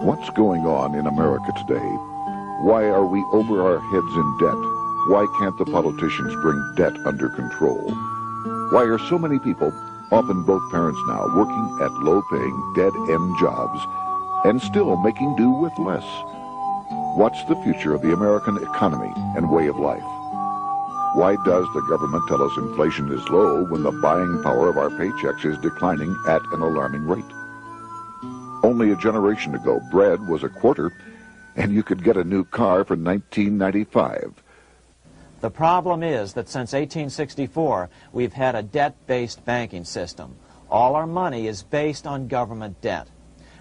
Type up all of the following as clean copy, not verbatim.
What's going on in America today? Why are we over our heads in debt? Why can't the politicians bring debt under control? Why are so many people, often both parents now, working at low-paying, dead-end jobs and still making do with less? What's the future of the American economy and way of life? Why does the government tell us inflation is low when the buying power of our paychecks is declining at an alarming rate? Only a generation ago, bread was a quarter, and you could get a new car for $19.95. The problem is that since 1864, we've had a debt-based banking system. All our money is based on government debt.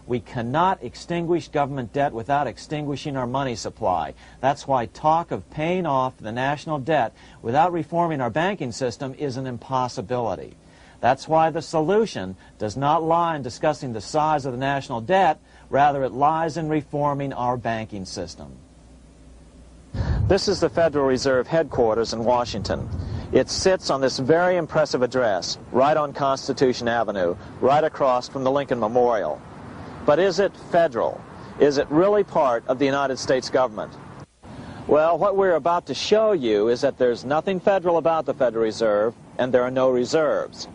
We cannot extinguish government debt without extinguishing our money supply. That's why talk of paying off the national debt without reforming our banking system is an impossibility. That's why the solution does not lie in discussing the size of the national debt, rather it lies in reforming our banking system. This is the Federal Reserve headquarters in Washington. It sits on this very impressive address, right on Constitution Avenue, right across from the Lincoln Memorial. But is it federal? Is it really part of the United States government? Well, what we're about to show you is that there's nothing federal about the Federal Reserve, and there are no reserves.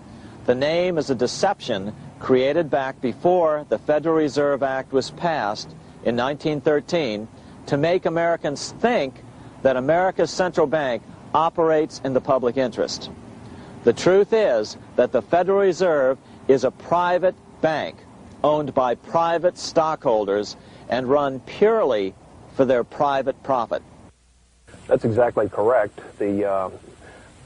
The name is a deception created back before the Federal Reserve Act was passed in 1913 to make Americans think that America's central bank operates in the public interest. The truth is that the Federal Reserve is a private bank owned by private stockholders and run purely for their private profit. That's exactly correct. The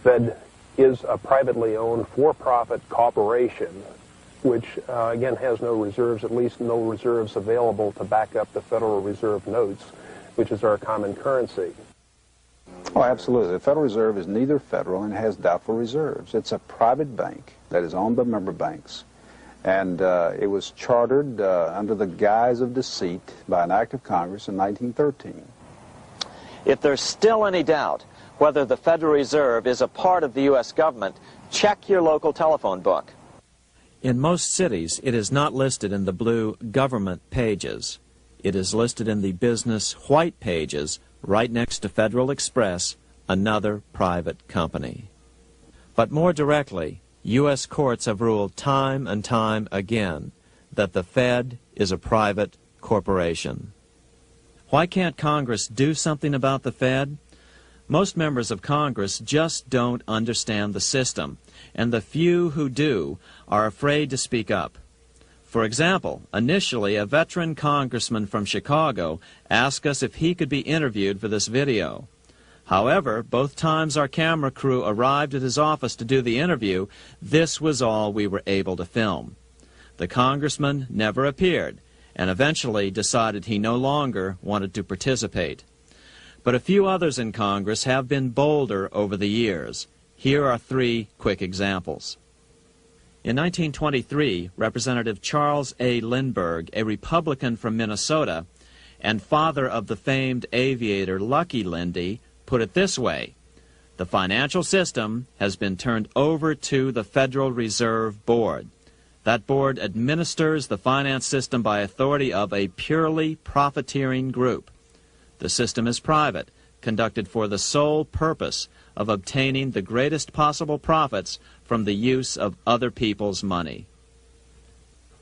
Fed is a privately owned for-profit corporation which, again, has no reserves, at least no reserves available to back up the Federal Reserve notes, which is our common currency. Oh, absolutely. The Federal Reserve is neither federal and has doubtful reserves. It's a private bank that is owned by member banks. And it was chartered under the guise of deceit by an act of Congress in 1913. If there's still any doubt whether the Federal Reserve is a part of the U.S. government, check your local telephone book. In most cities, it is not listed in the blue government pages. It is listed in the business white pages right next to Federal Express, another private company. But more directly, U.S. courts have ruled time and time again that the Fed is a private corporation. Why can't Congress do something about the Fed? Most members of Congress just don't understand the system, and the few who do are afraid to speak up. For example, initially a veteran congressman from Chicago asked us if he could be interviewed for this video. However, both times our camera crew arrived at his office to do the interview, this was all we were able to film. The congressman never appeared, and eventually decided he no longer wanted to participate. But a few others in Congress have been bolder over the years. Here are 3 quick examples. In 1923, Representative Charles A. Lindbergh, a Republican from Minnesota, and father of the famed aviator Lucky Lindy, put it this way: the financial system has been turned over to the Federal Reserve Board. That board administers the finance system by authority of a purely profiteering group. The system is private, conducted for the sole purpose of obtaining the greatest possible profits from the use of other people's money.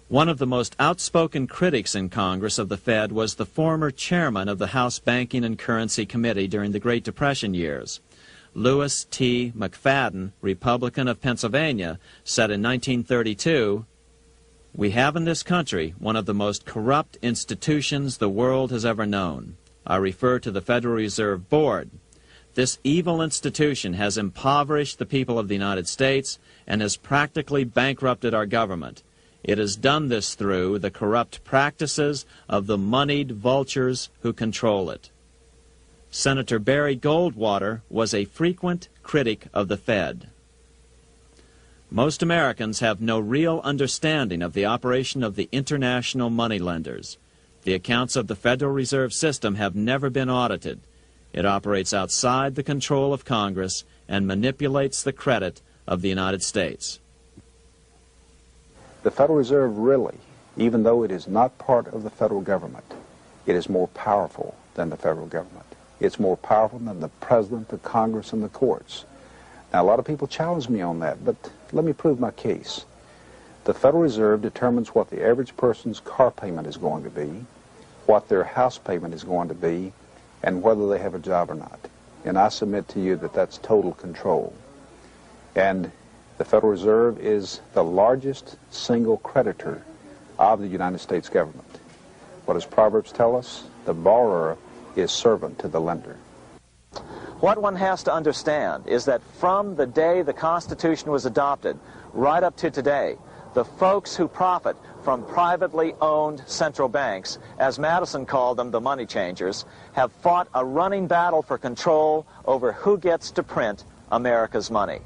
One of the most outspoken critics in Congress of the Fed was the former chairman of the House Banking and Currency Committee during the Great Depression years. Lewis T. McFadden, Republican of Pennsylvania, said in 1932, "We have in this country one of the most corrupt institutions the world has ever known. I refer to the Federal Reserve Board. This evil institution has impoverished the people of the United States and has practically bankrupted our government. It has done this through the corrupt practices of the moneyed vultures who control it." Senator Barry Goldwater was a frequent critic of the Fed. Most Americans have no real understanding of the operation of the international moneylenders. The accounts of the Federal Reserve System have never been audited. It operates outside the control of Congress and manipulates the credit of the United States. The Federal Reserve really even though it is not part of the federal government, it is more powerful than the federal government. It's more powerful than the president, the Congress, and the courts. Now, a lot of people challenge me on that, but let me prove my case. The Federal Reserve determines what the average person's car payment is going to be, what their house payment is going to be, and whether they have a job or not. And I submit to you that that's total control. And the Federal Reserve is the largest single creditor of the United States government. What does Proverbs tell us? The borrower is servant to the lender. What one has to understand is that from the day the Constitution was adopted right up to today, the folks who profit from privately owned central banks, as Madison called them, the money changers, have fought a running battle for control over who gets to print America's money.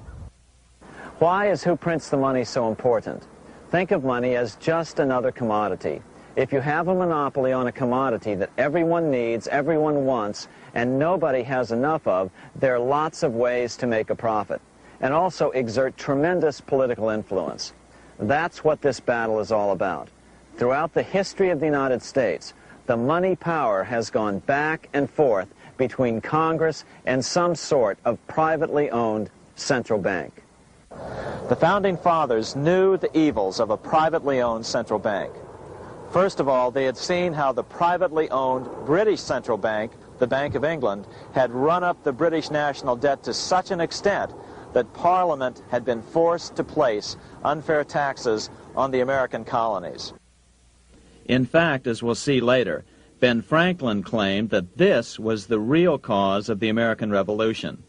Why is who prints the money so important? Think of money as just another commodity. If you have a monopoly on a commodity that everyone needs, everyone wants, and nobody has enough of, there are lots of ways to make a profit, and also exert tremendous political influence. That's what this battle is all about. Throughout the history of the United States, the money power has gone back and forth between Congress and some sort of privately owned central bank. The Founding Fathers knew the evils of a privately owned central bank. First of all, they had seen how the privately owned British central bank, the Bank of England, had run up the British national debt to such an extent that Parliament had been forced to place unfair taxes on the American colonies. In fact, as we'll see later, Ben Franklin claimed that this was the real cause of the American Revolution.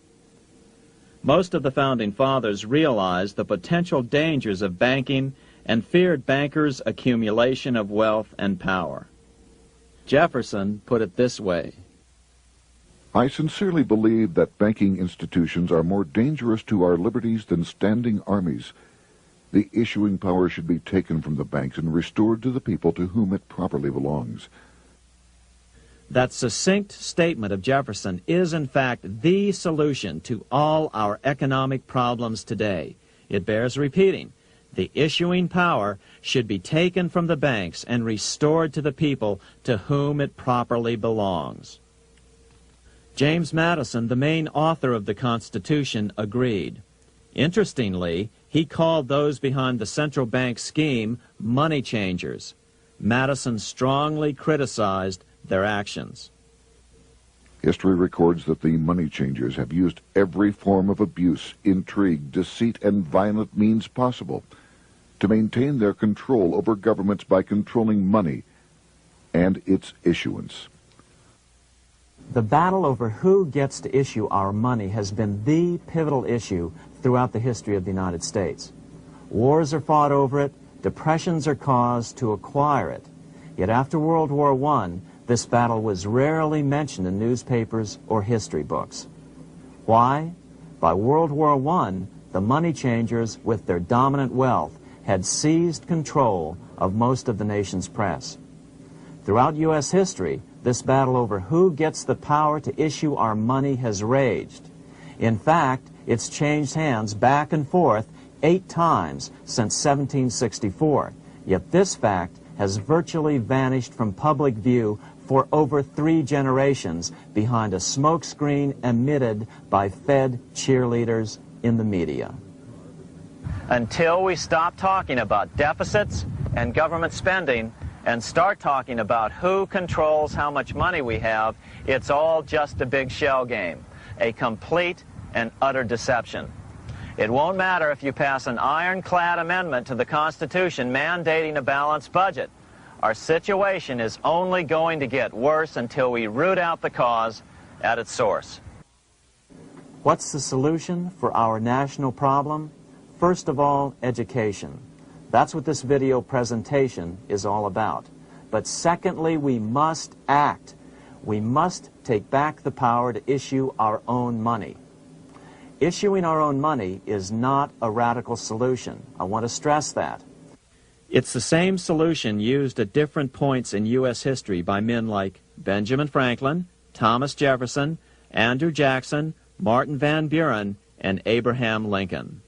Most of the Founding Fathers realized the potential dangers of banking and feared bankers' accumulation of wealth and power. Jefferson put it this way: I sincerely believe that banking institutions are more dangerous to our liberties than standing armies. The issuing power should be taken from the banks and restored to the people to whom it properly belongs. That succinct statement of Jefferson is, in fact, the solution to all our economic problems today. It bears repeating. The issuing power should be taken from the banks and restored to the people to whom it properly belongs. James Madison, the main author of the Constitution, agreed. Interestingly, he called those behind the central bank scheme money changers. Madison strongly criticized their actions. History records that the money changers have used every form of abuse, intrigue, deceit, and violent means possible to maintain their control over governments by controlling money and its issuance. The battle over who gets to issue our money has been the pivotal issue throughout the history of the United States. Wars are fought over it, depressions are caused to acquire it. Yet after World War I, this battle was rarely mentioned in newspapers or history books. Why? By World War I, the money changers, with their dominant wealth, had seized control of most of the nation's press. Throughout U.S. history, this battle over who gets the power to issue our money has raged. In fact, it's changed hands back and forth 8 times since 1764, yet this fact has virtually vanished from public view for over 3 generations behind a smokescreen emitted by Fed cheerleaders in the media. Until we stop talking about deficits and government spending and start talking about who controls how much money we have, it's all just a big shell game, a complete and utter deception. It won't matter if you pass an ironclad amendment to the Constitution mandating a balanced budget. Our situation is only going to get worse until we root out the cause at its source. What's the solution for our national problem? First of all, education. That's what this video presentation is all about. But secondly, we must act. We must take back the power to issue our own money. Issuing our own money is not a radical solution. I want to stress that. It's the same solution used at different points in U.S. history by men like Benjamin Franklin, Thomas Jefferson, Andrew Jackson, Martin Van Buren, and Abraham Lincoln.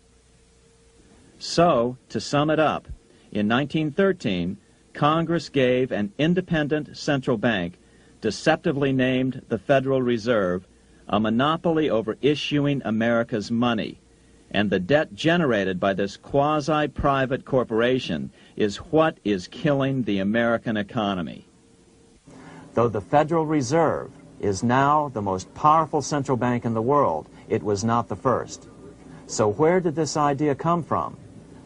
So, to sum it up, in 1913, Congress gave an independent central bank, deceptively named the Federal Reserve, a monopoly over issuing America's money, and the debt generated by this quasi-private corporation is what is killing the American economy. Though the Federal Reserve is now the most powerful central bank in the world, it was not the first. So where did this idea come from?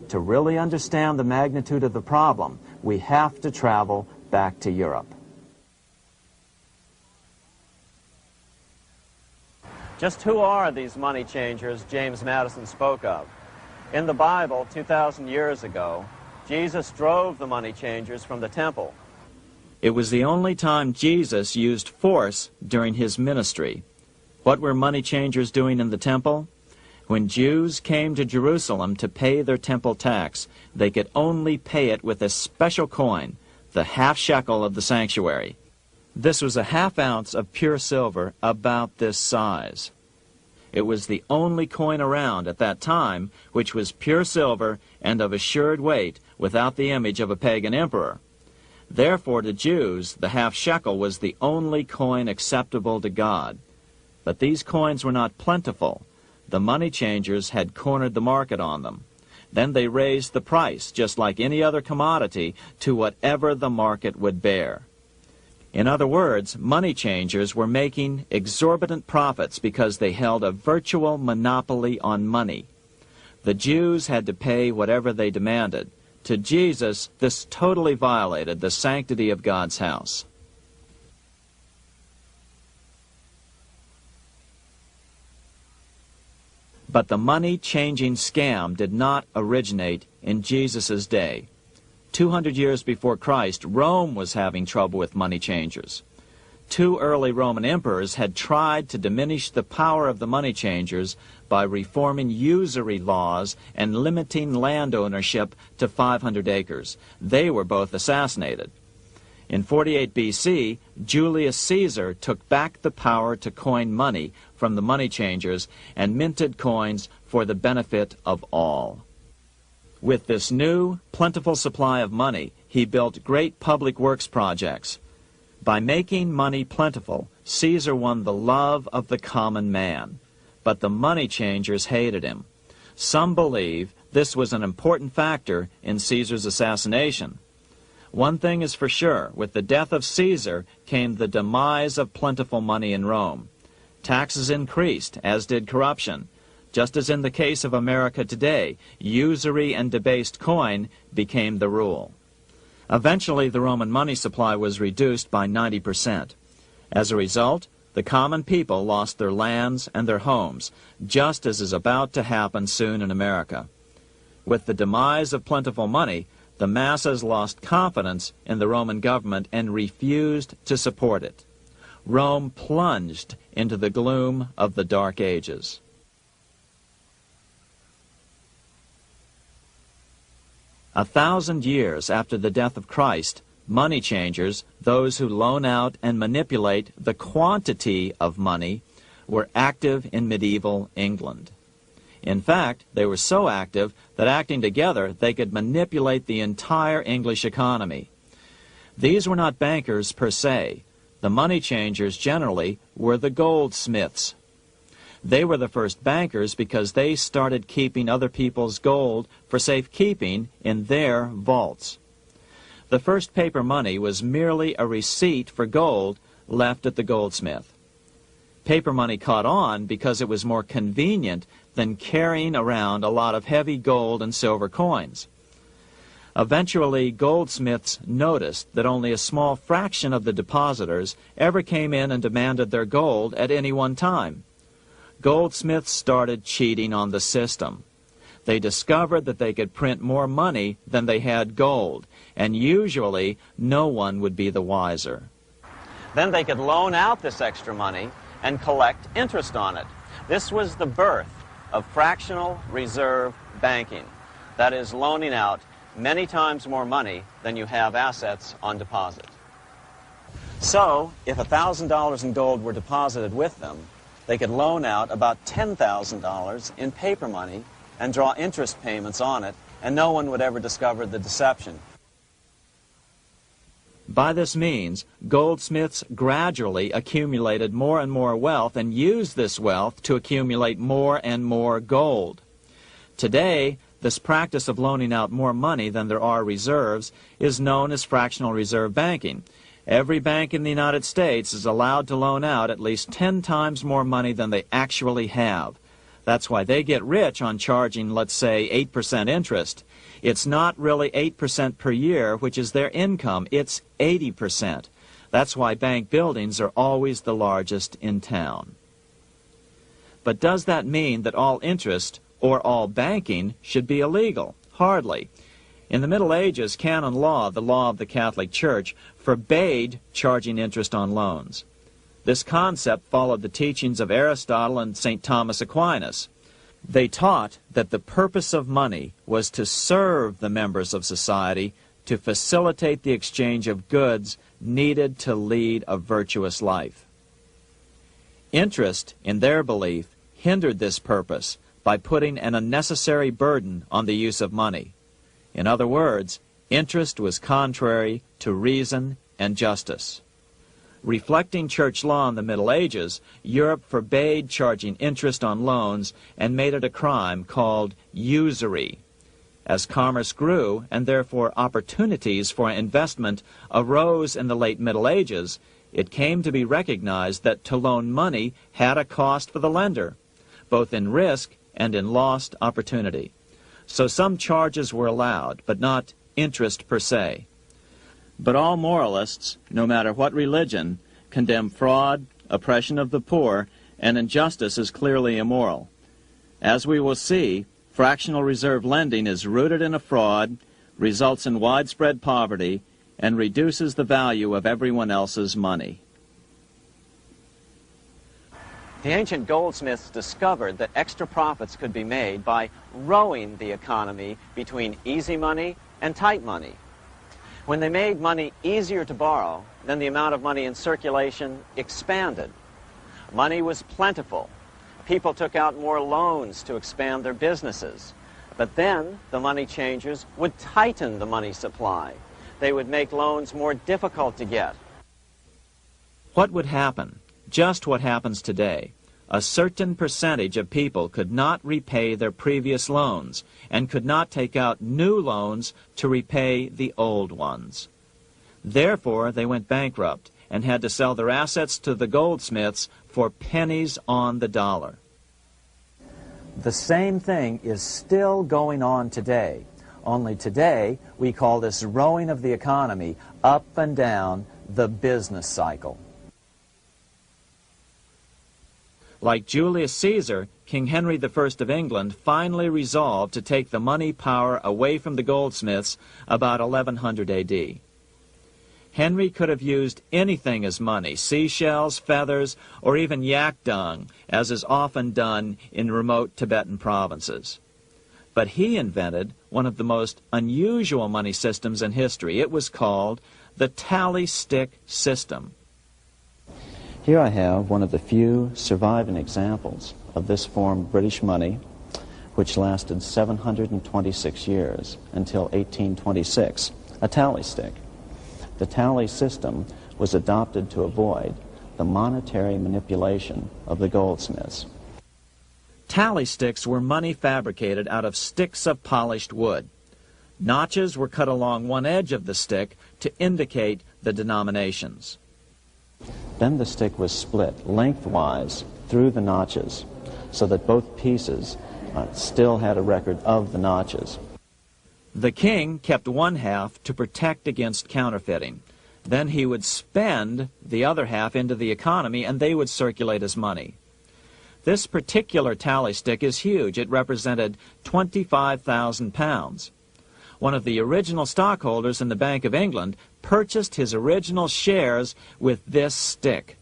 To really understand the magnitude of the problem, we have to travel back to Europe. Just who are these money changers James Madison spoke of? In the Bible, 2,000 years ago, Jesus drove the money changers from the temple. It was the only time Jesus used force during his ministry. What were money changers doing in the temple? When Jews came to Jerusalem to pay their temple tax, they could only pay it with a special coin, the half shekel of the sanctuary. This was a half ounce of pure silver about this size. It was the only coin around at that time which was pure silver and of assured weight without the image of a pagan emperor. Therefore to Jews the half shekel was the only coin acceptable to God. But these coins were not plentiful. The money changers had cornered the market on them. Then they raised the price, just like any other commodity, to whatever the market would bear. In other words, money changers were making exorbitant profits because they held a virtual monopoly on money. The Jews had to pay whatever they demanded. To Jesus, this totally violated the sanctity of God's house. But the money-changing scam did not originate in Jesus' day. 200 years before Christ, Rome was having trouble with money changers. 2 early Roman emperors had tried to diminish the power of the money changers by reforming usury laws and limiting land ownership to 500 acres. They were both assassinated. In 48 BC, Julius Caesar took back the power to coin money from the money changers and minted coins for the benefit of all. With this new, plentiful supply of money, he built great public works projects. By making money plentiful, Caesar won the love of the common man. But the money changers hated him. Some believe this was an important factor in Caesar's assassination. One thing is for sure, with the death of Caesar came the demise of plentiful money in Rome. Taxes increased, as did corruption. Just as in the case of America today, usury and debased coin became the rule. Eventually, the Roman money supply was reduced by 90%. As a result, the common people lost their lands and their homes, just as is about to happen soon in America. With the demise of plentiful money, the masses lost confidence in the Roman government and refused to support it. Rome plunged into the gloom of the Dark Ages. A 1,000 years after the death of Christ, money changers, those who loan out and manipulate the quantity of money, were active in medieval England. In fact, they were so active that acting together they could manipulate the entire English economy. These were not bankers per se. The money changers generally were the goldsmiths. They were the first bankers because they started keeping other people's gold for safekeeping in their vaults. The first paper money was merely a receipt for gold left at the goldsmith. Paper money caught on because it was more convenient than carrying around a lot of heavy gold and silver coins. Eventually, goldsmiths noticed that only a small fraction of the depositors ever came in and demanded their gold at any one time. Goldsmiths started cheating on the system. They discovered that they could print more money than they had gold, and usually no one would be the wiser. Then they could loan out this extra money and collect interest on it. This was the birth of fractional reserve banking. That is, loaning out many times more money than you have assets on deposit. So, if $1,000 in gold were deposited with them, they could loan out about $10,000 in paper money and draw interest payments on it, and no one would ever discover the deception. By this means, goldsmiths gradually accumulated more and more wealth and used this wealth to accumulate more and more gold. Today, this practice of loaning out more money than there are reserves is known as fractional reserve banking. Every bank in the United States is allowed to loan out at least 10 times more money than they actually have. That's why they get rich on charging, let's say, 8% interest. It's not really 8% per year, which is their income. It's 80%. That's why bank buildings are always the largest in town. But does that mean that all interest or all banking should be illegal? Hardly. In the Middle Ages, canon law, the law of the Catholic Church, forbade charging interest on loans. This concept followed the teachings of Aristotle and St. Thomas Aquinas. They taught that the purpose of money was to serve the members of society, to facilitate the exchange of goods needed to lead a virtuous life. Interest, in their belief, hindered this purpose by putting an unnecessary burden on the use of money. In other words, interest was contrary to reason and justice. Reflecting church law in the Middle Ages, Europe forbade charging interest on loans and made it a crime called usury. As commerce grew, and therefore opportunities for investment arose in the late Middle Ages, it came to be recognized that to loan money had a cost for the lender, both in risk and in lost opportunity. So some charges were allowed, but not interest per se. But all moralists, no matter what religion, condemn fraud, oppression of the poor, and injustice as clearly immoral. As we will see, fractional reserve lending is rooted in a fraud, results in widespread poverty, and reduces the value of everyone else's money. The ancient goldsmiths discovered that extra profits could be made by rowing the economy between easy money and tight money. When they made money easier to borrow, then the amount of money in circulation expanded. Money was plentiful. People took out more loans to expand their businesses. But then the money changers would tighten the money supply. They would make loans more difficult to get. What would happen? Just what happens today. A certain percentage of people could not repay their previous loans and could not take out new loans to repay the old ones. Therefore, they went bankrupt and had to sell their assets to the goldsmiths for pennies on the dollar. The same thing is still going on today. Only today, we call this rowing of the economy up and down the business cycle. Like Julius Caesar, King Henry I of England finally resolved to take the money power away from the goldsmiths about 1100 A.D. Henry could have used anything as money, seashells, feathers, or even yak dung, as is often done in remote Tibetan provinces. But he invented one of the most unusual money systems in history. It was called the tally stick system. Here I have one of the few surviving examples of this form of British money, which lasted 726 years until 1826, a tally stick. The tally system was adopted to avoid the monetary manipulation of the goldsmiths. Tally sticks were money fabricated out of sticks of polished wood. Notches were cut along one edge of the stick to indicate the denominations. Then the stick was split lengthwise through the notches so that both pieces still had a record of the notches. The king kept one half to protect against counterfeiting. Then he would spend the other half into the economy and they would circulate as money. This particular tally stick is huge. It represented 25,000 pounds. One of the original stockholders in the Bank of England purchased his original shares with this stick.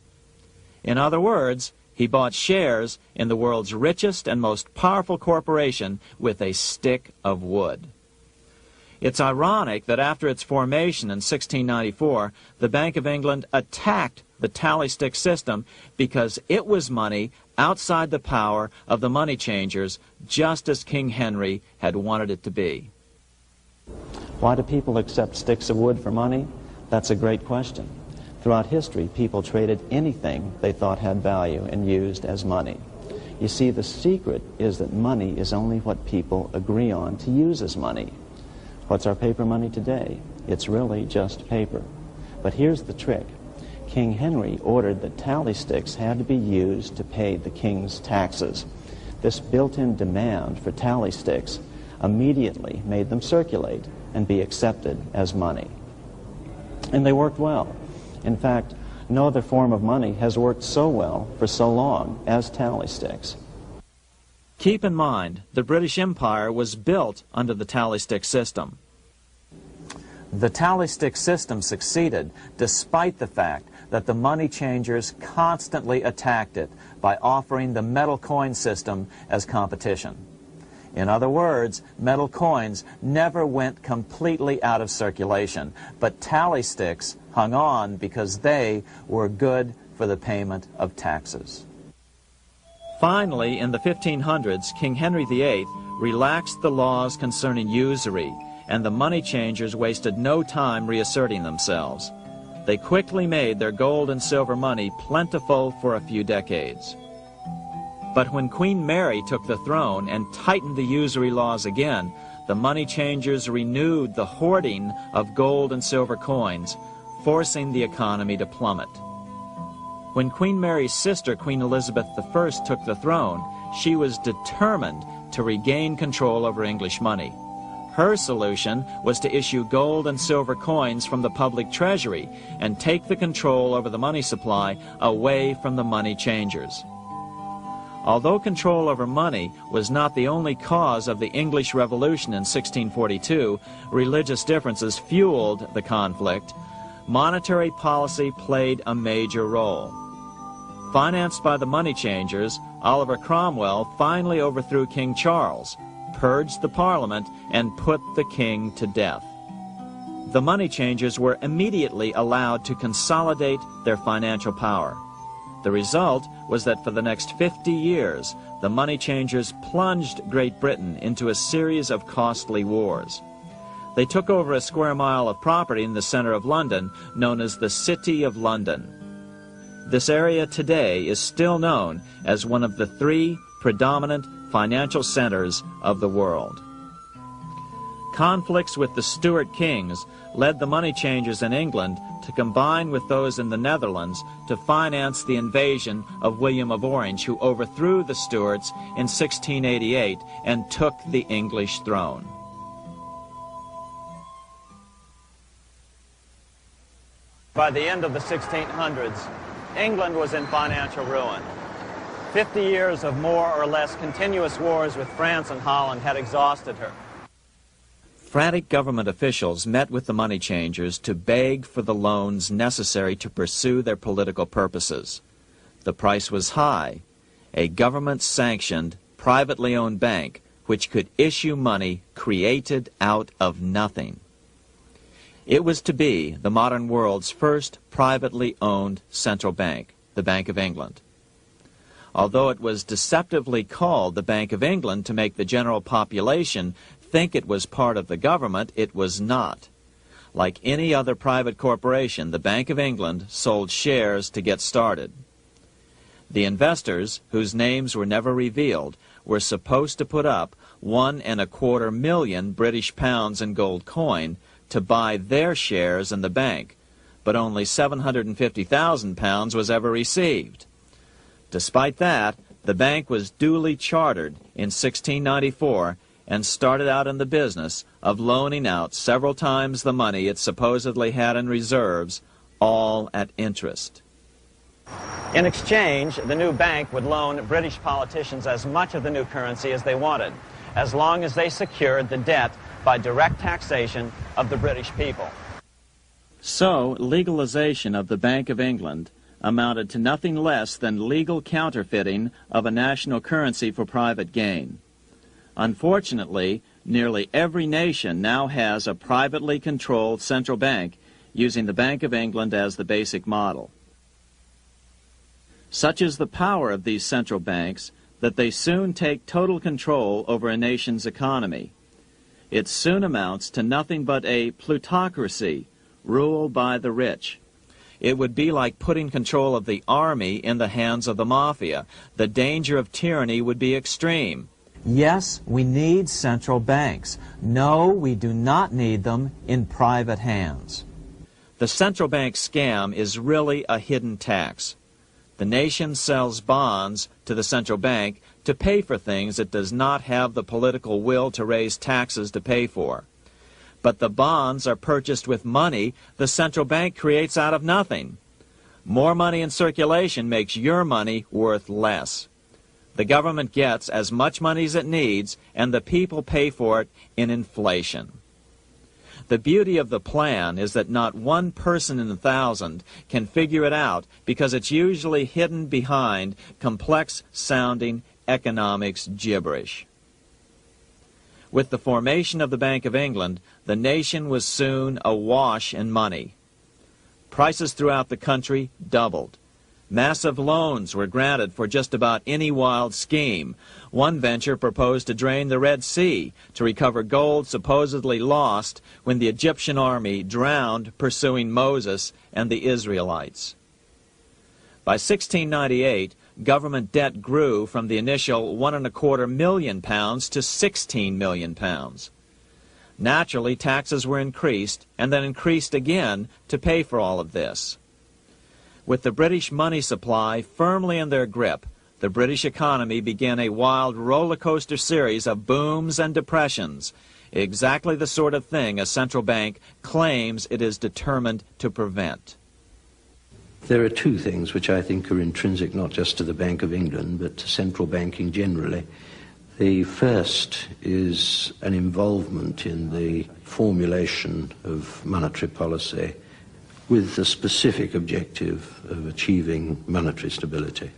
In other words, he bought shares in the world's richest and most powerful corporation with a stick of wood. It's ironic that after its formation in 1694, the Bank of England attacked the tally stick system because it was money outside the power of the money changers, just as King Henry had wanted it to be. Why do people accept sticks of wood for money? That's a great question. Throughout history, people traded anything they thought had value and used as money. You see, the secret is that money is only what people agree on to use as money. What's our paper money today? It's really just paper. But here's the trick. King Henry ordered that tally sticks had to be used to pay the king's taxes. This built-in demand for tally sticks immediately made them circulate and be accepted as money. And they worked well. In fact, no other form of money has worked so well for so long as tally sticks. Keep in mind, the British Empire was built under the tally stick system. The tally stick system succeeded despite the fact that the money changers constantly attacked it by offering the metal coin system as competition. In other words, metal coins never went completely out of circulation, but tally sticks hung on because they were good for the payment of taxes. Finally, in the 1500s, King Henry VIII relaxed the laws concerning usury, and the money changers wasted no time reasserting themselves. They quickly made their gold and silver money plentiful for a few decades. But when Queen Mary took the throne and tightened the usury laws again, the money changers renewed the hoarding of gold and silver coins, forcing the economy to plummet. When Queen Mary's sister, Queen Elizabeth I, took the throne, she was determined to regain control over English money. Her solution was to issue gold and silver coins from the public treasury and take the control over the money supply away from the money changers. Although control over money was not the only cause of the English Revolution in 1642, religious differences fueled the conflict. Monetary policy played a major role. Financed by the money changers, Oliver Cromwell finally overthrew King Charles, purged the Parliament, and put the king to death. The money changers were immediately allowed to consolidate their financial power. The result was that for the next 50 years, the money changers plunged Great Britain into a series of costly wars. They took over a square mile of property in the center of London, known as the City of London. This area today is still known as one of the 3 predominant financial centers of the world. Conflicts with the Stuart kings led the money changers in England to combine with those in the Netherlands to finance the invasion of William of Orange, who overthrew the Stuarts in 1688 and took the English throne. By the end of the 1600s, England was in financial ruin. 50 years of more or less continuous wars with France and Holland had exhausted her. Frantic government officials met with the money changers to beg for the loans necessary to pursue their political purposes. The price was high: a government-sanctioned, privately owned bank which could issue money created out of nothing. It was to be the modern world's first privately owned central bank, the Bank of England. Although it was deceptively called the Bank of England to make the general population think it was part of the government, it was not. Like any other private corporation, the Bank of England sold shares to get started. The investors, whose names were never revealed, were supposed to put up £1.25 million British pounds in gold coin to buy their shares in the bank, but only £750,000 was ever received. Despite that, the bank was duly chartered in 1694 and started out in the business of loaning out several times the money it supposedly had in reserves, all at interest. In exchange, the new bank would loan British politicians as much of the new currency as they wanted, as long as they secured the debt by direct taxation of the British people. So, legalization of the Bank of England amounted to nothing less than legal counterfeiting of a national currency for private gain. Unfortunately, nearly every nation now has a privately controlled central bank using the Bank of England as the basic model. Such is the power of these central banks that they soon take total control over a nation's economy. It soon amounts to nothing but a plutocracy, ruled by the rich. It would be like putting control of the army in the hands of the mafia. The danger of tyranny would be extreme. Yes, we need central banks. No, we do not need them in private hands. The central bank scam is really a hidden tax. The nation sells bonds to the central bank to pay for things it does not have the political will to raise taxes to pay for. But the bonds are purchased with money the central bank creates out of nothing. More money in circulation makes your money worth less. The government gets as much money as it needs, and the people pay for it in inflation. The beauty of the plan is that not one person in 1,000 can figure it out because it's usually hidden behind complex-sounding economics gibberish. With the formation of the Bank of England, the nation was soon awash in money. Prices throughout the country doubled. Massive loans were granted for just about any wild scheme. One venture proposed to drain the Red Sea to recover gold supposedly lost when the Egyptian army drowned pursuing Moses and the Israelites. By 1698, government debt grew from the initial £1.25 million to £16 million. Naturally, taxes were increased and then increased again to pay for all of this. With the British money supply firmly in their grip, the British economy began a wild roller coaster series of booms and depressions, exactly the sort of thing a central bank claims it is determined to prevent. There are two things which I think are intrinsic not just to the Bank of England but to central banking generally. The first is an involvement in the formulation of monetary policy with the specific objective of achieving monetary stability.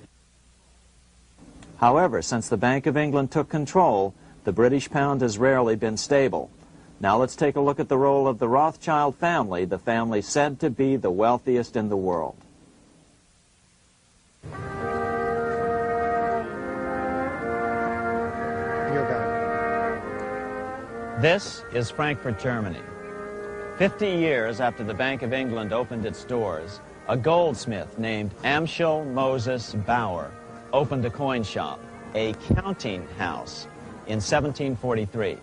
However, since the Bank of England took control, the British pound has rarely been stable. Now let's take a look at the role of the Rothschild family, the family said to be the wealthiest in the world. This is Frankfurt, Germany. 50 years after the Bank of England opened its doors, a goldsmith named Amschel Moses Bauer opened a coin shop, a counting house, in 1743.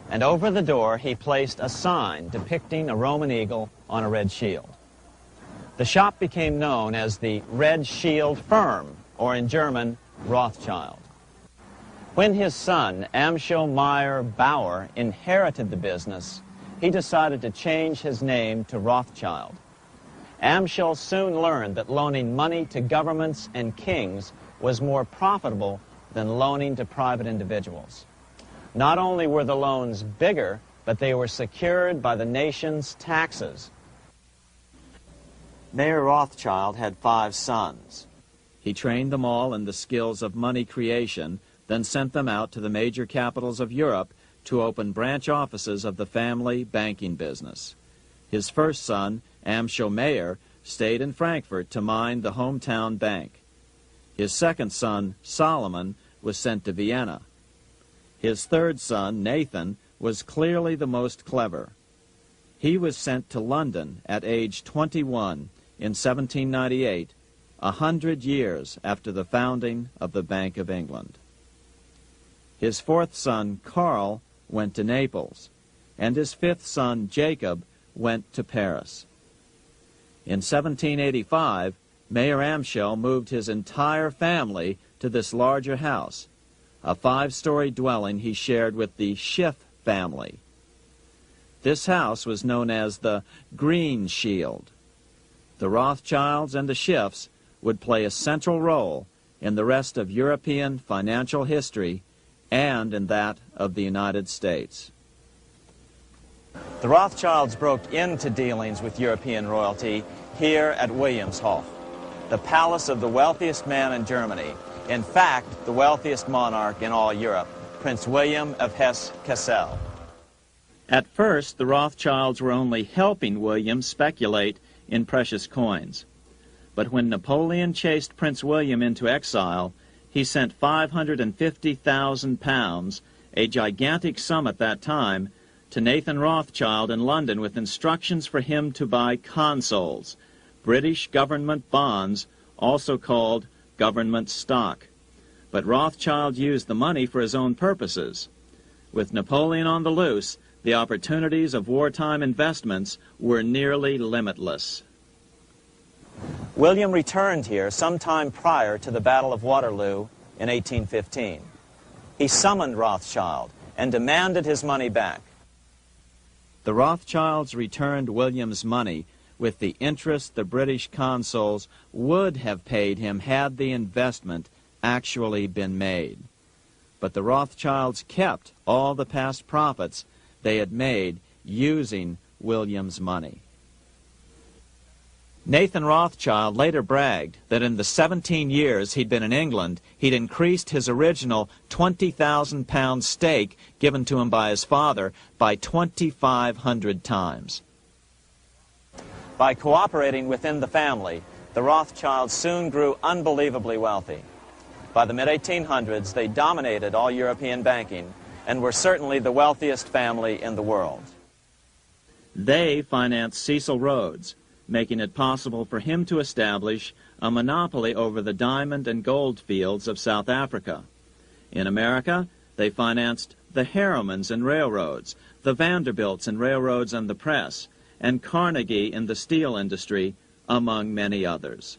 And over the door he placed a sign depicting a Roman eagle on a red shield. The shop became known as the Red Shield Firm, or in German, Rothschild. When his son, Amschel Meyer Bauer, inherited the business, he decided to change his name to Rothschild. Amschel soon learned that loaning money to governments and kings was more profitable than loaning to private individuals. Not only were the loans bigger, but they were secured by the nation's taxes. Mayer Rothschild had 5 sons. He trained them all in the skills of money creation, then sent them out to the major capitals of Europe to open branch offices of the family banking business. His first son, Amschel Meyer, stayed in Frankfurt to mind the hometown bank. His second son, Solomon, was sent to Vienna. His third son, Nathan, was clearly the most clever. He was sent to London at age 21 in 1798, 100 years after the founding of the Bank of England. His fourth son, Karl, went to Naples, and his fifth son, Jacob, went to Paris. In 1785, Mayer Amschel moved his entire family to this larger house, a 5-story dwelling he shared with the Schiff family. This house was known as the Green Shield. The Rothschilds and the Schiffs would play a central role in the rest of European financial history and in that of the United States. The Rothschilds broke into dealings with European royalty here at Wilhelmshof, the palace of the wealthiest man in Germany, in fact, the wealthiest monarch in all Europe, Prince William of Hesse-Kassel. At first, the Rothschilds were only helping William speculate in precious coins. But when Napoleon chased Prince William into exile, he sent £550,000, a gigantic sum at that time, to Nathan Rothschild in London with instructions for him to buy consols, British government bonds, also called government stock. But Rothschild used the money for his own purposes. With Napoleon on the loose, the opportunities of wartime investments were nearly limitless. William returned here sometime prior to the Battle of Waterloo in 1815. He summoned Rothschild and demanded his money back. The Rothschilds returned William's money with the interest the British consuls would have paid him had the investment actually been made. But the Rothschilds kept all the past profits they had made using William's money. Nathan Rothschild later bragged that in the 17 years he'd been in England, he'd increased his original £20,000 stake given to him by his father by 2,500 times. By cooperating within the family, the Rothschilds soon grew unbelievably wealthy. By the mid-1800s, they dominated all European banking and were certainly the wealthiest family in the world. They financed Cecil Rhodes, making it possible for him to establish a monopoly over the diamond and gold fields of South Africa. In America, they financed the Harrimans and railroads, the Vanderbilts and railroads and the press, and Carnegie in the steel industry, among many others.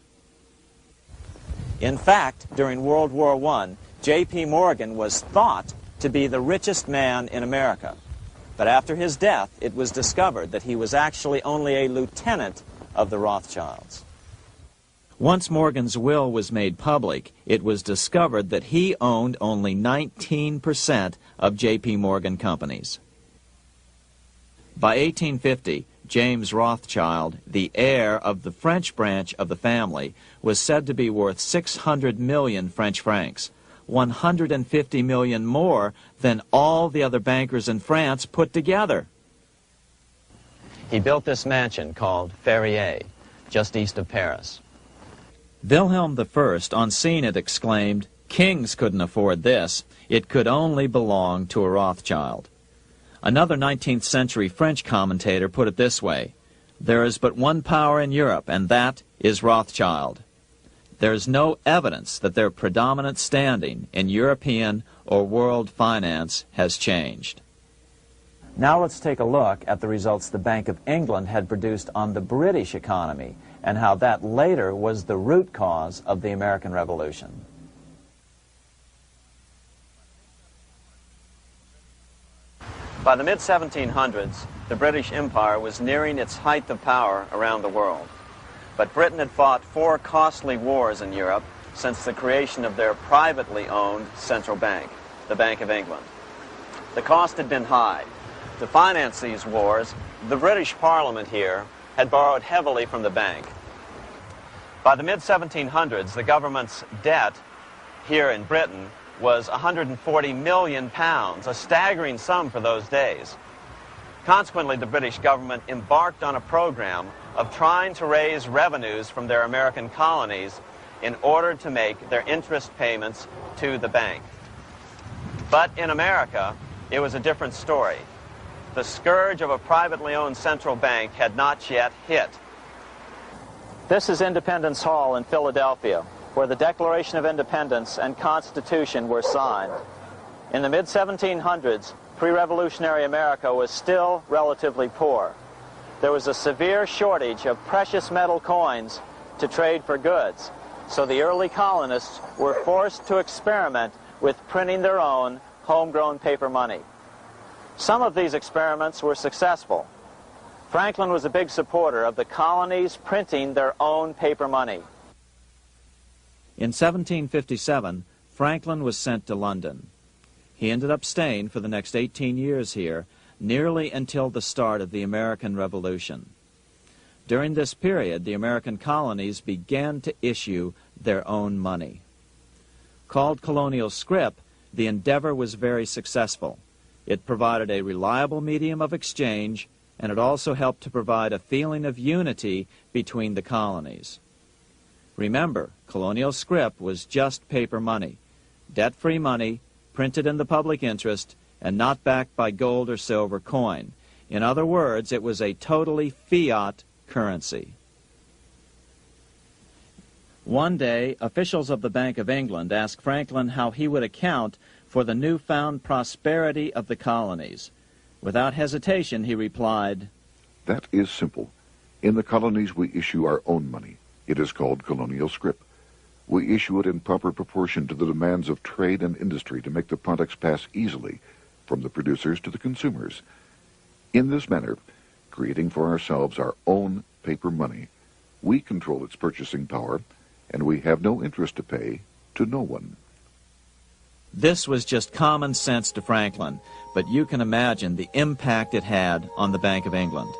In fact, during World War I, J.P. Morgan was thought to be the richest man in America. But after his death, it was discovered that he was actually only a lieutenant of the Rothschilds. Once Morgan's will was made public, it was discovered that he owned only 19% of J.P. Morgan companies. By 1850, James Rothschild, the heir of the French branch of the family, was said to be worth 600 million French francs, 150 million more than all the other bankers in France put together. He built this mansion called Ferrier, just east of Paris. Wilhelm I, on seeing it, exclaimed, "Kings couldn't afford this. It could only belong to a Rothschild." Another 19th century French commentator put it this way: "There is but one power in Europe, and that is Rothschild." There is no evidence that their predominant standing in European or world finance has changed. Now let's take a look at the results the Bank of England had produced on the British economy and how that later was the root cause of the American Revolution. By the mid-1700s, the British Empire was nearing its height of power around the world. But Britain had fought 4 costly wars in Europe since the creation of their privately owned central bank, the Bank of England. The cost had been high. To finance these wars, the British Parliament here had borrowed heavily from the bank. By the mid-1700s, the government's debt here in Britain was £140 million, a staggering sum for those days. Consequently, the British government embarked on a program of trying to raise revenues from their American colonies in order to make their interest payments to the bank. But in America, it was a different story. The scourge of a privately owned central bank had not yet hit. This is Independence Hall in Philadelphia, where the Declaration of Independence and Constitution were signed. In the mid-1700s, pre-revolutionary America was still relatively poor. There was a severe shortage of precious metal coins to trade for goods, so the early colonists were forced to experiment with printing their own homegrown paper money. Some of these experiments were successful. Franklin was a big supporter of the colonies printing their own paper money. In 1757, Franklin was sent to London. He ended up staying for the next 18 years here, nearly until the start of the American Revolution. During this period, the American colonies began to issue their own money. Called colonial scrip, the endeavor was very successful. It provided a reliable medium of exchange, and it also helped to provide a feeling of unity between the colonies. Remember, colonial scrip was just paper money, debt-free money, printed in the public interest, and not backed by gold or silver coin. In other words, it was a totally fiat currency. One day, officials of the Bank of England asked Franklin how he would account for the newfound prosperity of the colonies. Without hesitation, he replied, "That is simple. In the colonies we issue our own money. It is called colonial scrip. We issue it in proper proportion to the demands of trade and industry to make the products pass easily from the producers to the consumers. In this manner, creating for ourselves our own paper money, we control its purchasing power, and we have no interest to pay to no one." This was just common sense to Franklin, but you can imagine the impact it had on the Bank of England.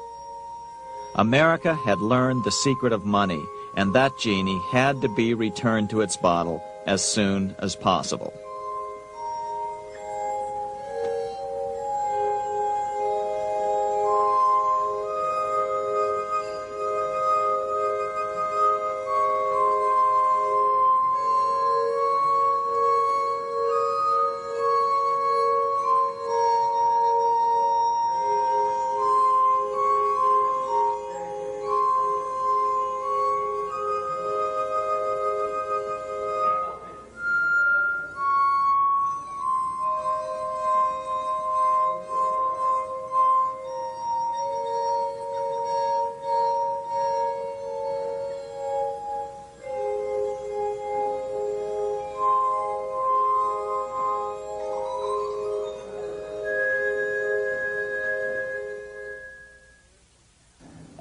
America had learned the secret of money, and that genie had to be returned to its bottle as soon as possible.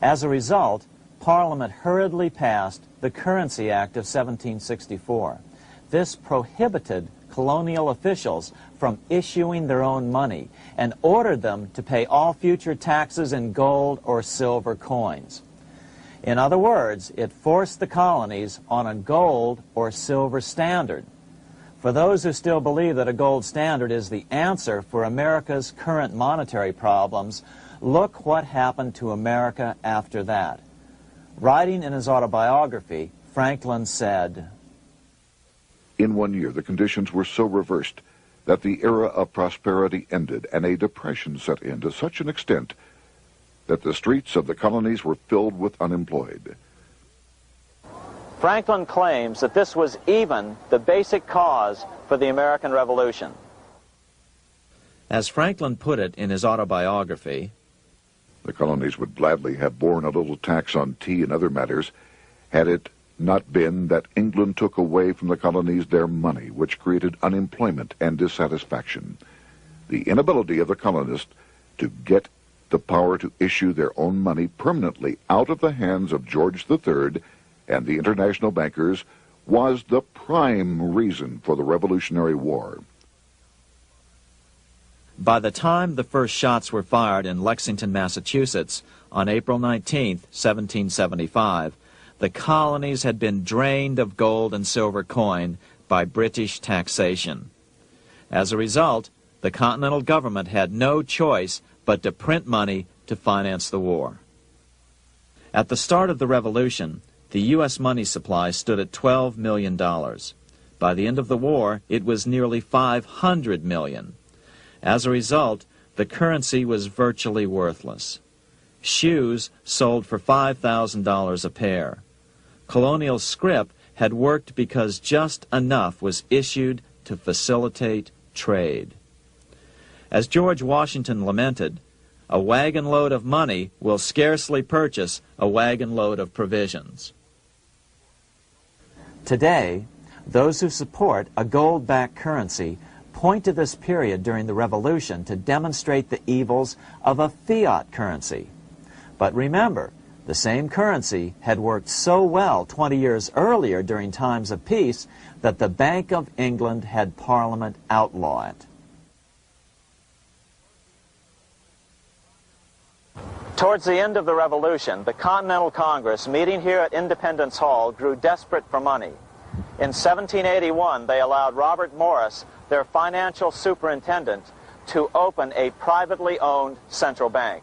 As a result, Parliament hurriedly passed the Currency Act of 1764. This prohibited colonial officials from issuing their own money and ordered them to pay all future taxes in gold or silver coins. In other words, it forced the colonies on a gold or silver standard. For those who still believe that a gold standard is the answer for America's current monetary problems, look what happened to America after that. Writing in his autobiography, Franklin said, "In 1 year, the conditions were so reversed that the era of prosperity ended and a depression set in to such an extent that the streets of the colonies were filled with unemployed." Franklin claims that this was even the basic cause for the American Revolution. As Franklin put it in his autobiography, "The colonies would gladly have borne a little tax on tea and other matters had it not been that England took away from the colonies their money, which created unemployment and dissatisfaction. The inability of the colonists to get the power to issue their own money permanently out of the hands of George III and the international bankers was the prime reason for the Revolutionary War." By the time the first shots were fired in Lexington, Massachusetts, on April 19, 1775, the colonies had been drained of gold and silver coin by British taxation. As a result, the Continental government had no choice but to print money to finance the war. At the start of the Revolution, the U.S. money supply stood at $12 million. By the end of the war, it was nearly $500 million. As a result, the currency was virtually worthless. Shoes sold for $5,000 a pair. Colonial scrip had worked because just enough was issued to facilitate trade. As George Washington lamented, "A wagon load of money will scarcely purchase a wagon load of provisions." Today, those who support a gold-backed currency point to this period during the Revolution to demonstrate the evils of a fiat currency. But remember, the same currency had worked so well 20 years earlier during times of peace that the Bank of England had Parliament outlaw it. Towards the end of the Revolution, the Continental Congress, meeting here at Independence Hall, grew desperate for money. In 1781, they allowed Robert Morris, their financial superintendent, to open a privately owned central bank.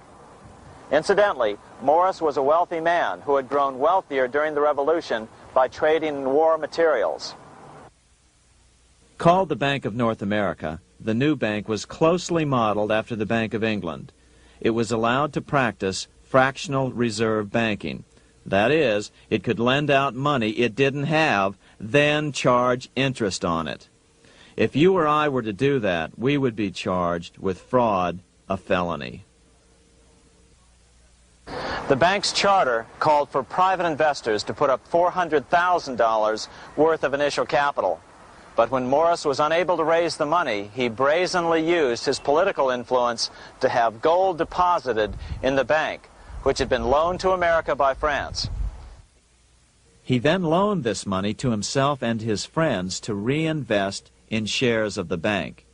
Incidentally, Morris was a wealthy man who had grown wealthier during the Revolution by trading in war materials. Called the Bank of North America, the new bank was closely modeled after the Bank of England. It was allowed to practice fractional reserve banking. That is, it could lend out money it didn't have, then charge interest on it. If you or I were to do that, we would be charged with fraud, a felony. The bank's charter called for private investors to put up $400,000 worth of initial capital. But when Morris was unable to raise the money, he brazenly used his political influence to have gold deposited in the bank, which had been loaned to America by France. He then loaned this money to himself and his friends to reinvest in shares of the bank.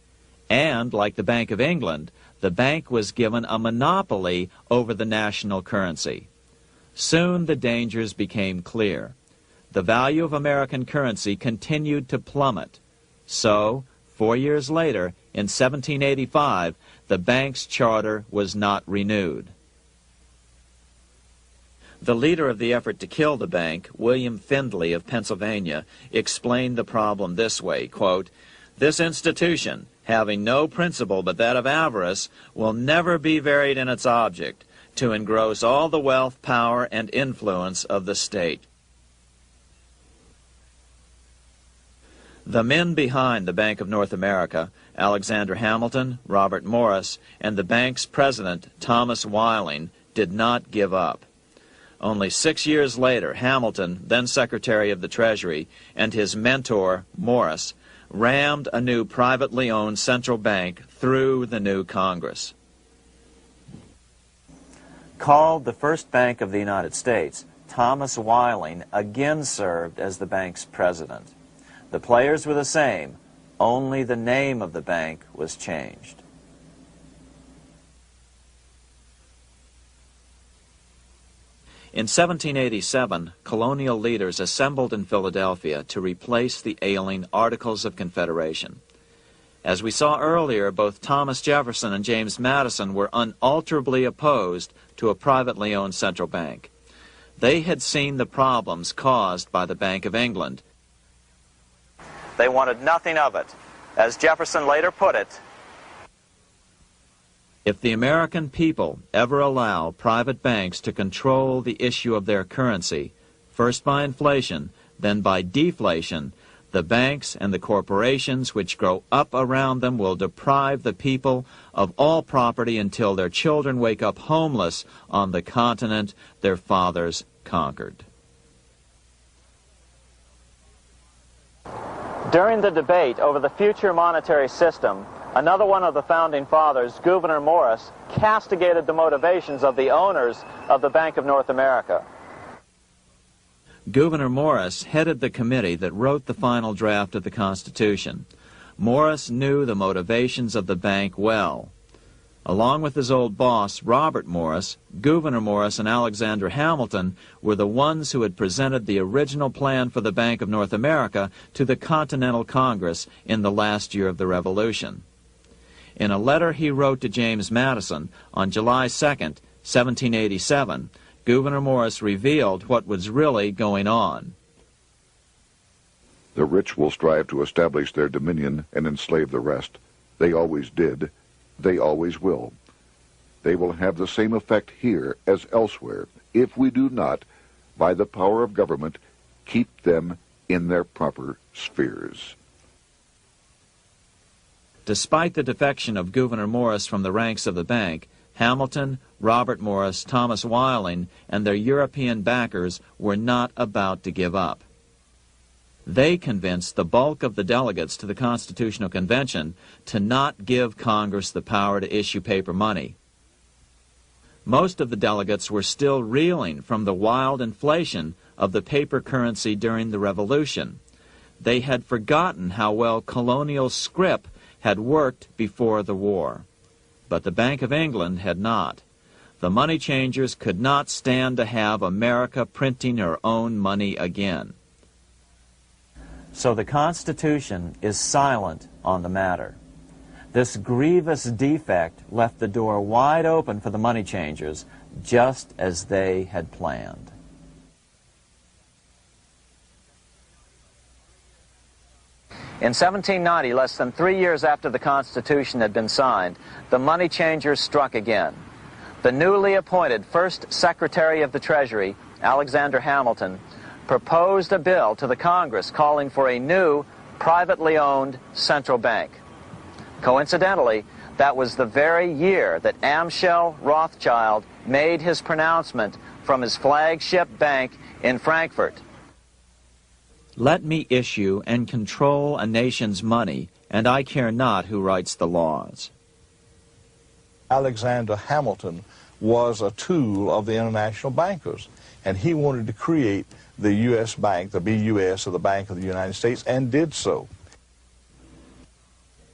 And, like the Bank of England, the bank was given a monopoly over the national currency. Soon the dangers became clear. The value of American currency continued to plummet. So, 4 years later, in 1785, the bank's charter was not renewed. The leader of the effort to kill the bank, William Findley of Pennsylvania, explained the problem this way, quote, "This institution, having no principle but that of avarice, will never be varied in its object, to engross all the wealth, power, and influence of the state." The men behind the Bank of North America, Alexander Hamilton, Robert Morris, and the bank's president, Thomas Whiling, did not give up. Only 6 years later, Hamilton, then Secretary of the Treasury, and his mentor, Morris, rammed a new privately owned central bank through the new Congress. Called the first bank of the United States, Thomas Whiling again served as the bank's president. The players were the same, only the name of the bank was changed. In 1787, colonial leaders assembled in Philadelphia to replace the ailing Articles of Confederation. As we saw earlier, both Thomas Jefferson and James Madison were unalterably opposed to a privately owned central bank. They had seen the problems caused by the Bank of England. They wanted nothing of it. As Jefferson later put it, "If the American people ever allow private banks to control the issue of their currency, first by inflation, then by deflation, the banks and the corporations which grow up around them will deprive the people of all property until their children wake up homeless on the continent their fathers conquered." during the debate over the future monetary system, another one of the founding fathers, Gouverneur Morris, castigated the motivations of the owners of the Bank of North America. Gouverneur Morris headed the committee that wrote the final draft of the Constitution. Morris knew the motivations of the bank well. Along with his old boss, Robert Morris, Gouverneur Morris and Alexander Hamilton were the ones who had presented the original plan for the Bank of North America to the Continental Congress in the last year of the Revolution. In a letter he wrote to James Madison on July 2nd, 1787, Gouverneur Morris revealed what was really going on. "The rich will strive to establish their dominion and enslave the rest. They always did. They always will. They will have the same effect here as elsewhere if we do not, by the power of government, keep them in their proper spheres." Despite the defection of Gouverneur Morris from the ranks of the bank, Hamilton, Robert Morris, Thomas Whiling, and their European backers were not about to give up. They convinced the bulk of the delegates to the Constitutional Convention to not give Congress the power to issue paper money. Most of the delegates were still reeling from the wild inflation of the paper currency during the Revolution. They had forgotten how well colonial scrip had worked before the war. But the Bank of England had not. The money changers could not stand to have America printing her own money again. So the Constitution is silent on the matter. This grievous defect left the door wide open for the money changers, just as they had planned. In 1790, less than 3 years after the Constitution had been signed, the money changers struck again. The newly appointed first Secretary of the Treasury, Alexander Hamilton, proposed a bill to the Congress calling for a new, privately owned central bank. Coincidentally, that was the very year that Amschel Rothschild made his pronouncement from his flagship bank in Frankfurt. Let me issue and control a nation's money, and I care not who writes the laws. Alexander Hamilton was a tool of the international bankers, and he wanted to create the U.S. Bank, the BUS, or the Bank of the United States, and did so.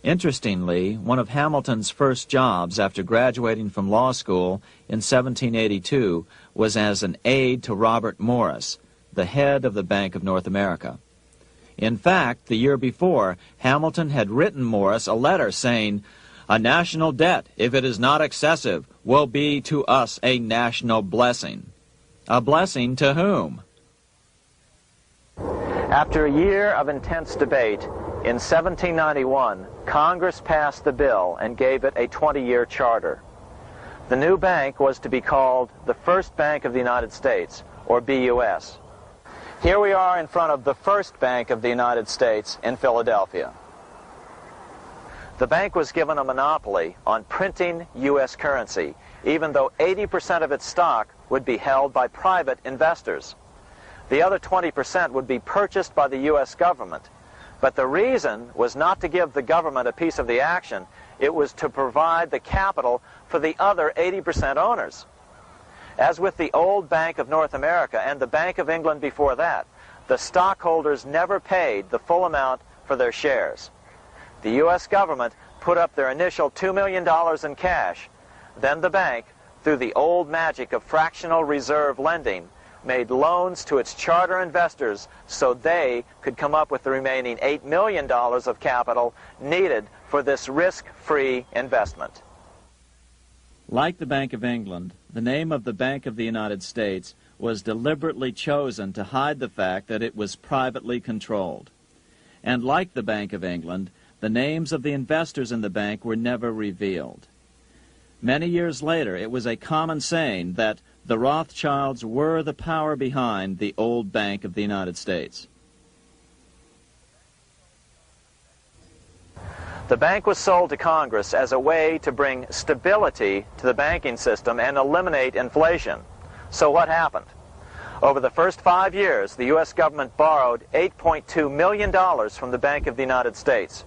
Interestingly, one of Hamilton's first jobs after graduating from law school in 1782 was as an aide to Robert Morris, the head of the Bank of North America. In fact, the year before, Hamilton had written Morris a letter saying, "A national debt, if it is not excessive, will be to us a national blessing." A blessing to whom? After a year of intense debate, in 1791, Congress passed the bill and gave it a 20-year charter. The new bank was to be called the First Bank of the United States, or BUS. Here we are in front of the First Bank of the United States in Philadelphia. The bank was given a monopoly on printing U.S. currency, even though 80% of its stock would be held by private investors. The other 20% would be purchased by the U.S. government. But the reason was not to give the government a piece of the action. It was to provide the capital for the other 80% owners. As with the old Bank of North America and the Bank of England before that, the stockholders never paid the full amount for their shares. The U.S. government put up their initial $2 million in cash. Then the bank, through the old magic of fractional reserve lending, made loans to its charter investors so they could come up with the remaining $8 million of capital needed for this risk-free investment. Like the Bank of England, the name of the Bank of the United States was deliberately chosen to hide the fact that it was privately controlled. And like the Bank of England, the names of the investors in the bank were never revealed. Many years later, it was a common saying that the Rothschilds were the power behind the old Bank of the United States. The bank was sold to Congress as a way to bring stability to the banking system and eliminate inflation. So what happened? Over the first 5 years, the U.S. government borrowed $8.2 million from the Bank of the United States.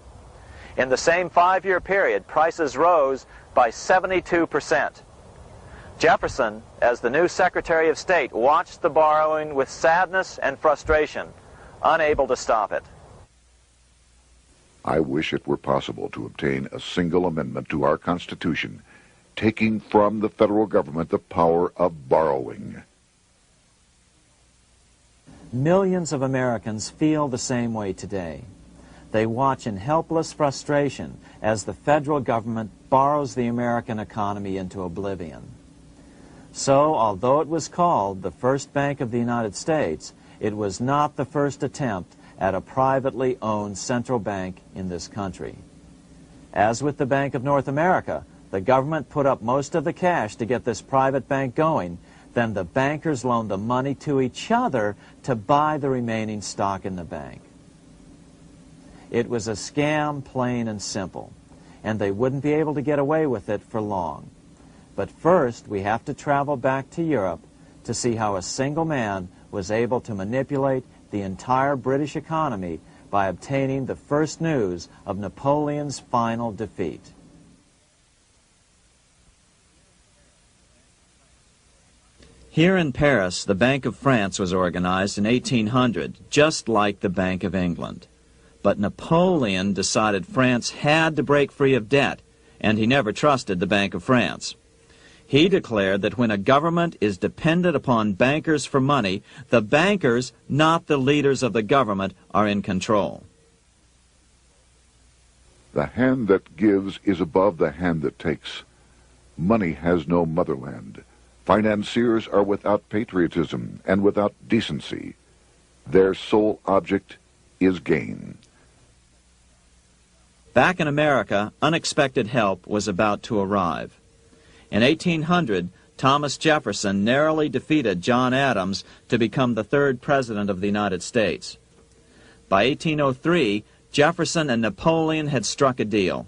In the same 5-year period, prices rose by 72%. Jefferson, as the new Secretary of State, watched the borrowing with sadness and frustration, unable to stop it. I wish it were possible to obtain a single amendment to our Constitution, taking from the federal government the power of borrowing. Millions of Americans feel the same way today. They watch in helpless frustration as the federal government borrows the American economy into oblivion. So, although it was called the First Bank of the United States, it was not the first attempt at a privately owned central bank in this country. As with the Bank of North America, the government put up most of the cash to get this private bank going, then the bankers loaned the money to each other to buy the remaining stock in the bank. It was a scam, plain and simple, and they wouldn't be able to get away with it for long. But first, we have to travel back to Europe to see how a single man was able to manipulate the entire British economy by obtaining the first news of Napoleon's final defeat. Here in Paris, the Bank of France was organized in 1800, just like the Bank of England. But Napoleon decided France had to break free of debt, and he never trusted the Bank of France. He declared that when a government is dependent upon bankers for money, the bankers, not the leaders of the government, are in control. The hand that gives is above the hand that takes. Money has no motherland. Financiers are without patriotism and without decency. Their sole object is gain. Back in America, unexpected help was about to arrive. In 1800, Thomas Jefferson narrowly defeated John Adams to become the third president of the United States. By 1803, Jefferson and Napoleon had struck a deal.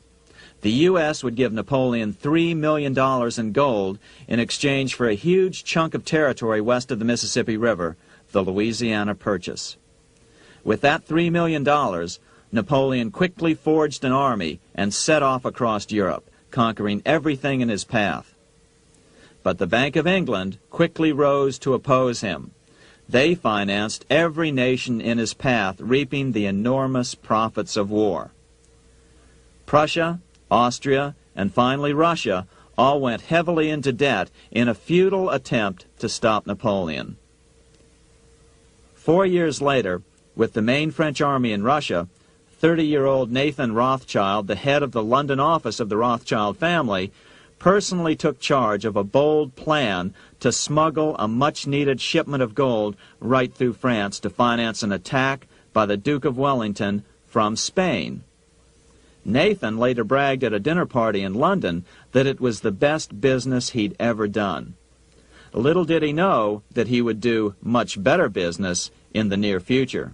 The U.S. would give Napoleon $3 million in gold in exchange for a huge chunk of territory west of the Mississippi River, the Louisiana Purchase. With that $3 million, Napoleon quickly forged an army and set off across Europe, conquering everything in his path. But the Bank of England quickly rose to oppose him. They financed every nation in his path, reaping the enormous profits of war. Prussia, Austria, and finally Russia all went heavily into debt in a futile attempt to stop Napoleon. 4 years later, with the main French army in Russia, 30-year-old Nathan Rothschild, the head of the London office of the Rothschild family, personally took charge of a bold plan to smuggle a much-needed shipment of gold right through France to finance an attack by the Duke of Wellington from Spain. Nathan later bragged at a dinner party in London that it was the best business he'd ever done. Little did he know that he would do much better business in the near future.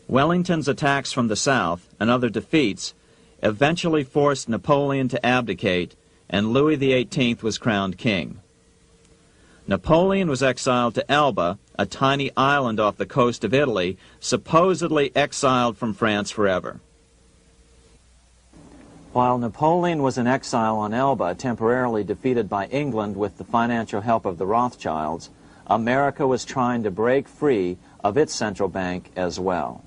Wellington's attacks from the south and other defeats eventually forced Napoleon to abdicate, and Louis XVIII was crowned king. Napoleon was exiled to Elba, a tiny island off the coast of Italy, supposedly exiled from France forever. While Napoleon was in exile on Elba, temporarily defeated by England with the financial help of the Rothschilds, America was trying to break free of its central bank as well.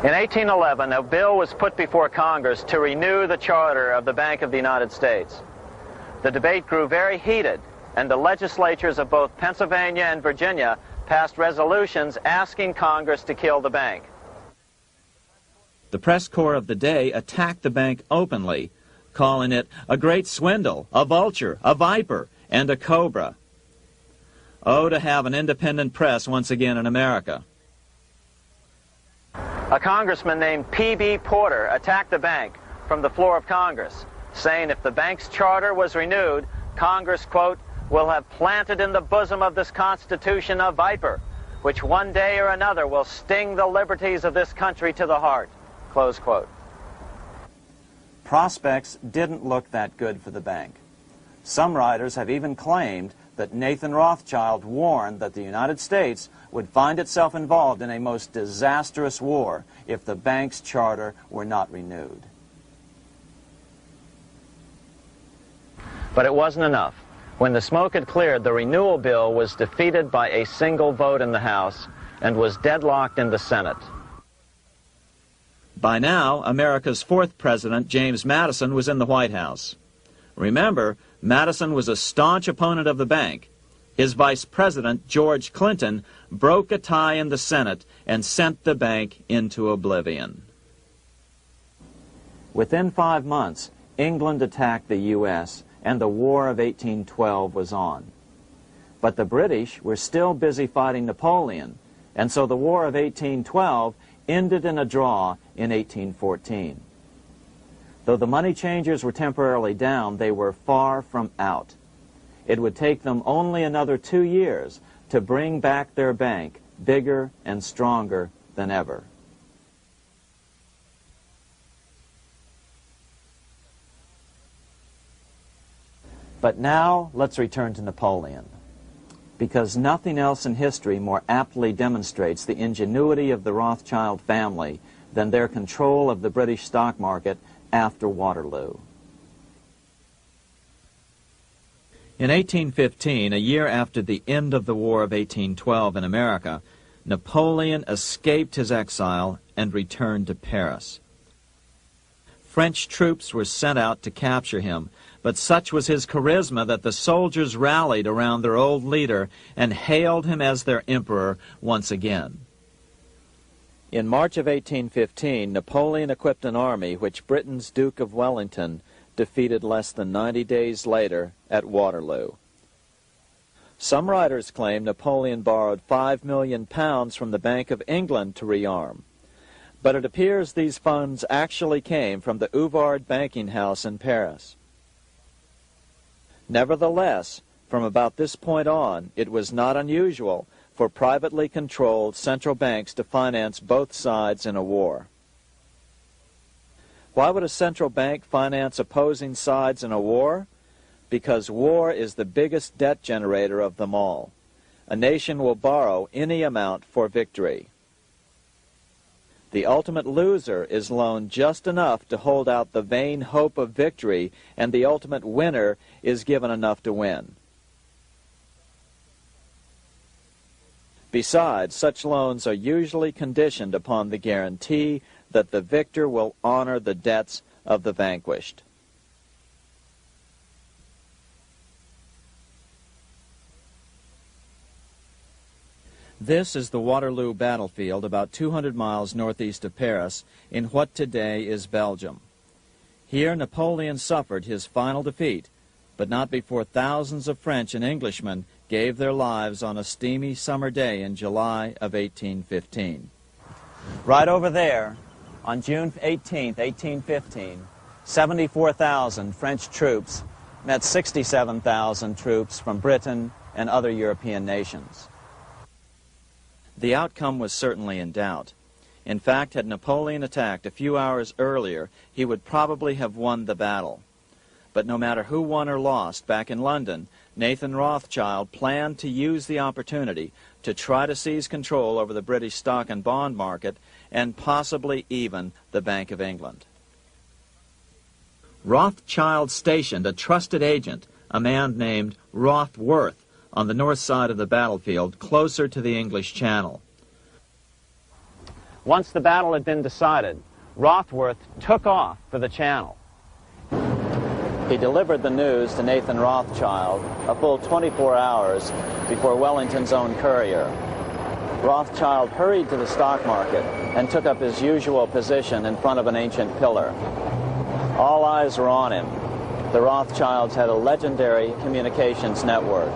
In 1811, a bill was put before Congress to renew the charter of the Bank of the United States. The debate grew very heated, and the legislatures of both Pennsylvania and Virginia passed resolutions asking Congress to kill the bank. The press corps of the day attacked the bank openly, calling it a great swindle, a vulture, a viper, and a cobra. Oh, to have an independent press once again in America. A congressman named P.B. Porter attacked the bank from the floor of Congress, saying if the bank's charter was renewed, Congress, quote, will have planted in the bosom of this Constitution a viper, which one day or another will sting the liberties of this country to the heart, close quote. Prospects didn't look that good for the bank. Some writers have even claimed that Nathan Rothschild warned that the United States would find itself involved in a most disastrous war if the bank's charter were not renewed. But it wasn't enough. When the smoke had cleared, the renewal bill was defeated by a single vote in the House and was deadlocked in the Senate. By now, America's fourth president, James Madison, was in the White House. Remember, Madison was a staunch opponent of the bank. His vice president, George Clinton, broke a tie in the Senate and sent the bank into oblivion. Within 5 months, England attacked the U.S., and the War of 1812 was on. But the British were still busy fighting Napoleon, and so the War of 1812 ended in a draw in 1814. Though the money changers were temporarily down, they were far from out. It would take them only another 2 years to bring back their bank bigger and stronger than ever. But now let's return to Napoleon, because nothing else in history more aptly demonstrates the ingenuity of the Rothschild family than their control of the British stock market after Waterloo. In 1815, a year after the end of the War of 1812 in America, Napoleon escaped his exile and returned to Paris. French troops were sent out to capture him, but such was his charisma that the soldiers rallied around their old leader and hailed him as their emperor once again. In March of 1815, Napoleon equipped an army which Britain's Duke of Wellington defeated less than 90 days later at Waterloo. Some writers claim Napoleon borrowed £5 million from the Bank of England to rearm, but it appears these funds actually came from the Ouvard banking house in Paris. Nevertheless, from about this point on, it was not unusual for privately controlled central banks to finance both sides in a war. Why would a central bank finance opposing sides in a war? Because war is the biggest debt generator of them all. A nation will borrow any amount for victory. The ultimate loser is loaned just enough to hold out the vain hope of victory, and the ultimate winner is given enough to win. Besides, such loans are usually conditioned upon the guarantee that the victor will honor the debts of the vanquished. This is the Waterloo Battlefield, about 200 miles northeast of Paris, in what today is Belgium. Here Napoleon suffered his final defeat, but not before thousands of French and Englishmen gave their lives on a steamy summer day in July of 1815. Right over there, on June 18, 1815, 74,000 French troops met 67,000 troops from Britain and other European nations. The outcome was certainly in doubt. In fact, had Napoleon attacked a few hours earlier, he would probably have won the battle. But no matter who won or lost, back in London, Nathan Rothschild planned to use the opportunity to try to seize control over the British stock and bond market and possibly even the Bank of England. Rothschild stationed a trusted agent, a man named Rothworth, on the north side of the battlefield, closer to the English Channel. Once the battle had been decided, Rothworth took off for the Channel. He delivered the news to Nathan Rothschild a full 24 hours before Wellington's own courier. Rothschild hurried to the stock market and took up his usual position in front of an ancient pillar. All eyes were on him. The Rothschilds had a legendary communications network.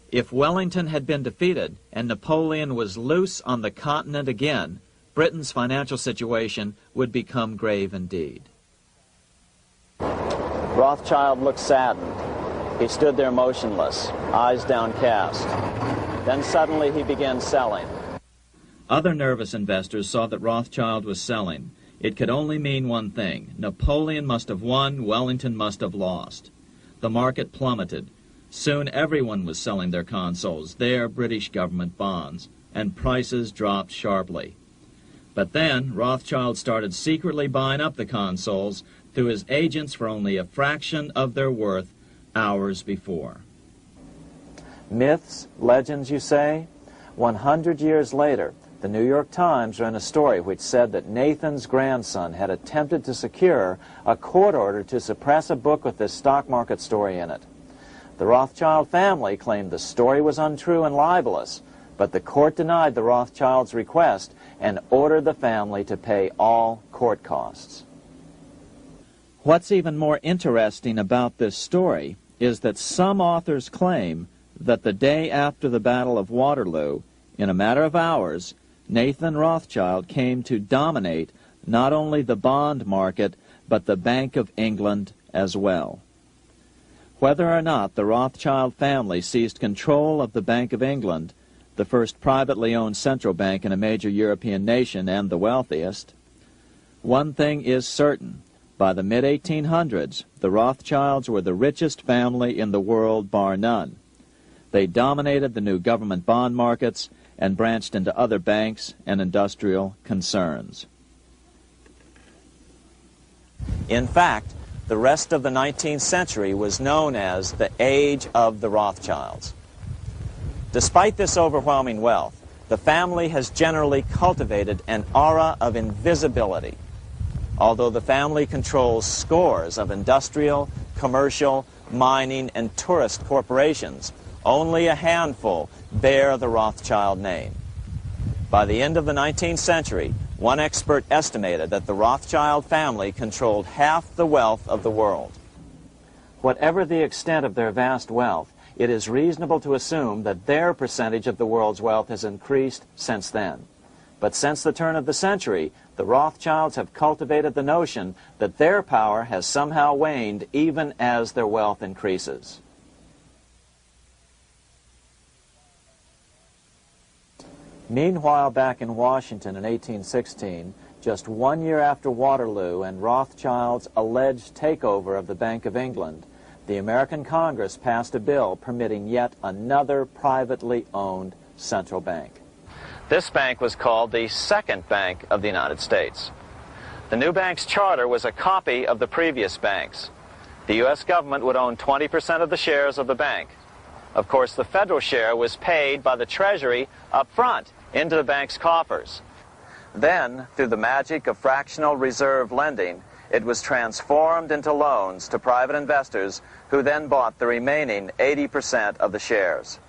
If Wellington had been defeated and Napoleon was loose on the continent again, Britain's financial situation would become grave indeed. Rothschild looked saddened. He stood there motionless, eyes downcast. Then suddenly he began selling. Other nervous investors saw that Rothschild was selling. It could only mean one thing. Napoleon must have won, Wellington must have lost. The market plummeted. Soon everyone was selling their consols, their British government bonds, and prices dropped sharply. But then Rothschild started secretly buying up the consols through his agents for only a fraction of their worth hours before. Myths, legends, you say? 100 years later, the New York Times ran a story which said that Nathan's grandson had attempted to secure a court order to suppress a book with this stock market story in it. The Rothschild family claimed the story was untrue and libelous, but the court denied the Rothschilds' request and ordered the family to pay all court costs. What's even more interesting about this story is that some authors claim that the day after the Battle of Waterloo, in a matter of hours, Nathan Rothschild came to dominate not only the bond market, but the Bank of England as well. Whether or not the Rothschild family seized control of the Bank of England, the first privately owned central bank in a major European nation and the wealthiest, one thing is certain. By the mid-1800s, the Rothschilds were the richest family in the world, bar none. They dominated the new government bond markets and branched into other banks and industrial concerns. In fact, the rest of the 19th century was known as the Age of the Rothschilds. Despite this overwhelming wealth, the family has generally cultivated an aura of invisibility. Although the family controls scores of industrial, commercial, mining, and tourist corporations, only a handful bear the Rothschild name. By the end of the 19th century, one expert estimated that the Rothschild family controlled half the wealth of the world. Whatever the extent of their vast wealth, it is reasonable to assume that their percentage of the world's wealth has increased since then. But since the turn of the century, the Rothschilds have cultivated the notion that their power has somehow waned even as their wealth increases. Meanwhile, back in Washington in 1816, just 1 year after Waterloo and Rothschild's alleged takeover of the Bank of England, the American Congress passed a bill permitting yet another privately owned central bank. This bank was called the Second Bank of the United States. The new bank's charter was a copy of the previous bank's. The U.S. government would own 20% of the shares of the bank. Of course, the federal share was paid by the Treasury up front into the bank's coffers. Then, through the magic of fractional reserve lending, it was transformed into loans to private investors who then bought the remaining 80% of the shares.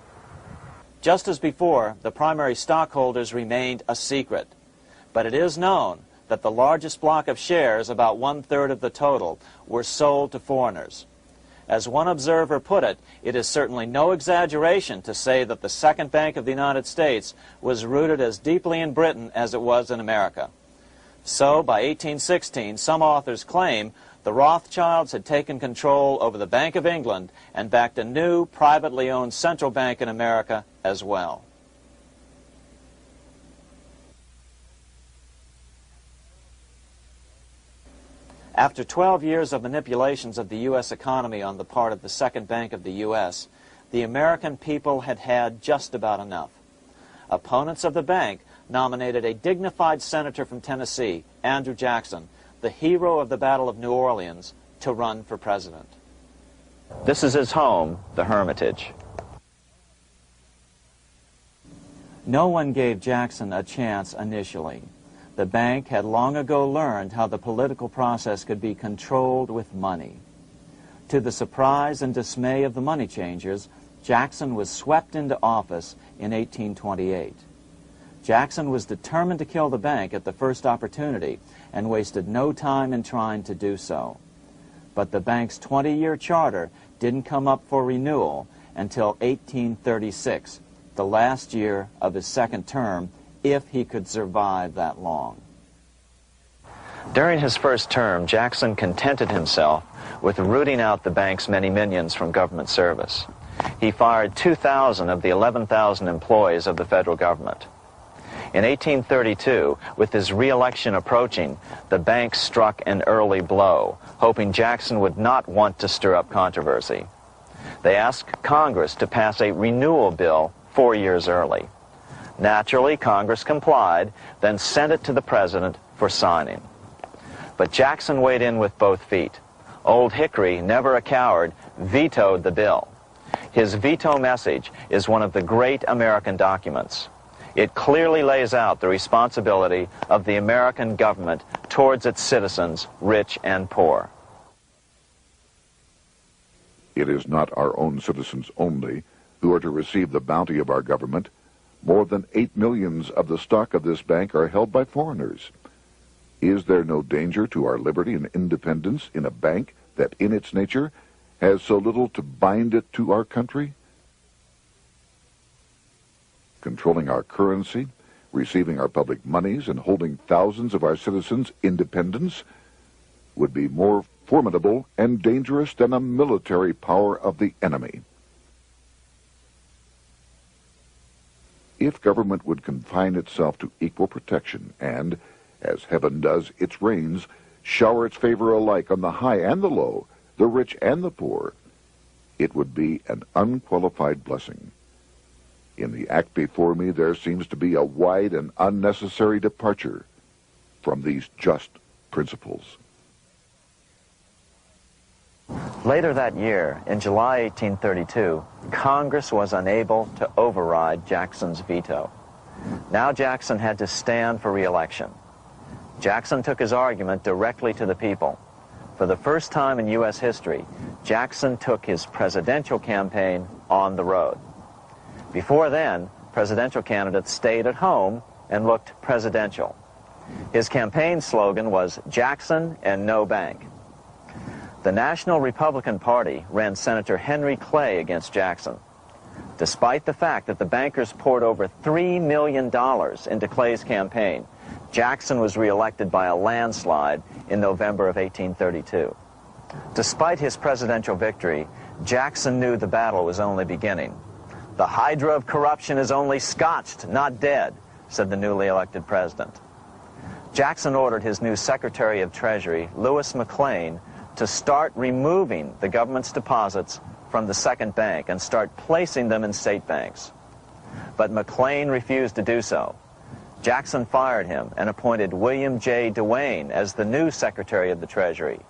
Just as before, the primary stockholders remained a secret. But it is known that the largest block of shares, about 1/3 of the total, were sold to foreigners. As one observer put it, it is certainly no exaggeration to say that the Second Bank of the United States was rooted as deeply in Britain as it was in America. So, by 1816, some authors claim the Rothschilds had taken control over the Bank of England and backed a new, privately owned central bank in America as well. After 12 years of manipulations of the U.S. economy on the part of the Second Bank of the U.S., the American people had had just about enough. Opponents of the bank nominated a dignified senator from Tennessee, Andrew Jackson, the hero of the Battle of New Orleans, to run for president. This is his home, the Hermitage. No one gave Jackson a chance initially. The bank had long ago learned how the political process could be controlled with money. To the surprise and dismay of the money changers, Jackson was swept into office in 1828. Jackson was determined to kill the bank at the first opportunity and wasted no time in trying to do so. But the bank's 20-year charter didn't come up for renewal until 1836, the last year of his second term, if he could survive that long. During his first term, Jackson contented himself with rooting out the bank's many minions from government service. He fired 2,000 of the 11,000 employees of the federal government. In 1832, with his re-election approaching, the bank struck an early blow, hoping Jackson would not want to stir up controversy. They asked Congress to pass a renewal bill 4 years early. Naturally, Congress complied, then sent it to the president for signing. But Jackson weighed in with both feet. Old Hickory, never a coward, vetoed the bill. His veto message is one of the great American documents. It clearly lays out the responsibility of the American government towards its citizens, rich and poor. It is not our own citizens only who are to receive the bounty of our government. More than 8 million of the stock of this bank are held by foreigners. Is there no danger to our liberty and independence in a bank that in its nature has so little to bind it to our country? Controlling our currency, receiving our public monies, and holding thousands of our citizens' independence would be more formidable and dangerous than a military power of the enemy. If government would confine itself to equal protection and, as heaven does its rains, shower its favor alike on the high and the low, the rich and the poor, it would be an unqualified blessing. In the act before me, there seems to be a wide and unnecessary departure from these just principles. Later that year, in July 1832, Congress was unable to override Jackson's veto. Now Jackson had to stand for re-election. Jackson took his argument directly to the people. For the first time in U.S. history, Jackson took his presidential campaign on the road. Before then, presidential candidates stayed at home and looked presidential. His campaign slogan was "Jackson and no bank." The The National Republican Party ran Senator Henry Clay against Jackson. Despite the fact that the bankers poured over $3 million into Clay's campaign, Jackson was reelected by a landslide in November of 1832. Despite his presidential victory, Jackson knew the battle was only beginning. "The hydra of corruption is only scotched, not dead," said the newly elected president. Jackson ordered his new Secretary of Treasury, Lewis McLean, to start removing the government's deposits from the second bank and start placing them in state banks. But McLean refused to do so. Jackson fired him and appointed William J. Duane as the new Secretary of the Treasury.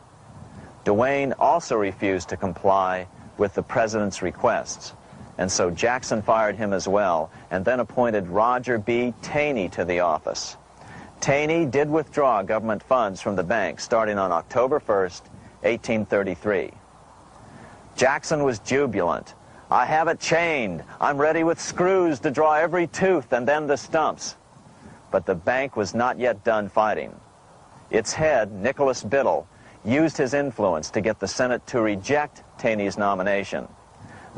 Duane also refused to comply with the president's requests, and so Jackson fired him as well and then appointed Roger B. Taney to the office. Taney did withdraw government funds from the bank starting on October 1st, 1833. Jackson was jubilant. "I have it chained. I'm ready with screws to draw every tooth and then the stumps." But the bank was not yet done fighting. Its head, Nicholas Biddle, used his influence to get the Senate to reject Taney's nomination.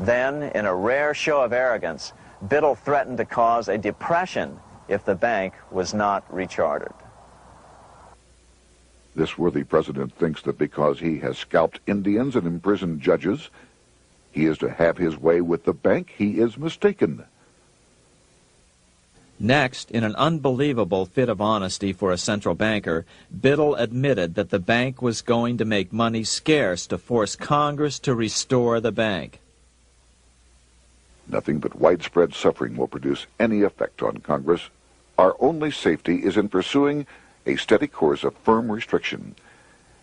Then, in a rare show of arrogance, Biddle threatened to cause a depression if the bank was not rechartered. This worthy president thinks that because he has scalped Indians and imprisoned judges, he is to have his way with the bank. He is mistaken. Next, in an unbelievable fit of honesty for a central banker, Biddle admitted that the bank was going to make money scarce to force Congress to restore the bank. Nothing but widespread suffering will produce any effect on Congress. Our only safety is in pursuing a steady course of firm restriction,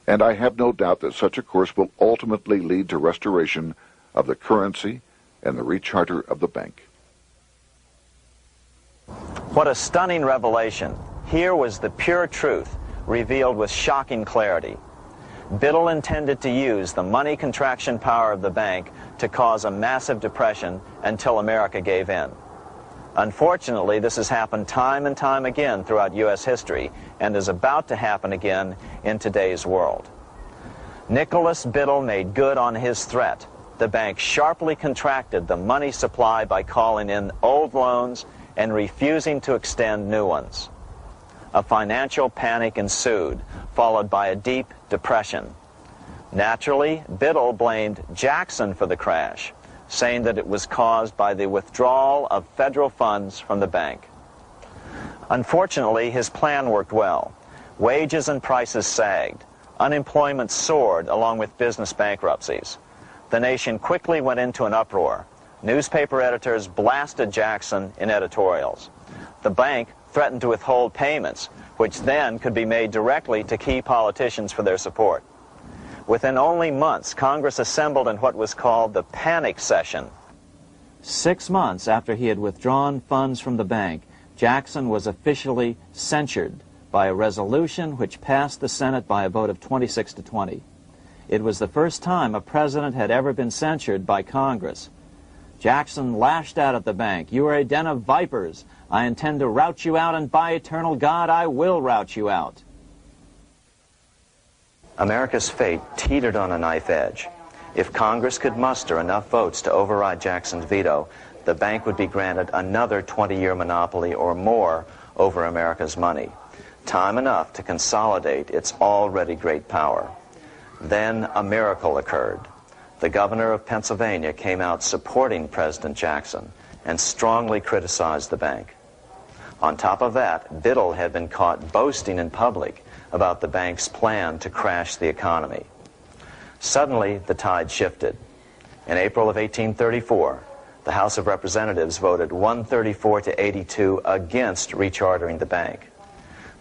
and I have no doubt that such a course will ultimately lead to restoration of the currency and the recharter of the bank. What a stunning revelation. Here was the pure truth, revealed with shocking clarity. Biddle intended to use the money contraction power of the bank to cause a massive depression until America gave in. Unfortunately, this has happened time and time again throughout U.S. history and is about to happen again in today's world. Nicholas Biddle made good on his threat. The bank sharply contracted the money supply by calling in old loans and refusing to extend new ones. A financial panic ensued, followed by a deep depression. Naturally, Biddle blamed Jackson for the crash, saying that it was caused by the withdrawal of federal funds from the bank. Unfortunately, his plan worked well. Wages and prices sagged. Unemployment soared along with business bankruptcies. The nation quickly went into an uproar. Newspaper editors blasted Jackson in editorials. The bank threatened to withhold payments, which then could be made directly to key politicians for their support. Within only months, Congress assembled in what was called the panic session. 6 months after he had withdrawn funds from the bank, Jackson was officially censured by a resolution which passed the Senate by a vote of 26 to 20. It was the first time a president had ever been censured by Congress. Jackson lashed out at the bank. "You are a den of vipers. I intend to rout you out, and by eternal God, I will rout you out." America's fate teetered on a knife edge. If Congress could muster enough votes to override Jackson's veto, the bank would be granted another 20-year monopoly or more over America's money, time enough to consolidate its already great power. Then a miracle occurred. The governor of Pennsylvania came out supporting President Jackson and strongly criticized the bank. On top of that, Biddle had been caught boasting in public about the bank's plan to crash the economy. Suddenly, the tide shifted. In April of 1834, the House of Representatives voted 134 to 82 against rechartering the bank.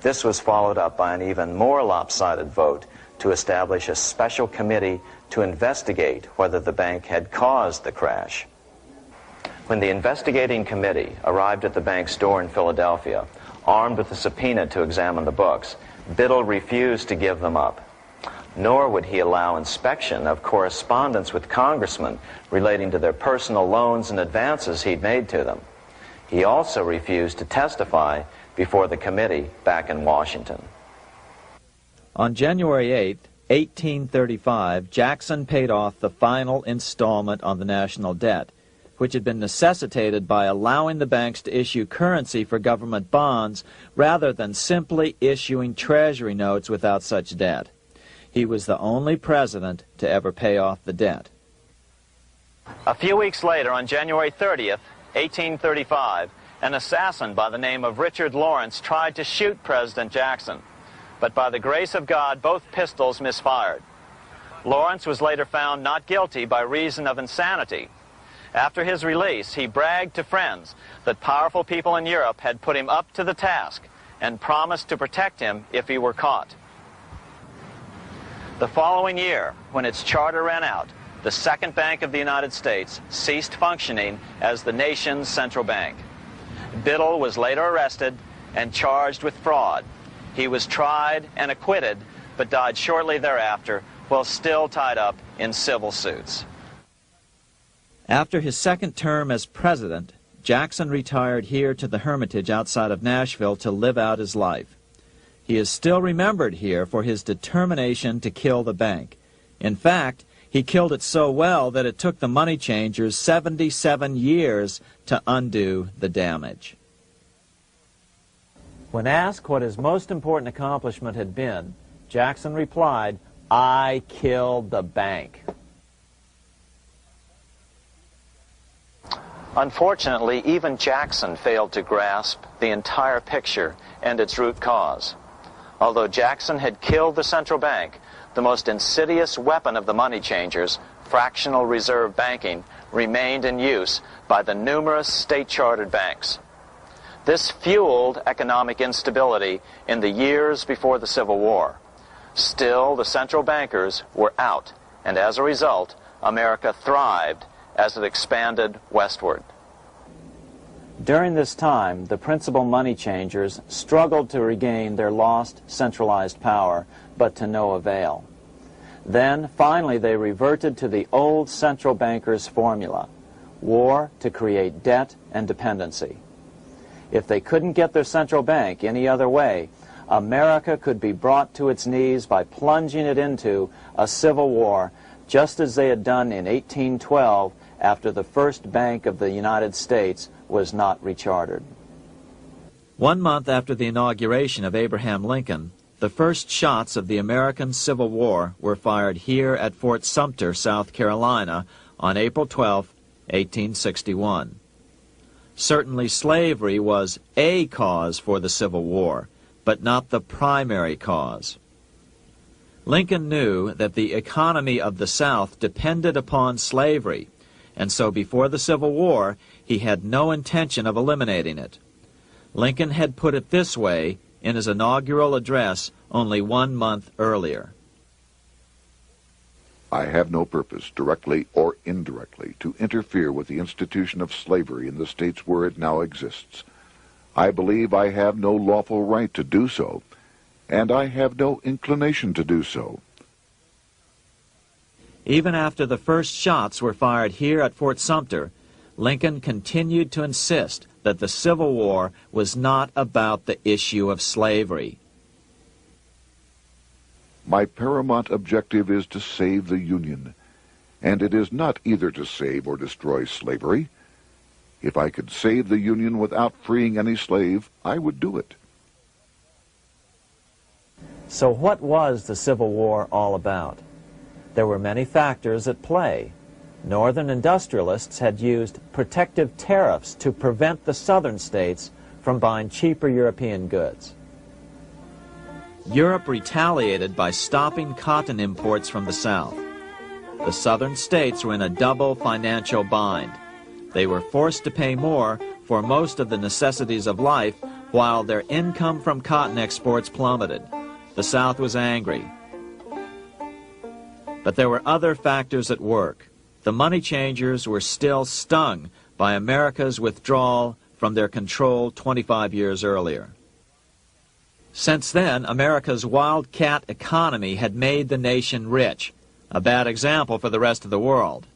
This was followed up by an even more lopsided vote to establish a special committee to investigate whether the bank had caused the crash. When the investigating committee arrived at the bank's door in Philadelphia, armed with a subpoena to examine the books, Biddle refused to give them up. Nor would he allow inspection of correspondence with congressmen relating to their personal loans and advances he'd made to them. He also refused to testify before the committee back in Washington. On January 8, 1835, Jackson paid off the final installment on the national debt, which had been necessitated by allowing the banks to issue currency for government bonds rather than simply issuing treasury notes without such debt. He was the only president to ever pay off the debt. A few weeks later, on January 30th, 1835, an assassin by the name of Richard Lawrence tried to shoot President Jackson, but by the grace of God, both pistols misfired. Lawrence was later found not guilty by reason of insanity. After his release, he bragged to friends that powerful people in Europe had put him up to the task and promised to protect him if he were caught. The following year, when its charter ran out, the Second Bank of the United States ceased functioning as the nation's central bank. Biddle was later arrested and charged with fraud. He was tried and acquitted, but died shortly thereafter while still tied up in civil suits. After his second term as president, Jackson retired here to the Hermitage outside of Nashville to live out his life. He is still remembered here for his determination to kill the bank. In fact, he killed it so well that it took the money changers 77 years to undo the damage. When asked what his most important accomplishment had been, Jackson replied, "I killed the bank." Unfortunately, even Jackson failed to grasp the entire picture and its root cause. Although Jackson had killed the central bank, the most insidious weapon of the money changers, fractional reserve banking, remained in use by the numerous state-chartered banks. This fueled economic instability in the years before the Civil War. Still, the central bankers were out, and as a result, America thrived as it expanded westward. During this time, the principal money changers struggled to regain their lost centralized power, but to no avail. Then, finally, they reverted to the old central bankers' formula: war to create debt and dependency. If they couldn't get their central bank any other way, America could be brought to its knees by plunging it into a civil war, just as they had done in 1812 after the first Bank of the United States was not rechartered. 1 month after the inauguration of Abraham Lincoln, the first shots of the American Civil War were fired here at Fort Sumter, South Carolina, on April 12, 1861. Certainly slavery was a cause for the Civil War, but not the primary cause. Lincoln knew that the economy of the South depended upon slavery, and so before the Civil War, he had no intention of eliminating it. Lincoln had put it this way in his inaugural address only 1 month earlier. I have no purpose, directly or indirectly, to interfere with the institution of slavery in the states where it now exists. I believe I have no lawful right to do so, and I have no inclination to do so. Even after the first shots were fired here at Fort Sumter, Lincoln continued to insist that the Civil War was not about the issue of slavery. My paramount objective is to save the Union, and it is not either to save or destroy slavery. If I could save the Union without freeing any slave, I would do it. So what was the Civil War all about? There were many factors at play. Northern industrialists had used protective tariffs to prevent the southern states from buying cheaper European goods. Europe retaliated by stopping cotton imports from the South. The southern states were in a double financial bind. They were forced to pay more for most of the necessities of life, while their income from cotton exports plummeted. The South was angry. But there were other factors at work. The money changers were still stung by America's withdrawal from their control 25 years earlier. Since then, America's wildcat economy had made the nation rich, a bad example for the rest of the world.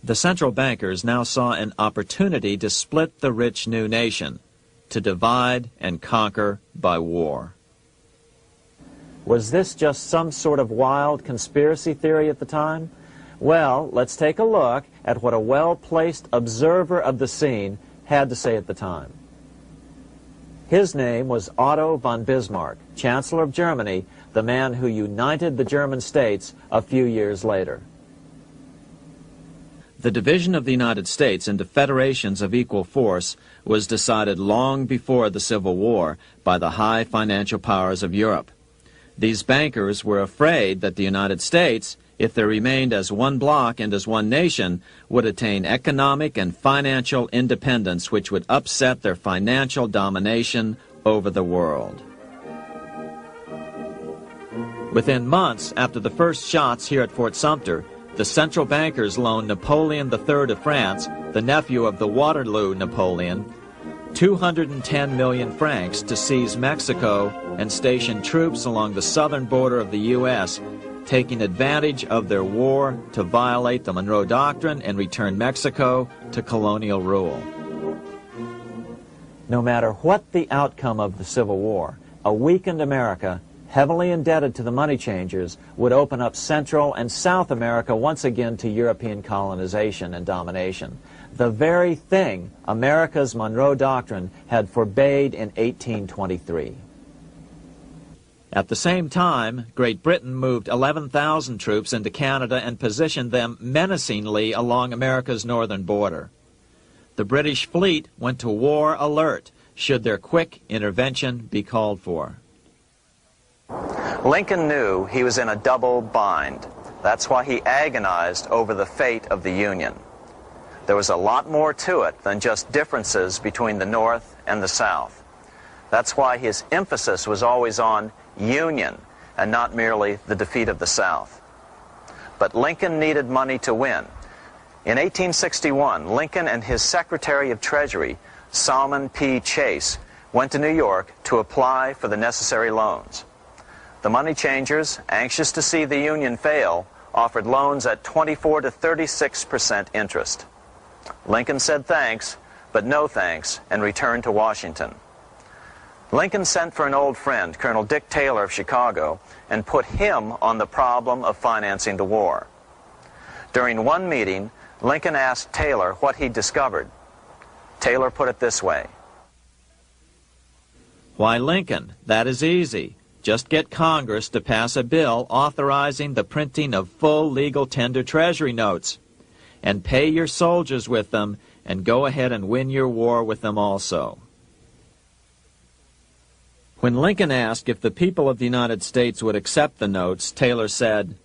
The central bankers now saw an opportunity to split the rich new nation, to divide and conquer by war. Was this just some sort of wild conspiracy theory at the time? Well, let's take a look at what a well-placed observer of the scene had to say at the time. His name was Otto von Bismarck, Chancellor of Germany, the man who united the German states a few years later. The division of the United States into federations of equal force was decided long before the Civil War by the high financial powers of Europe. These bankers were afraid that the United States, if they remained as one bloc and as one nation, would attain economic and financial independence which would upset their financial domination over the world. Within months after the first shots here at Fort Sumter, the central bankers loaned Napoleon III of France, the nephew of the Waterloo Napoleon, 210 million francs to seize Mexico and station troops along the southern border of the U.S., taking advantage of their war to violate the Monroe Doctrine and return Mexico to colonial rule. No matter what the outcome of the Civil War, a weakened America, heavily indebted to the money changers, would open up Central and South America once again to European colonization and domination. The very thing America's Monroe Doctrine had forbade in 1823. At the same time, Great Britain moved 11,000 troops into Canada and positioned them menacingly along America's northern border. The British fleet went to war alert should their quick intervention be called for. Lincoln knew he was in a double bind. That's why he agonized over the fate of the Union. There was a lot more to it than just differences between the North and the South. That's why his emphasis was always on union and not merely the defeat of the South. But Lincoln needed money to win. In 1861, Lincoln and his Secretary of Treasury, Salmon P. Chase, went to New York to apply for the necessary loans. The money changers, anxious to see the Union fail, offered loans at 24 to 36% interest. Lincoln said thanks, but no thanks, and returned to Washington. Lincoln sent for an old friend, Colonel Dick Taylor of Chicago, and put him on the problem of financing the war. During one meeting, Lincoln asked Taylor what he'd discovered. Taylor put it this way. Why, Lincoln, that is easy. Just get Congress to pass a bill authorizing the printing of full legal tender treasury notes, and pay your soldiers with them, and go ahead and win your war with them also. When Lincoln asked if the people of the United States would accept the notes, Taylor said,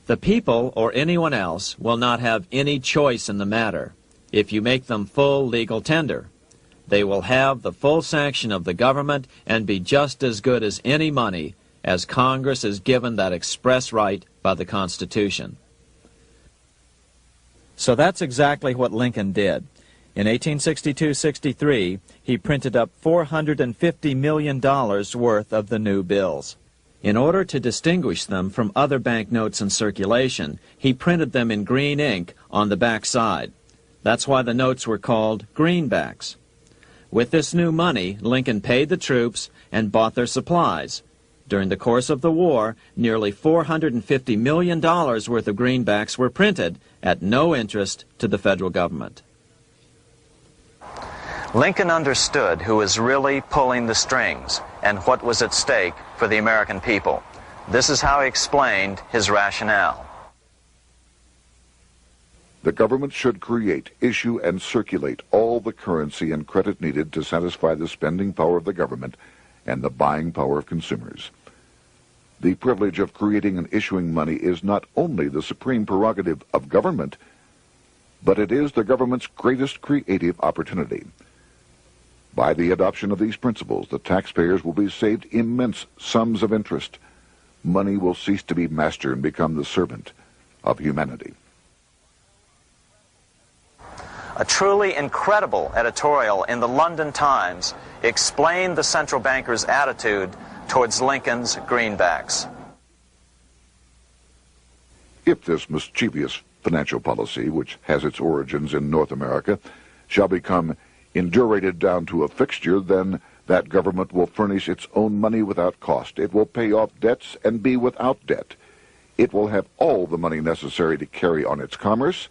"The people, or anyone else, will not have any choice in the matter if you make them full legal tender. They will have the full sanction of the government and be just as good as any money, as Congress is given that express right by the Constitution." So that's exactly what Lincoln did. In 1862-63, he printed up $450 million worth of the new bills. In order to distinguish them from other banknotes in circulation, he printed them in green ink on the back side. That's why the notes were called greenbacks. With this new money, Lincoln paid the troops and bought their supplies. During the course of the war, nearly $450 million worth of greenbacks were printed at no interest to the federal government. Lincoln understood who was really pulling the strings and what was at stake for the American people. This is how he explained his rationale. The government should create, issue, and circulate all the currency and credit needed to satisfy the spending power of the government and the buying power of consumers. The privilege of creating and issuing money is not only the supreme prerogative of government, but it is the government's greatest creative opportunity. By the adoption of these principles, the taxpayers will be saved immense sums of interest. Money will cease to be master and become the servant of humanity. A truly incredible editorial in the London Times explained the central bankers' attitude towards Lincoln's greenbacks. If this mischievous financial policy, which has its origins in North America, shall become indurated down to a fixture, then That government will furnish its own money without cost. It will pay off debts and be without debt. It will have all the money necessary to carry on its commerce.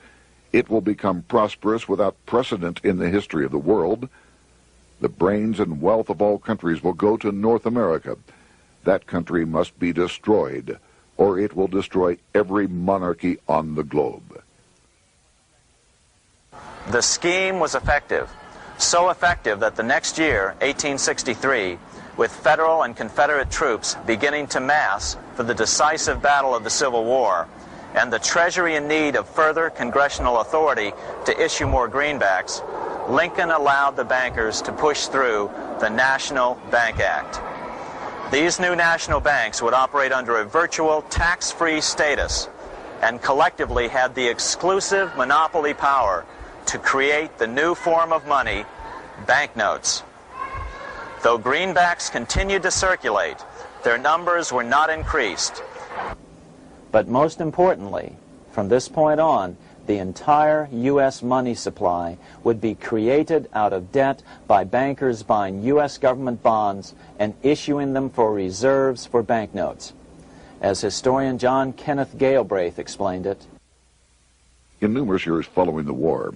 It will become prosperous without precedent in the history of the world. The brains and wealth of all countries will go to North America. That country must be destroyed, or it will destroy every monarchy on the globe. The scheme was effective, so effective that the next year, 1863, with Federal and Confederate troops beginning to mass for the decisive battle of the Civil War, and the Treasury in need of further congressional authority to issue more greenbacks, Lincoln allowed the bankers to push through the National Bank Act. These new national banks would operate under a virtual tax-free status and collectively had the exclusive monopoly power to create the new form of money, banknotes. Though greenbacks continued to circulate, their numbers were not increased. But most importantly, from this point on, the entire U.S. money supply would be created out of debt by bankers buying U.S. government bonds and issuing them for reserves for banknotes. As historian John Kenneth Galbraith explained it, in numerous years following the war,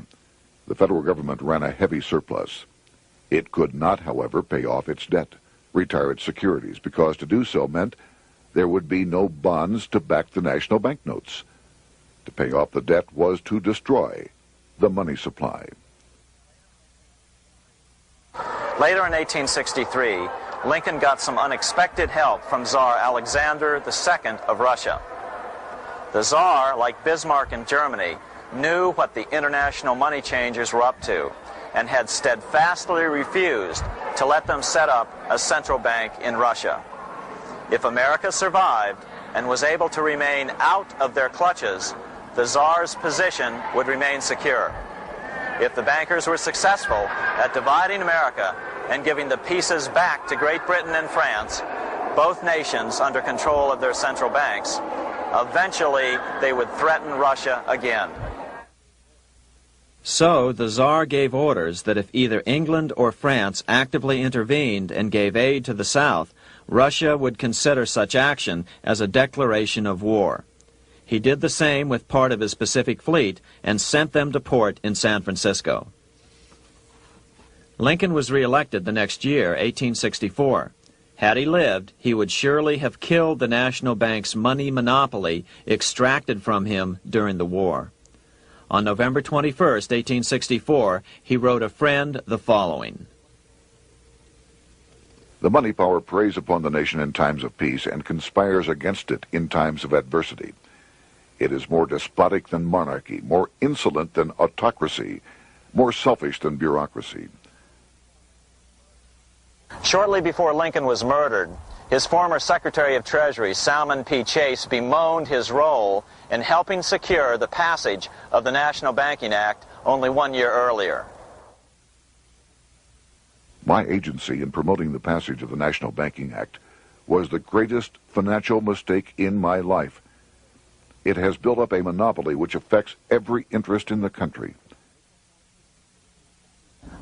the federal government ran a heavy surplus. It could not, however, pay off its debt, retire its securities, because to do so meant there would be no bonds to back the national banknotes. To pay off the debt was to destroy the money supply. Later in 1863, Lincoln got some unexpected help from Tsar Alexander II of Russia. The Tsar, like Bismarck in Germany, knew what the international money changers were up to and had steadfastly refused to let them set up a central bank in Russia. If America survived and was able to remain out of their clutches, the Tsar's position would remain secure. If the bankers were successful at dividing America and giving the pieces back to Great Britain and France, both nations under control of their central banks, eventually they would threaten Russia again. So the Tsar gave orders that if either England or France actively intervened and gave aid to the South, Russia would consider such action as a declaration of war. He did the same with part of his Pacific Fleet and sent them to port in San Francisco. Lincoln was reelected the next year, 1864. Had he lived, he would surely have killed the national bank's money monopoly extracted from him during the war. On November 21, 1864, he wrote a friend the following: The money power preys upon the nation in times of peace and conspires against it in times of adversity. It is more despotic than monarchy, more insolent than autocracy, more selfish than bureaucracy. Shortly before Lincoln was murdered, his former Secretary of Treasury, Salmon P. Chase, bemoaned his role in helping secure the passage of the National Banking Act only 1 year earlier. My agency in promoting the passage of the National Banking Act was the greatest financial mistake in my life. It has built up a monopoly which affects every interest in the country.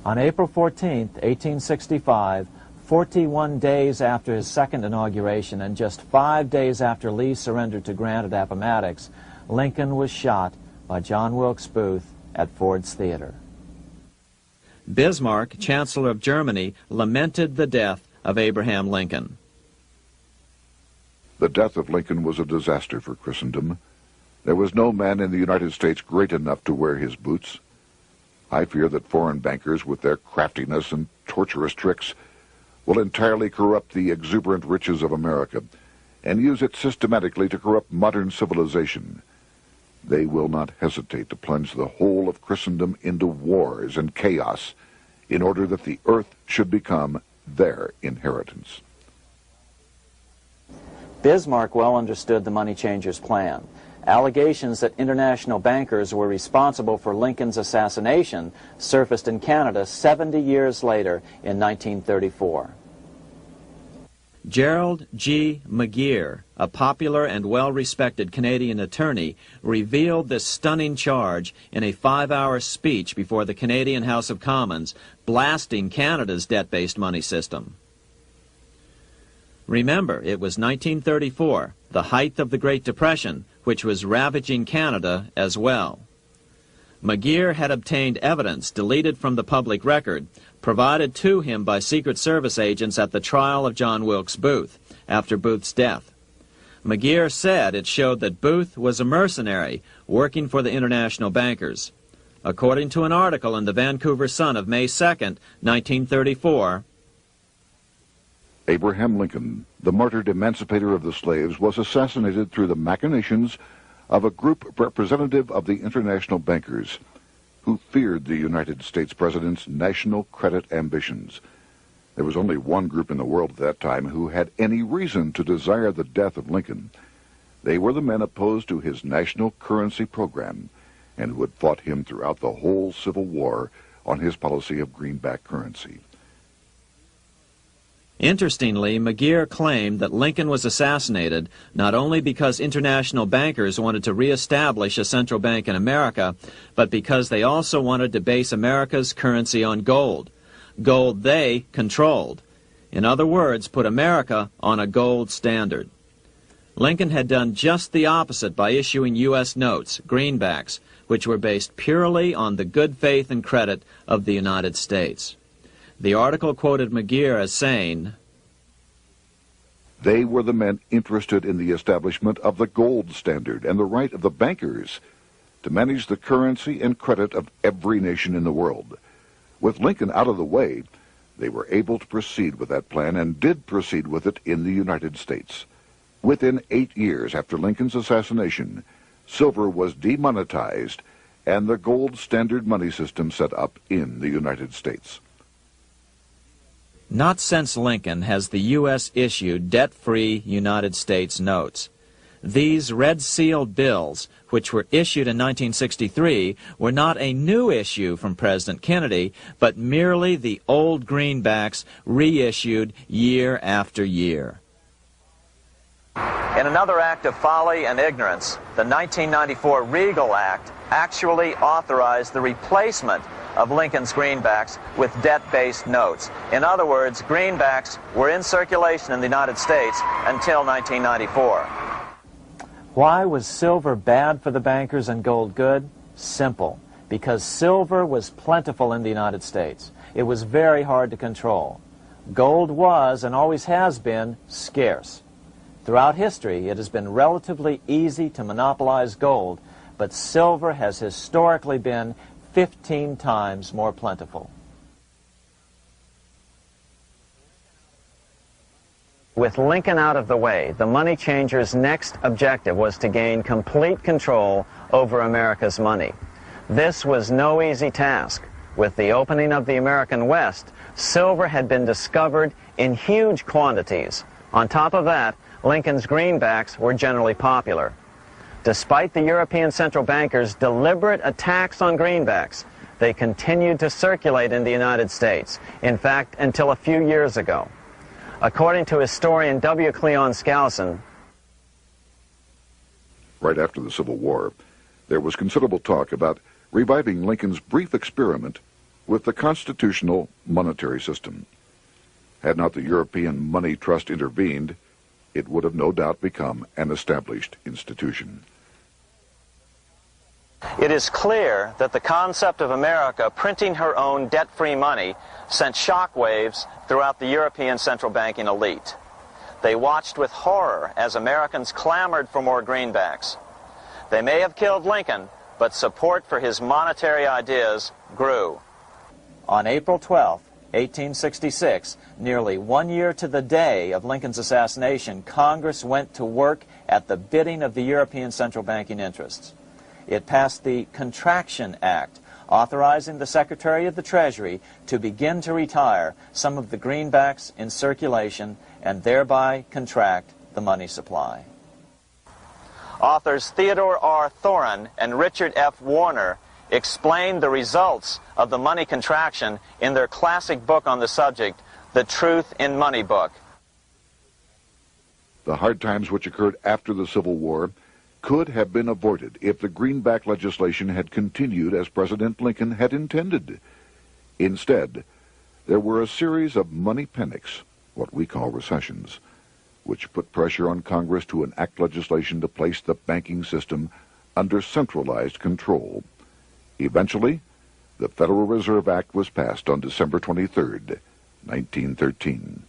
On April 14, 1865, 41 days after his second inauguration and just 5 days after Lee surrendered to Grant at Appomattox, Lincoln was shot by John Wilkes Booth at Ford's Theater. Bismarck, Chancellor of Germany, lamented the death of Abraham Lincoln. The death of Lincoln was a disaster for Christendom. There was no man in the United States great enough to wear his boots. I fear that foreign bankers, with their craftiness and torturous tricks, will entirely corrupt the exuberant riches of America and use it systematically to corrupt modern civilization. They will not hesitate to plunge the whole of Christendom into wars and chaos in order that the earth should become their inheritance. Bismarck well understood the money changers' plan. Allegations that international bankers were responsible for Lincoln's assassination surfaced in Canada 70 years later in 1934. Gerald G. McGeer, a popular and well-respected Canadian attorney, revealed this stunning charge in a 5-hour speech before the Canadian House of Commons, blasting Canada's debt-based money system. Remember, it was 1934, the height of the Great Depression, which was ravaging Canada as well. McGeer had obtained evidence deleted from the public record, provided to him by Secret Service agents at the trial of John Wilkes Booth, after Booth's death. McGeer said it showed that Booth was a mercenary working for the international bankers. According to an article in the Vancouver Sun of May 2nd, 1934, Abraham Lincoln, the martyred emancipator of the slaves, was assassinated through the machinations of a group representative of the international bankers who feared the United States president's national credit ambitions. There was only one group in the world at that time who had any reason to desire the death of Lincoln. They were the men opposed to his national currency program and who had fought him throughout the whole Civil War on his policy of greenback currency. Interestingly, McGeer claimed that Lincoln was assassinated not only because international bankers wanted to reestablish a central bank in America, but because they also wanted to base America's currency on gold. Gold they controlled. In other words, put America on a gold standard. Lincoln had done just the opposite by issuing U.S. notes, greenbacks, which were based purely on the good faith and credit of the United States. The article quoted McGeer as saying, "They were the men interested in the establishment of the gold standard and the right of the bankers to manage the currency and credit of every nation in the world. With Lincoln out of the way, they were able to proceed with that plan and did proceed with it in the United States. Within 8 years after Lincoln's assassination, silver was demonetized and the gold standard money system set up in the United States." Not since Lincoln has the U.S. issued debt-free United States notes. These red-sealed bills, which were issued in 1963, were not a new issue from President Kennedy, but merely the old greenbacks reissued year after year. In another act of folly and ignorance, the 1994 Regal Act actually authorized the replacement of Lincoln's greenbacks with debt-based notes. In other words, greenbacks were in circulation in the United States until 1994. Why was silver bad for the bankers and gold good? Simple. Because silver was plentiful in the United States. It was very hard to control. Gold was, and always has been, scarce. Throughout history, it has been relatively easy to monopolize gold, but silver has historically been 15 times more plentiful. With Lincoln out of the way, the money changers' next objective was to gain complete control over America's money. This was no easy task. With the opening of the American West, silver had been discovered in huge quantities. On top of that, Lincoln's greenbacks were generally popular. Despite the European central bankers' deliberate attacks on greenbacks, they continued to circulate in the United States, in fact, until a few years ago. According to historian W. Cleon Skousen, right after the Civil War, there was considerable talk about reviving Lincoln's brief experiment with the constitutional monetary system. Had not the European Money Trust intervened, it would have no doubt become an established institution. it is clear that the concept of America printing her own debt-free money sent shockwaves throughout the European central banking elite. They watched with horror as Americans clamored for more greenbacks. They may have killed Lincoln, but support for his monetary ideas grew. On April 12, 1866, nearly 1 year to the day of Lincoln's assassination, Congress went to work at the bidding of the European central banking interests. It passed the Contraction Act, authorizing the Secretary of the Treasury to begin to retire some of the greenbacks in circulation and thereby contract the money supply. Authors Theodore R. Thorin and Richard F. Warner explained the results of the money contraction in their classic book on the subject, The Truth in Money Book. The hard times which occurred after the Civil War could have been avoided if the greenback legislation had continued as President Lincoln had intended. Instead, there were a series of money panics, what we call recessions, which put pressure on Congress to enact legislation to place the banking system under centralized control. Eventually, the Federal Reserve Act was passed on December 23, 1913.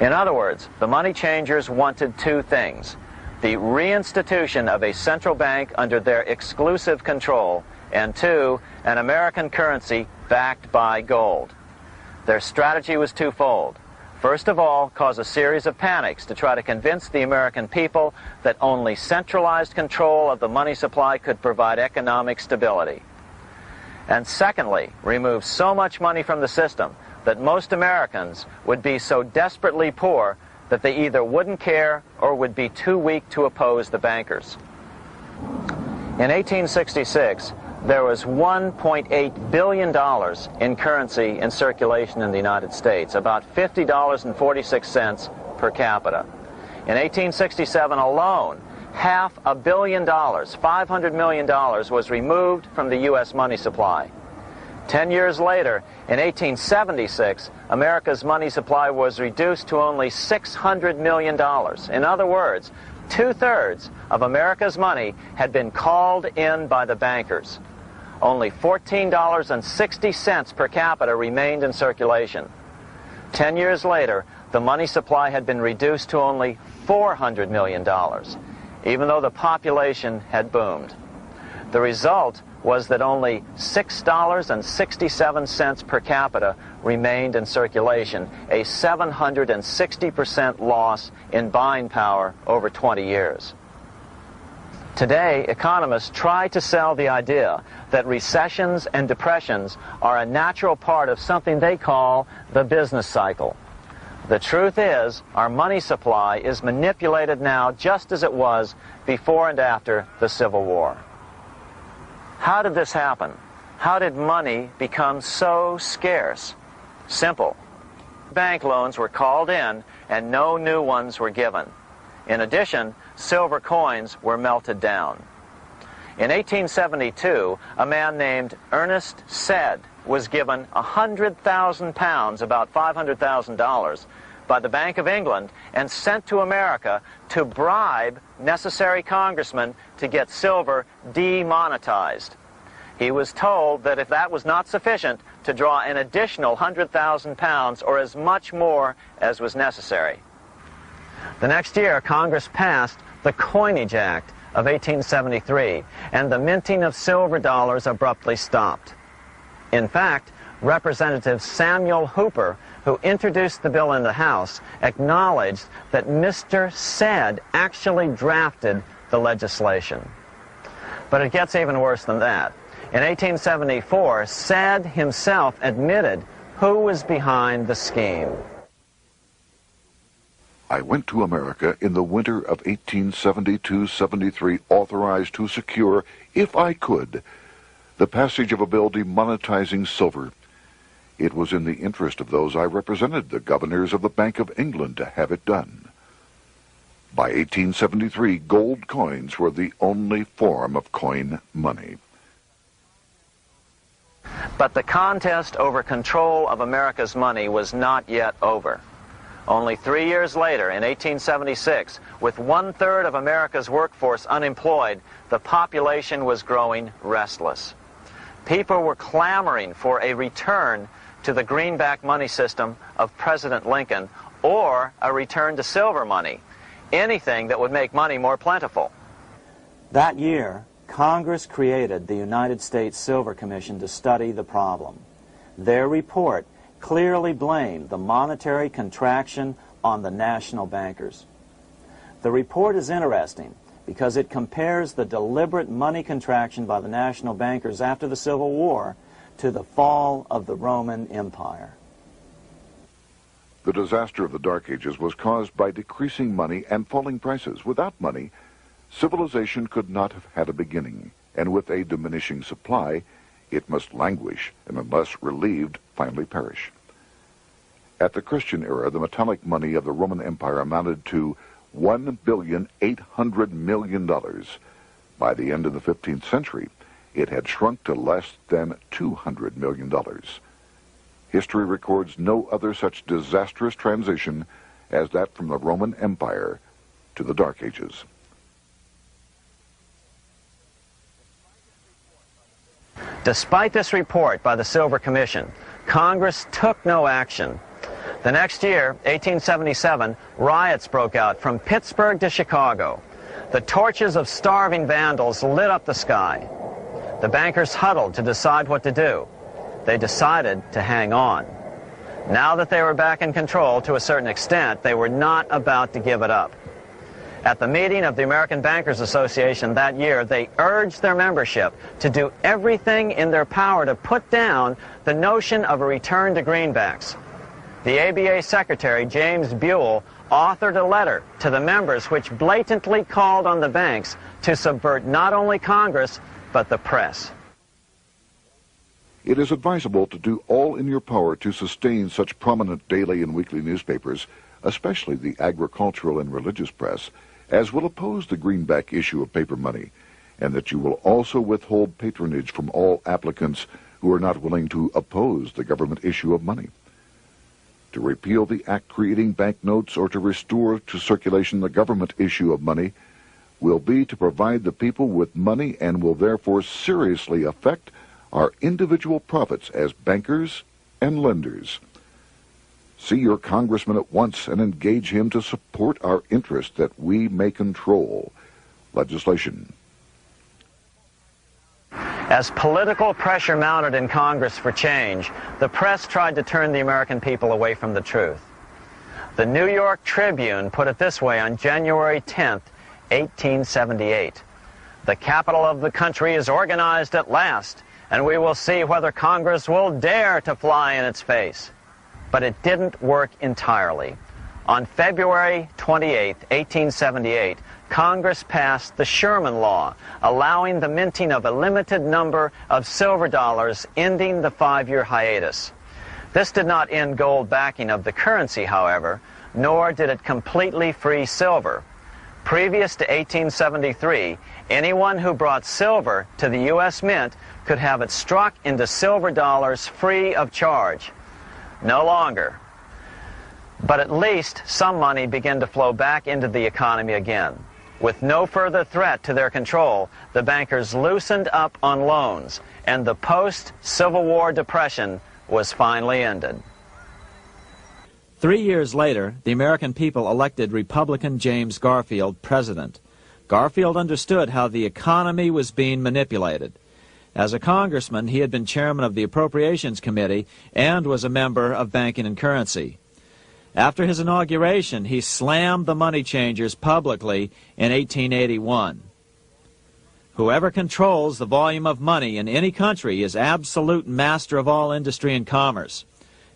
In other words, the money changers wanted two things: the reinstitution of a central bank under their exclusive control, and two, an American currency backed by gold. Their strategy was twofold. First of all, cause a series of panics to try to convince the American people that only centralized control of the money supply could provide economic stability. And secondly, remove so much money from the system that most Americans would be so desperately poor that they either wouldn't care or would be too weak to oppose the bankers. In 1866, there was $1.8 billion in currency in circulation in the United States, about $50.46 per capita. In 1867 alone, $500 million, $500 million, was removed from the U.S. money supply. 10 years later, in 1876, America's money supply was reduced to only $600 million. In other words, 2/3 of America's money had been called in by the bankers. Only $14.60 per capita remained in circulation. 10 years later, the money supply had been reduced to only $400 million, even though the population had boomed. The result was that only $6.67 per capita remained in circulation, a 760% loss in buying power over 20 years. Today, economists try to sell the idea that recessions and depressions are a natural part of something they call the business cycle. The truth is, our money supply is manipulated now just as it was before and after the Civil War. How did this happen? How did money become so scarce? Simple. Bank loans were called in and no new ones were given. In addition, silver coins were melted down. In 1872, a man named Ernest Sed was given 100,000 pounds, about $500,000, by the Bank of England and sent to America to bribe necessary congressmen to get silver demonetized. He was told that if that was not sufficient, to draw an additional 100,000 pounds or as much more as was necessary. The next year, Congress passed the Coinage Act of 1873, and the minting of silver dollars abruptly stopped. In fact, Representative Samuel Hooper, who introduced the bill in the House, acknowledged that Mr. Sed actually drafted the legislation. But it gets even worse than that. In 1874, Sed himself admitted who was behind the scheme. I went to America in the winter of 1872-73, authorized to secure, if I could, the passage of a bill demonetizing silver. It was in the interest of those I represented, the governors of the Bank of England, to have it done. By 1873, gold coins were the only form of coin money. But the contest over control of America's money was not yet over. Only 3 years later, in 1876, with 1/3 of America's workforce unemployed, the population was growing restless. People were clamoring for a return to the greenback money system of President Lincoln, or a return to silver money, anything that would make money more plentiful. That year, Congress created the United States Silver Commission to study the problem. Their report clearly blamed the monetary contraction on the national bankers. The report is interesting because it compares the deliberate money contraction by the national bankers after the Civil War to the fall of the Roman Empire. The disaster of the Dark Ages was caused by decreasing money and falling prices. Without money, civilization could not have had a beginning, and with a diminishing supply, it must languish, and unless relieved, finally perish. At the Christian era, the metallic money of the Roman Empire amounted to $1,800,000,000. By the end of the 15th century, it had shrunk to less than $200 million. History records no other such disastrous transition as that from the Roman Empire to the Dark Ages. Despite this report by the Silver Commission, Congress took no action. The next year, 1877, riots broke out from Pittsburgh to Chicago. The torches of starving vandals lit up the sky. The bankers huddled to decide what to do. They decided to hang on. Now that they were back in control to a certain extent, they were not about to give it up. At the meeting of the American Bankers Association that year, they urged their membership to do everything in their power to put down the notion of a return to greenbacks. The ABA Secretary, James Buell, authored a letter to the members which blatantly called on the banks to subvert not only Congress, but the press. It is advisable to do all in your power to sustain such prominent daily and weekly newspapers, especially the agricultural and religious press, as will oppose the greenback issue of paper money, and that you will also withhold patronage from all applicants who are not willing to oppose the government issue of money. To repeal the act creating banknotes or to restore to circulation the government issue of money will be to provide the people with money and will therefore seriously affect our individual profits as bankers and lenders. See your congressman at once and engage him to support our interest that we may control legislation. As political pressure mounted in Congress for change, the press tried to turn the American people away from the truth. The New York Tribune put it this way on January 10th, 1878. "The capital of the country is organized at last, and we will see whether Congress will dare to fly in its face." But it didn't work entirely. On February 28, 1878, Congress passed the Sherman Law, allowing the minting of a limited number of silver dollars, ending the 5-year hiatus. This did not end gold backing of the currency, however, nor did it completely free silver. Previous to 1873, anyone who brought silver to the U.S. Mint could have it struck into silver dollars free of charge. No longer. But at least some money began to flow back into the economy again. With no further threat to their control, the bankers loosened up on loans, and the post-Civil War depression was finally ended. 3 years later, the American people elected Republican James Garfield president. Garfield understood how the economy was being manipulated. As a congressman, he had been chairman of the Appropriations Committee and was a member of Banking and Currency. After his inauguration, he slammed the money changers publicly in 1881. Whoever controls the volume of money in any country is absolute master of all industry and commerce.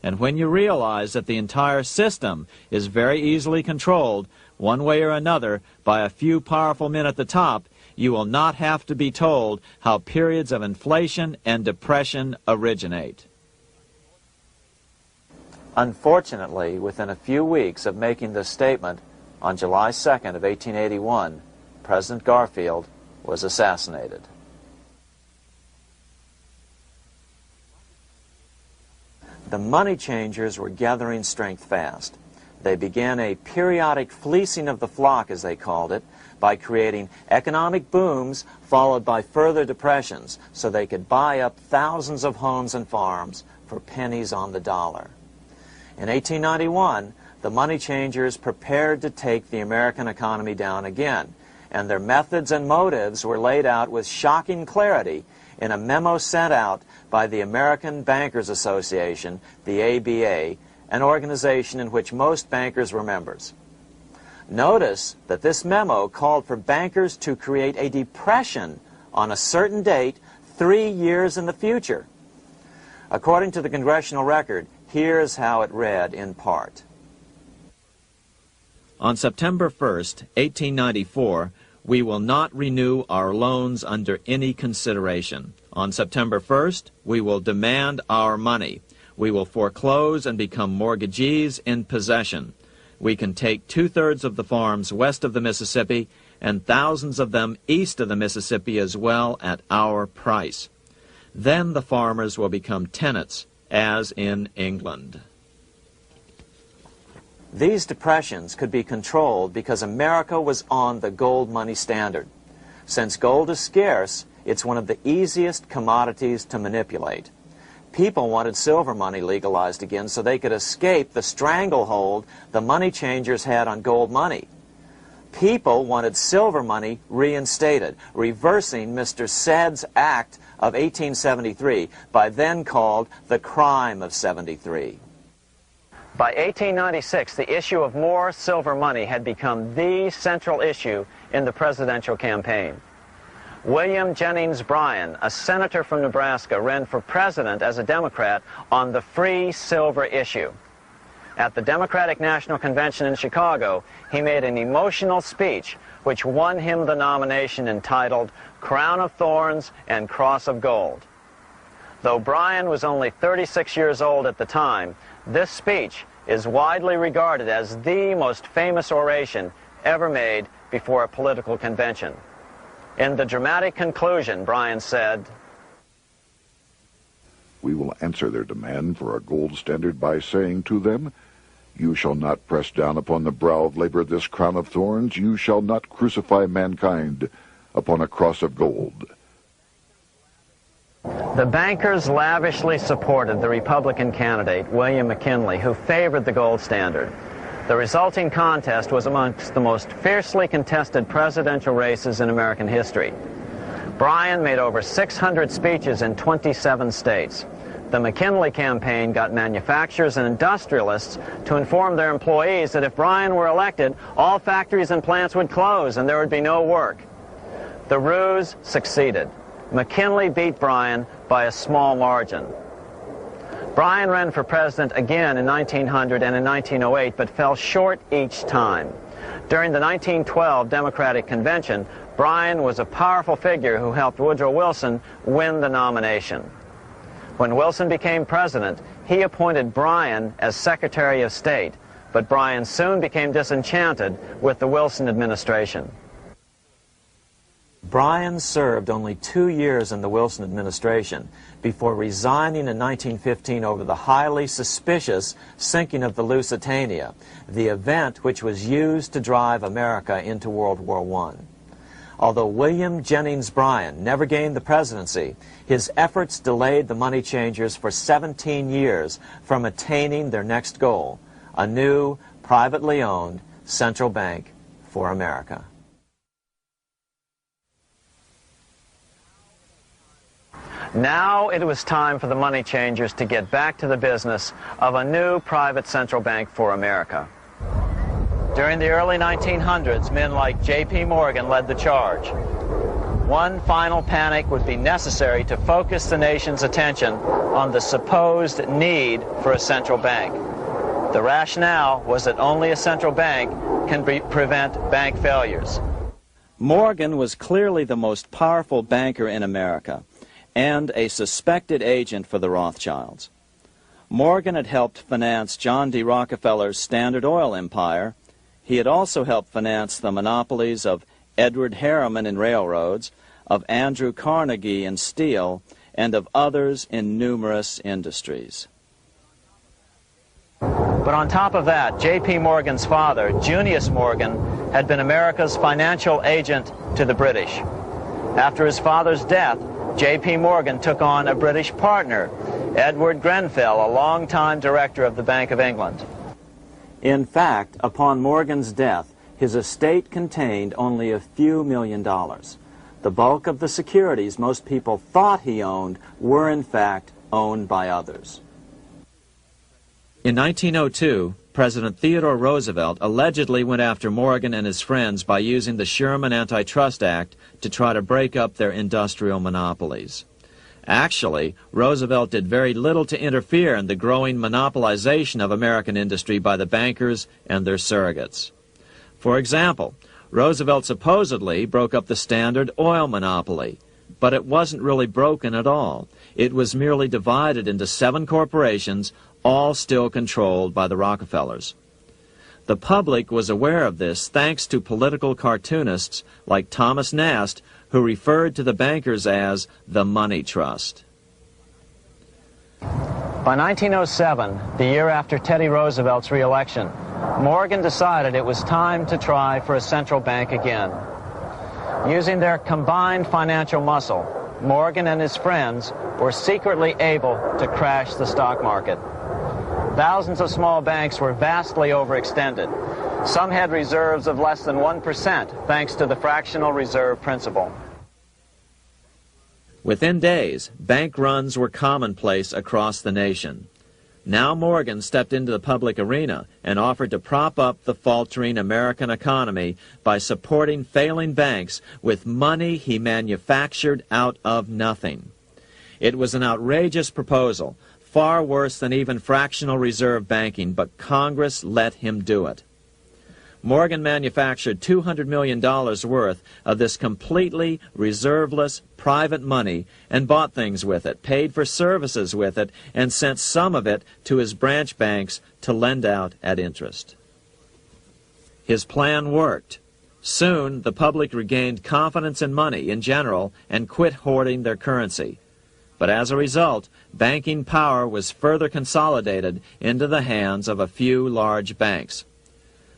And when you realize that the entire system is very easily controlled, one way or another, by a few powerful men at the top, you will not have to be told how periods of inflation and depression originate. Unfortunately, within a few weeks of making this statement, on July 2nd of 1881, President Garfield was assassinated. The money changers were gathering strength fast. They began a periodic fleecing of the flock, as they called it, by creating economic booms followed by further depressions so they could buy up thousands of homes and farms for pennies on the dollar. In 1891, the money changers prepared to take the American economy down again, and their methods and motives were laid out with shocking clarity in a memo sent out by the American Bankers Association, the ABA, an organization in which most bankers were members. Notice that this memo called for bankers to create a depression on a certain date 3 years in the future. According to the congressional record, here's how it read in part. On September 1st, 1894, we will not renew our loans under any consideration. On September 1st, we will demand our money. We will foreclose and become mortgagees in possession. We can take 2/3 of the farms west of the Mississippi and thousands of them east of the Mississippi as well at our price. Then the farmers will become tenants, as in England. These depressions could be controlled because America was on the gold money standard. Since gold is scarce, it's one of the easiest commodities to manipulate. People wanted silver money legalized again so they could escape the stranglehold the money changers had on gold money. People wanted silver money reinstated, reversing Mr. Said's Act of 1873, by then called the Crime of 73. By 1896, the issue of more silver money had become the central issue in the presidential campaign. William Jennings Bryan, a senator from Nebraska, ran for president as a Democrat on the free silver issue. At the Democratic National Convention in Chicago, he made an emotional speech which won him the nomination, entitled Crown of Thorns and Cross of Gold. Though Bryan was only 36 years old at the time, this speech is widely regarded as the most famous oration ever made before a political convention. In the dramatic conclusion, Bryan said, "We will answer their demand for a gold standard by saying to them, you shall not press down upon the brow of labor this crown of thorns. You shall not crucify mankind upon a cross of gold." The bankers lavishly supported the Republican candidate, William McKinley, who favored the gold standard. The resulting contest was amongst the most fiercely contested presidential races in American history. Bryan made over 600 speeches in 27 states. The McKinley campaign got manufacturers and industrialists to inform their employees that if Bryan were elected, all factories and plants would close and there would be no work. The ruse succeeded. McKinley beat Bryan by a small margin. Bryan ran for president again in 1900 and in 1908, but fell short each time. During the 1912 Democratic Convention, Bryan was a powerful figure who helped Woodrow Wilson win the nomination. When Wilson became president, he appointed Bryan as Secretary of State, but Bryan soon became disenchanted with the Wilson administration. Bryan served only 2 years in the Wilson administration before resigning in 1915 over the highly suspicious sinking of the Lusitania, the event which was used to drive America into World War I. Although William Jennings Bryan never gained the presidency, his efforts delayed the money changers for 17 years from attaining their next goal, a new, privately owned central bank for America. Now it was time for the money changers to get back to the business of a new private central bank for America. During the early 1900s, men like J.P. Morgan led the charge. One final panic would be necessary to focus the nation's attention on the supposed need for a central bank. The rationale was that only a central bank can prevent bank failures. Morgan was clearly the most powerful banker in America and a suspected agent for the Rothschilds. Morgan had helped finance John D. Rockefeller's Standard Oil empire. He had also helped finance the monopolies of Edward Harriman in railroads, of Andrew Carnegie in steel, and of others in numerous industries. But on top of that, J.P. Morgan's father, Junius Morgan, had been America's financial agent to the British. After his father's death, J.P. Morgan took on a British partner, Edward Grenfell, a longtime director of the Bank of England. In fact, upon Morgan's death, his estate contained only a few $1 million. The bulk of the securities most people thought he owned were in fact owned by others. In 1902, President Theodore Roosevelt allegedly went after Morgan and his friends by using the Sherman Antitrust Act to try to break up their industrial monopolies. Actually, Roosevelt did very little to interfere in the growing monopolization of American industry by the bankers and their surrogates. For example, Roosevelt supposedly broke up the Standard Oil monopoly, but it wasn't really broken at all. It was merely divided into 7 corporations, all still controlled by the Rockefellers. The public was aware of this thanks to political cartoonists like Thomas Nast, who referred to the bankers as the money trust. By 1907, the year after Teddy Roosevelt's re-election, Morgan decided it was time to try for a central bank again. Using their combined financial muscle, Morgan and his friends were secretly able to crash the stock market. Thousands of small banks were vastly overextended. Some had reserves of less than 1% thanks to the fractional reserve principle. Within days, bank runs were commonplace across the nation. Now Morgan stepped into the public arena and offered to prop up the faltering American economy by supporting failing banks with money he manufactured out of nothing. It was an outrageous proposal, far worse than even fractional reserve banking, but Congress let him do it. Morgan manufactured $200 million worth of this completely reserveless private money and bought things with it, paid for services with it, and sent some of it to his branch banks to lend out at interest. His plan worked. Soon, the public regained confidence in money in general and quit hoarding their currency. But as a result, banking power was further consolidated into the hands of a few large banks.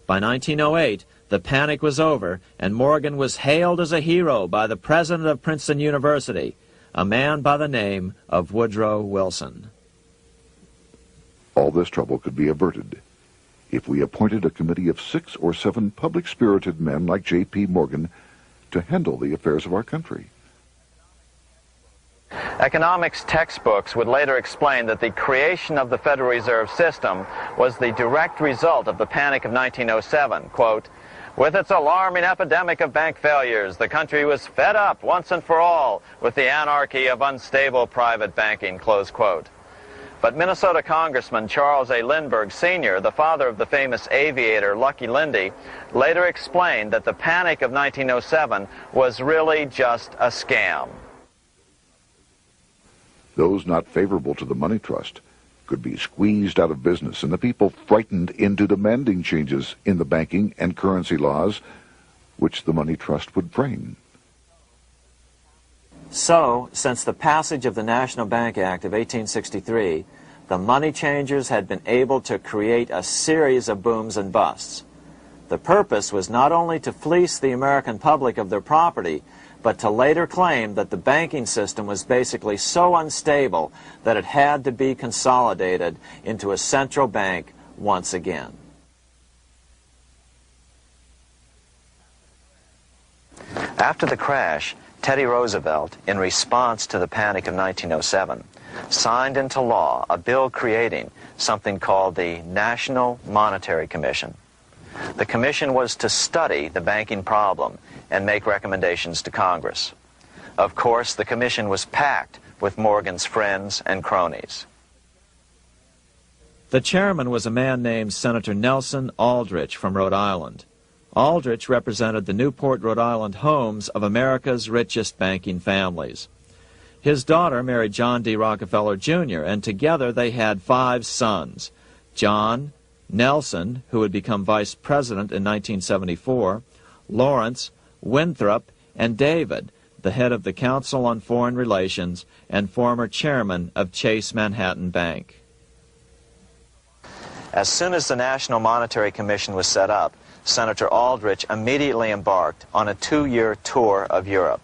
By 1908, the panic was over, and Morgan was hailed as a hero by the president of Princeton University, a man by the name of Woodrow Wilson. All this trouble could be averted if we appointed a committee of 6 or 7 public-spirited men like J.P. Morgan to handle the affairs of our country. Economics textbooks would later explain that the creation of the Federal Reserve System was the direct result of the Panic of 1907. Quote, "With its alarming epidemic of bank failures, the country was fed up once and for all with the anarchy of unstable private banking." Close quote. But Minnesota Congressman Charles A. Lindbergh Sr., the father of the famous aviator Lucky Lindy, later explained that the Panic of 1907 was really just a scam. Those not favorable to the money trust could be squeezed out of business, and the people frightened into demanding changes in the banking and currency laws which the money trust would frame. So, since the passage of the National Bank Act of 1863, the money changers had been able to create a series of booms and busts. The purpose was not only to fleece the American public of their property, but to later claim that the banking system was basically so unstable that it had to be consolidated into a central bank once again. After the crash, Teddy Roosevelt, in response to the Panic of 1907, signed into law a bill creating something called the National Monetary Commission. The commission was to study the banking problem and make recommendations to Congress. Of course, the commission was packed with Morgan's friends and cronies. The chairman was a man named Senator Nelson Aldrich from Rhode Island. Aldrich represented the Newport, Rhode Island homes of America's richest banking families. His daughter married John D. Rockefeller, Jr., and together they had 5 sons: John, Nelson, who would become vice president in 1974, Lawrence, Winthrop, and David, the head of the Council on Foreign Relations and former chairman of Chase Manhattan Bank. As soon as the National Monetary Commission was set up, Senator Aldrich immediately embarked on a 2-year tour of Europe,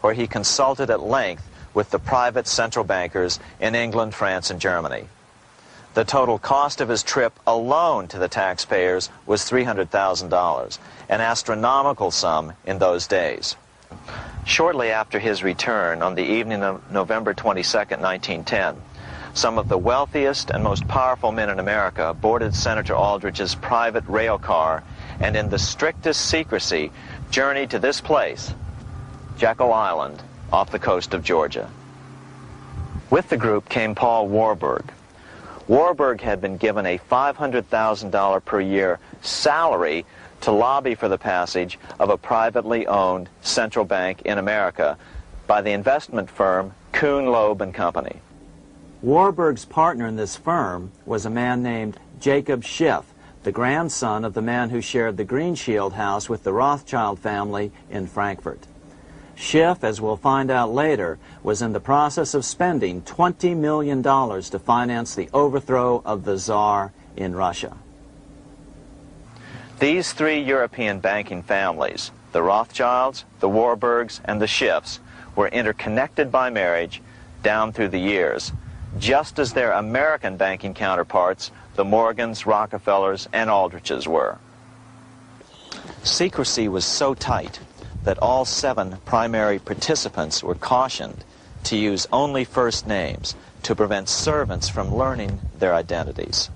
where he consulted at length with the private central bankers in England, France, and Germany. The total cost of his trip alone to the taxpayers was $300,000, an astronomical sum in those days. Shortly after his return, on the evening of November 22, 1910, some of the wealthiest and most powerful men in America boarded Senator Aldrich's private rail car and in the strictest secrecy journeyed to this place, Jekyll Island, off the coast of Georgia. With the group came Paul Warburg. Warburg had been given a $500,000 per year salary to lobby for the passage of a privately owned central bank in America by the investment firm Kuhn, Loeb and Company. Warburg's partner in this firm was a man named Jacob Schiff, the grandson of the man who shared the Greenshield house with the Rothschild family in Frankfurt. Schiff, as we'll find out later, was in the process of spending $20 million to finance the overthrow of the Tsar in Russia. These three European banking families, the Rothschilds, the Warburgs, and the Schiffs, were interconnected by marriage down through the years, just as their American banking counterparts, the Morgans, Rockefellers, and Aldriches were. Secrecy was so tight that all 7 primary participants were cautioned to use only first names to prevent servants from learning their identities.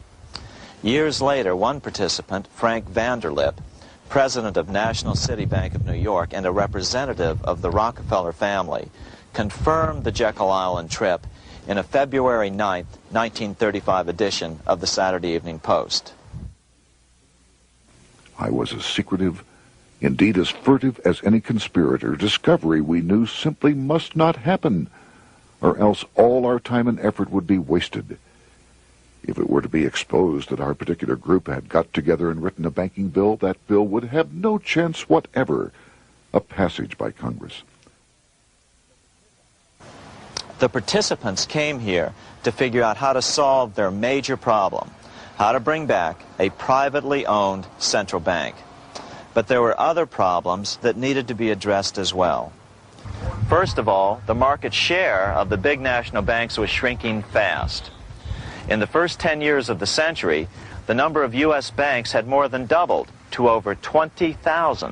Years later, one participant, Frank Vanderlip, president of National City Bank of New York and a representative of the Rockefeller family, confirmed the Jekyll Island trip in a February 9, 1935 edition of the Saturday Evening Post. I was as secretive, indeed as furtive as any conspirator. Discovery we knew simply must not happen, or else all our time and effort would be wasted. If it were to be exposed that our particular group had got together and written a banking bill, that bill would have no chance whatever of passage by Congress. The participants came here to figure out how to solve their major problem, how to bring back a privately owned central bank. But there were other problems that needed to be addressed as well. First of all, the market share of the big national banks was shrinking fast. In the first 10 years of the century, the number of U.S. banks had more than doubled to over 20,000.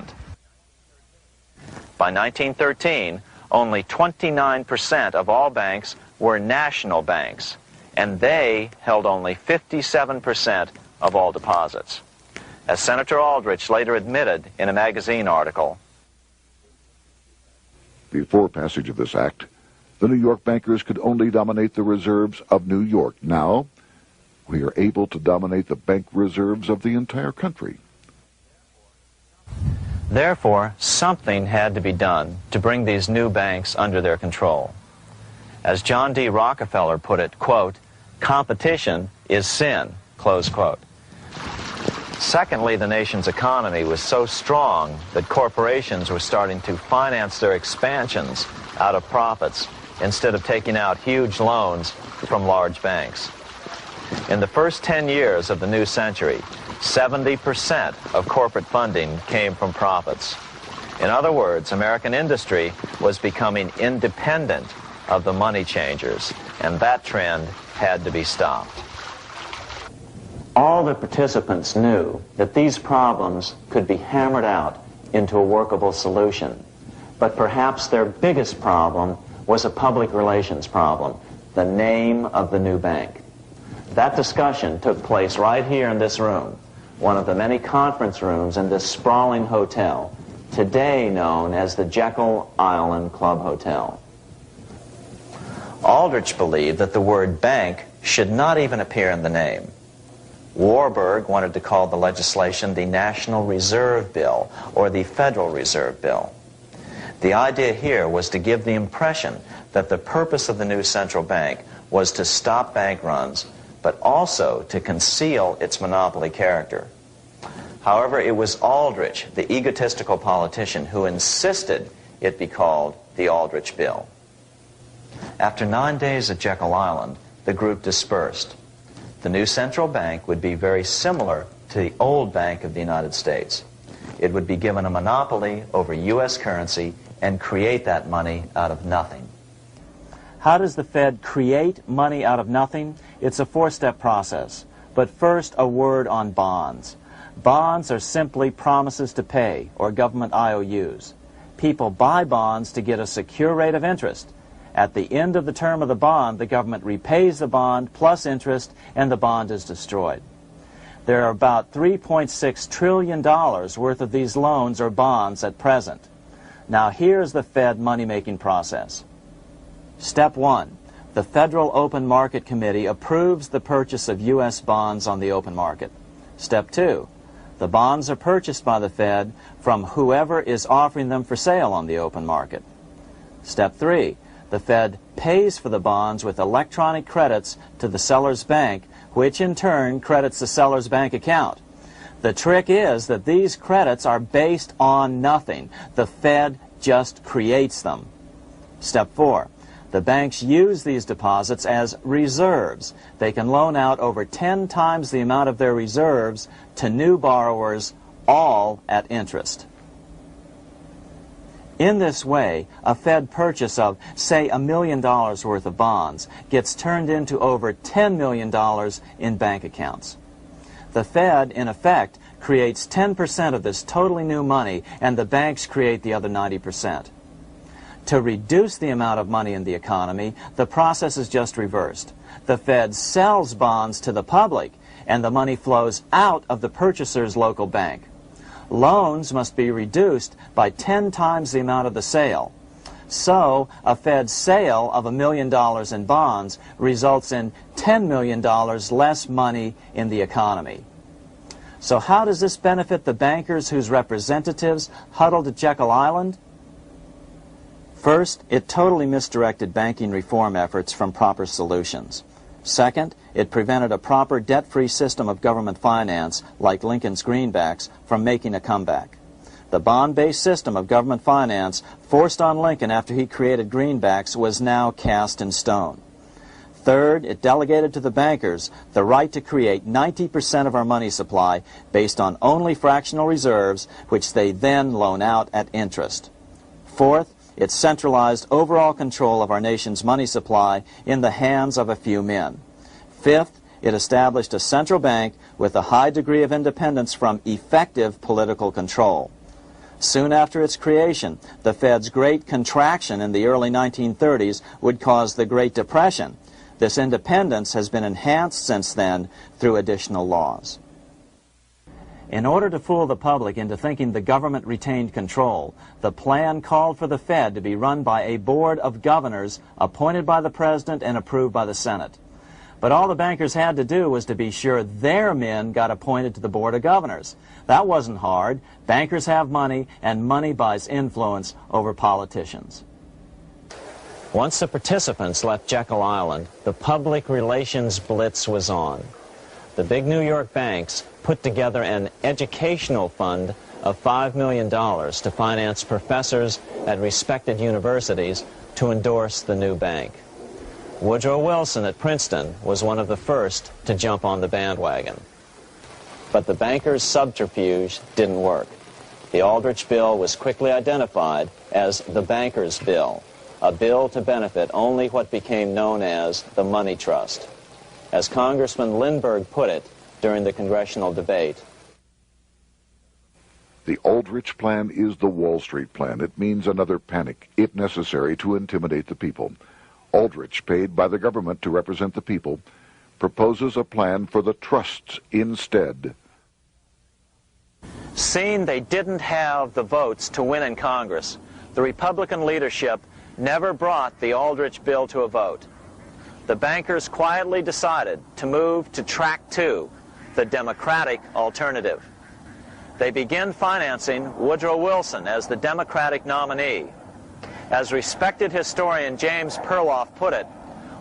By 1913, only 29% of all banks were national banks, and they held only 57% of all deposits. As Senator Aldrich later admitted in a magazine article, before passage of this act, the New York bankers could only dominate the reserves of New York. Now, we are able to dominate the bank reserves of the entire country. Therefore, something had to be done to bring these new banks under their control. As John D. Rockefeller put it, quote, "Competition is sin," close quote. Secondly, the nation's economy was so strong that corporations were starting to finance their expansions out of profits instead of taking out huge loans from large banks. In the first 10 years of the new century, 70% of corporate funding came from profits. In other words, American industry was becoming independent of the money changers, and that trend had to be stopped. All the participants knew that these problems could be hammered out into a workable solution, but perhaps their biggest problem was a public relations problem, the name of the new bank. That discussion took place right here in this room, one of the many conference rooms in this sprawling hotel, today known as the Jekyll Island Club Hotel. Aldrich believed that the word bank should not even appear in the name. Warburg wanted to call the legislation the National Reserve Bill or the Federal Reserve Bill. The idea here was to give the impression that the purpose of the new central bank was to stop bank runs, but also to conceal its monopoly character. However, it was Aldrich, the egotistical politician, who insisted it be called the Aldrich Bill. After 9 days at Jekyll Island, the group dispersed. The new central bank would be very similar to the old Bank of the United States. It would be given a monopoly over U.S. currency and create that money out of nothing. How does the Fed create money out of nothing? It's a four-step process. But first, a word on bonds. Bonds are simply promises to pay, or government IOUs. People buy bonds to get a secure rate of interest. At the end of the term of the bond, the government repays the bond plus interest, and the bond is destroyed. There are about $3.6 trillion worth of these loans or bonds at present. Now here's the Fed money-making process. Step 1. The Federal Open Market Committee approves the purchase of U.S. bonds on the open market. Step 2. The bonds are purchased by the Fed from whoever is offering them for sale on the open market. Step 3. The Fed pays for the bonds with electronic credits to the seller's bank, which in turn credits the seller's bank account. The trick is that these credits are based on nothing. The Fed just creates them. Step 4. The banks use these deposits as reserves. They can loan out over 10 times the amount of their reserves to new borrowers, all at interest. In this way, a Fed purchase of, say, $1 million worth of bonds gets turned into over $10 million in bank accounts. The Fed, in effect, creates 10% of this totally new money, and the banks create the other 90%. To reduce the amount of money in the economy, the process is just reversed. The Fed sells bonds to the public, and the money flows out of the purchaser's local bank. Loans must be reduced by 10 times the amount of the sale. So, a Fed sale of $1 million in bonds results in $10 million less money in the economy. So how does this benefit the bankers whose representatives huddled at Jekyll Island? First, it totally misdirected banking reform efforts from proper solutions. Second, it prevented a proper debt-free system of government finance, like Lincoln's greenbacks, from making a comeback. The bond-based system of government finance forced on Lincoln after he created greenbacks was now cast in stone. Third, it delegated to the bankers the right to create 90% of our money supply based on only fractional reserves, which they then loan out at interest. Fourth, it centralized overall control of our nation's money supply in the hands of a few men. Fifth, it established a central bank with a high degree of independence from effective political control. Soon after its creation, the Fed's great contraction in the early 1930s would cause the Great Depression. This independence has been enhanced since then through additional laws. In order to fool the public into thinking the government retained control, the plan called for the Fed to be run by a board of governors appointed by the President and approved by the Senate. But all the bankers had to do was to be sure their men got appointed to the board of governors. That wasn't hard. Bankers have money, and money buys influence over politicians. Once the participants left Jekyll Island, the public relations blitz was on. The big New York banks put together an educational fund of $5 million to finance professors at respected universities to endorse the new bank. Woodrow Wilson at Princeton was one of the first to jump on the bandwagon. But the bankers' subterfuge didn't work. The Aldrich Bill was quickly identified as the bankers' bill, a bill to benefit only what became known as the money trust. As Congressman Lindbergh put it during the congressional debate, the Aldrich Plan is the Wall Street Plan. It means another panic, if necessary, to intimidate the people. Aldrich, paid by the government to represent the people, proposes a plan for the trusts instead. seeing they didn't have the votes to win in Congress, the Republican leadership never brought the Aldrich bill to a vote. The bankers quietly decided to move to Track 2, the Democratic alternative. They began financing Woodrow Wilson as the Democratic nominee. As respected historian James Perloff put it,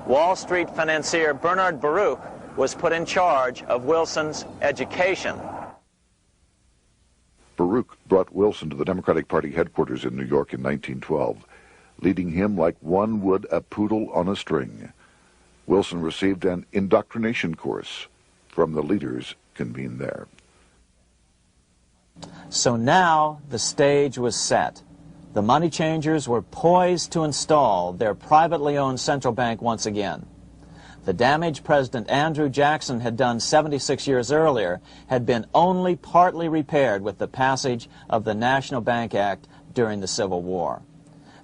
Wall Street financier Bernard Baruch was put in charge of Wilson's education. Baruch brought Wilson to the Democratic Party headquarters in New York in 1912, leading him like one would a poodle on a string. Wilson received an indoctrination course from the leaders convened there. So now the stage was set. The money changers were poised to install their privately owned central bank once again. The damage President Andrew Jackson had done 76 years earlier had been only partly repaired with the passage of the National Bank Act during the Civil War.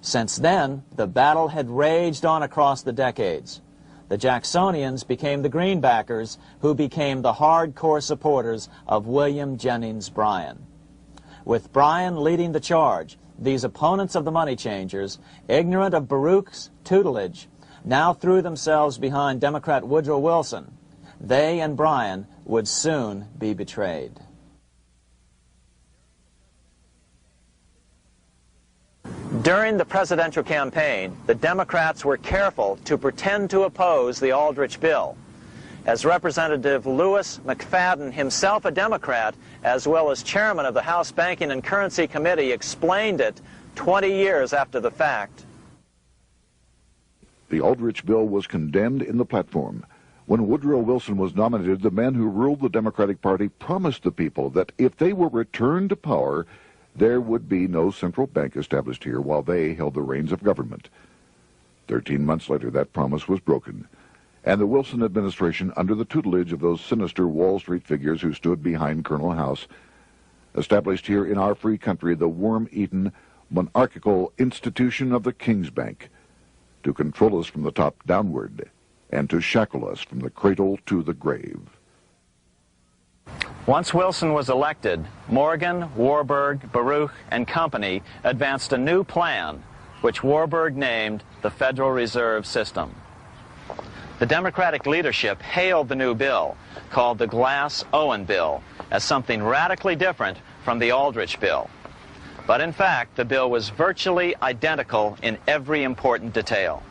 Since then, the battle had raged on across the decades. The Jacksonians became the greenbackers, who became the hardcore supporters of William Jennings Bryan. With Bryan leading the charge, these opponents of the money changers, ignorant of Baruch's tutelage, now threw themselves behind Democrat Woodrow Wilson. They and Bryan would soon be betrayed. During the presidential campaign, the Democrats were careful to pretend to oppose the Aldrich bill. As Representative Lewis McFadden, himself a Democrat, as well as chairman of the House Banking and Currency Committee, explained it 20 years after the fact. The Aldrich bill was condemned in the platform. When Woodrow Wilson was nominated, the men who ruled the Democratic Party promised the people that if they were returned to power, there would be no central bank established here while they held the reins of government. 13 months later, that promise was broken, and the Wilson administration, under the tutelage of those sinister Wall Street figures who stood behind Colonel House, established here in our free country the worm-eaten, monarchical institution of the King's Bank, to control us from the top downward and to shackle us from the cradle to the grave. Once Wilson was elected, Morgan, Warburg, Baruch, and company advanced a new plan, which Warburg named the Federal Reserve System. The Democratic leadership hailed the new bill, called the Glass-Owen Bill, as something radically different from the Aldrich bill. But in fact, the bill was virtually identical in every important detail.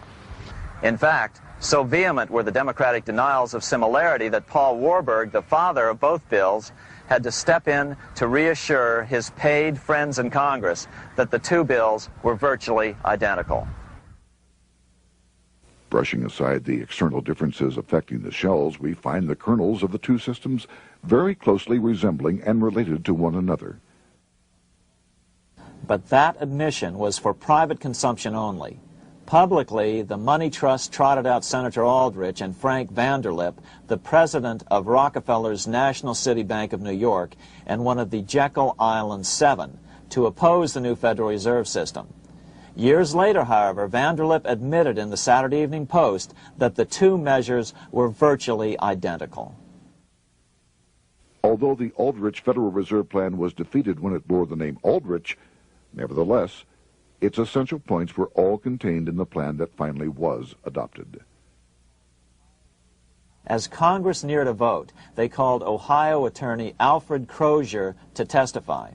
In fact, so vehement were the Democratic denials of similarity that Paul Warburg, the father of both bills, had to step in to reassure his paid friends in Congress that the two bills were virtually identical. Brushing aside the external differences affecting the shells, we find the kernels of the two systems very closely resembling and related to one another. But that admission was for private consumption only. Publicly, the money trust trotted out Senator Aldrich and Frank Vanderlip, the president of Rockefeller's National City Bank of New York and one of the Jekyll Island Seven, to oppose the new Federal Reserve System. Years later, however, Vanderlip admitted in the Saturday Evening Post that the two measures were virtually identical. Although the Aldrich Federal Reserve Plan was defeated when it bore the name Aldrich, nevertheless, its essential points were all contained in the plan that finally was adopted. As Congress neared a vote, they called Ohio attorney Alfred Crozier to testify.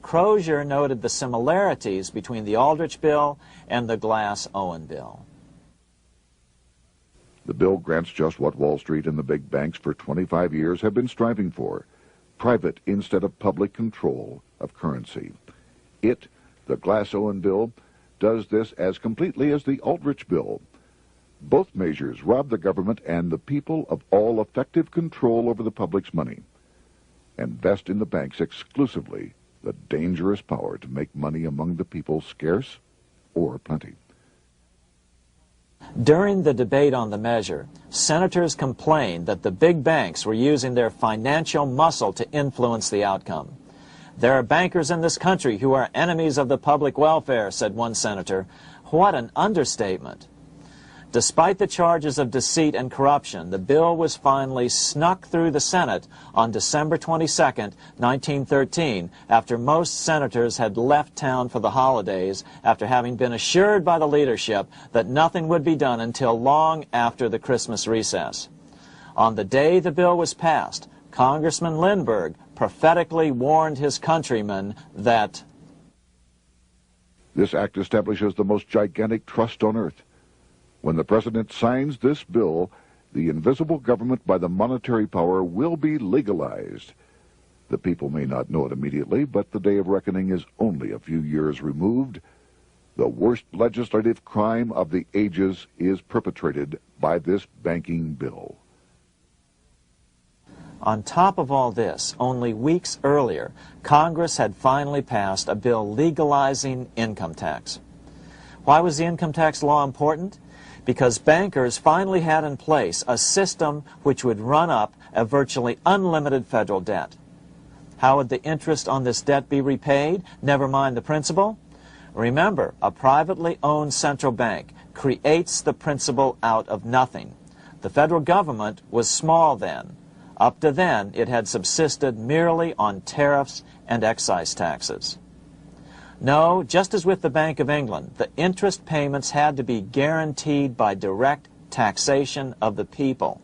Crozier noted the similarities between the Aldrich bill and the Glass-Owen bill. The bill grants just what Wall Street and the big banks for 25 years have been striving for: private instead of public control of currency. It, the Glass-Owen bill, does this as completely as the Aldrich bill. Both measures rob the government and the people of all effective control over the public's money, and vest in the banks exclusively the dangerous power to make money among the people scarce or plenty. During the debate on the measure, senators complained that the big banks were using their financial muscle to influence the outcome. "There are bankers in this country who are enemies of the public welfare," said one senator. What an understatement. Despite the charges of deceit and corruption, the bill was finally snuck through the Senate on December 22, 1913, after most senators had left town for the holidays, after having been assured by the leadership that nothing would be done until long after the Christmas recess. On the day the bill was passed, Congressman Lindbergh prophetically warned his countrymen that this act establishes the most gigantic trust on earth. When the President signs this bill, the invisible government by the monetary power will be legalized. The people may not know it immediately, but the day of reckoning is only a few years removed. The worst legislative crime of the ages is perpetrated by this banking bill. On top of all this, only weeks earlier, Congress had finally passed a bill legalizing income tax. Why was the income tax law important? Because bankers finally had in place a system which would run up a virtually unlimited federal debt. How would the interest on this debt be repaid? Never mind the principal. Remember, a privately owned central bank creates the principal out of nothing. The federal government was small then. Up to then, it had subsisted merely on tariffs and excise taxes. No, just as with the Bank of England, the interest payments had to be guaranteed by direct taxation of the people.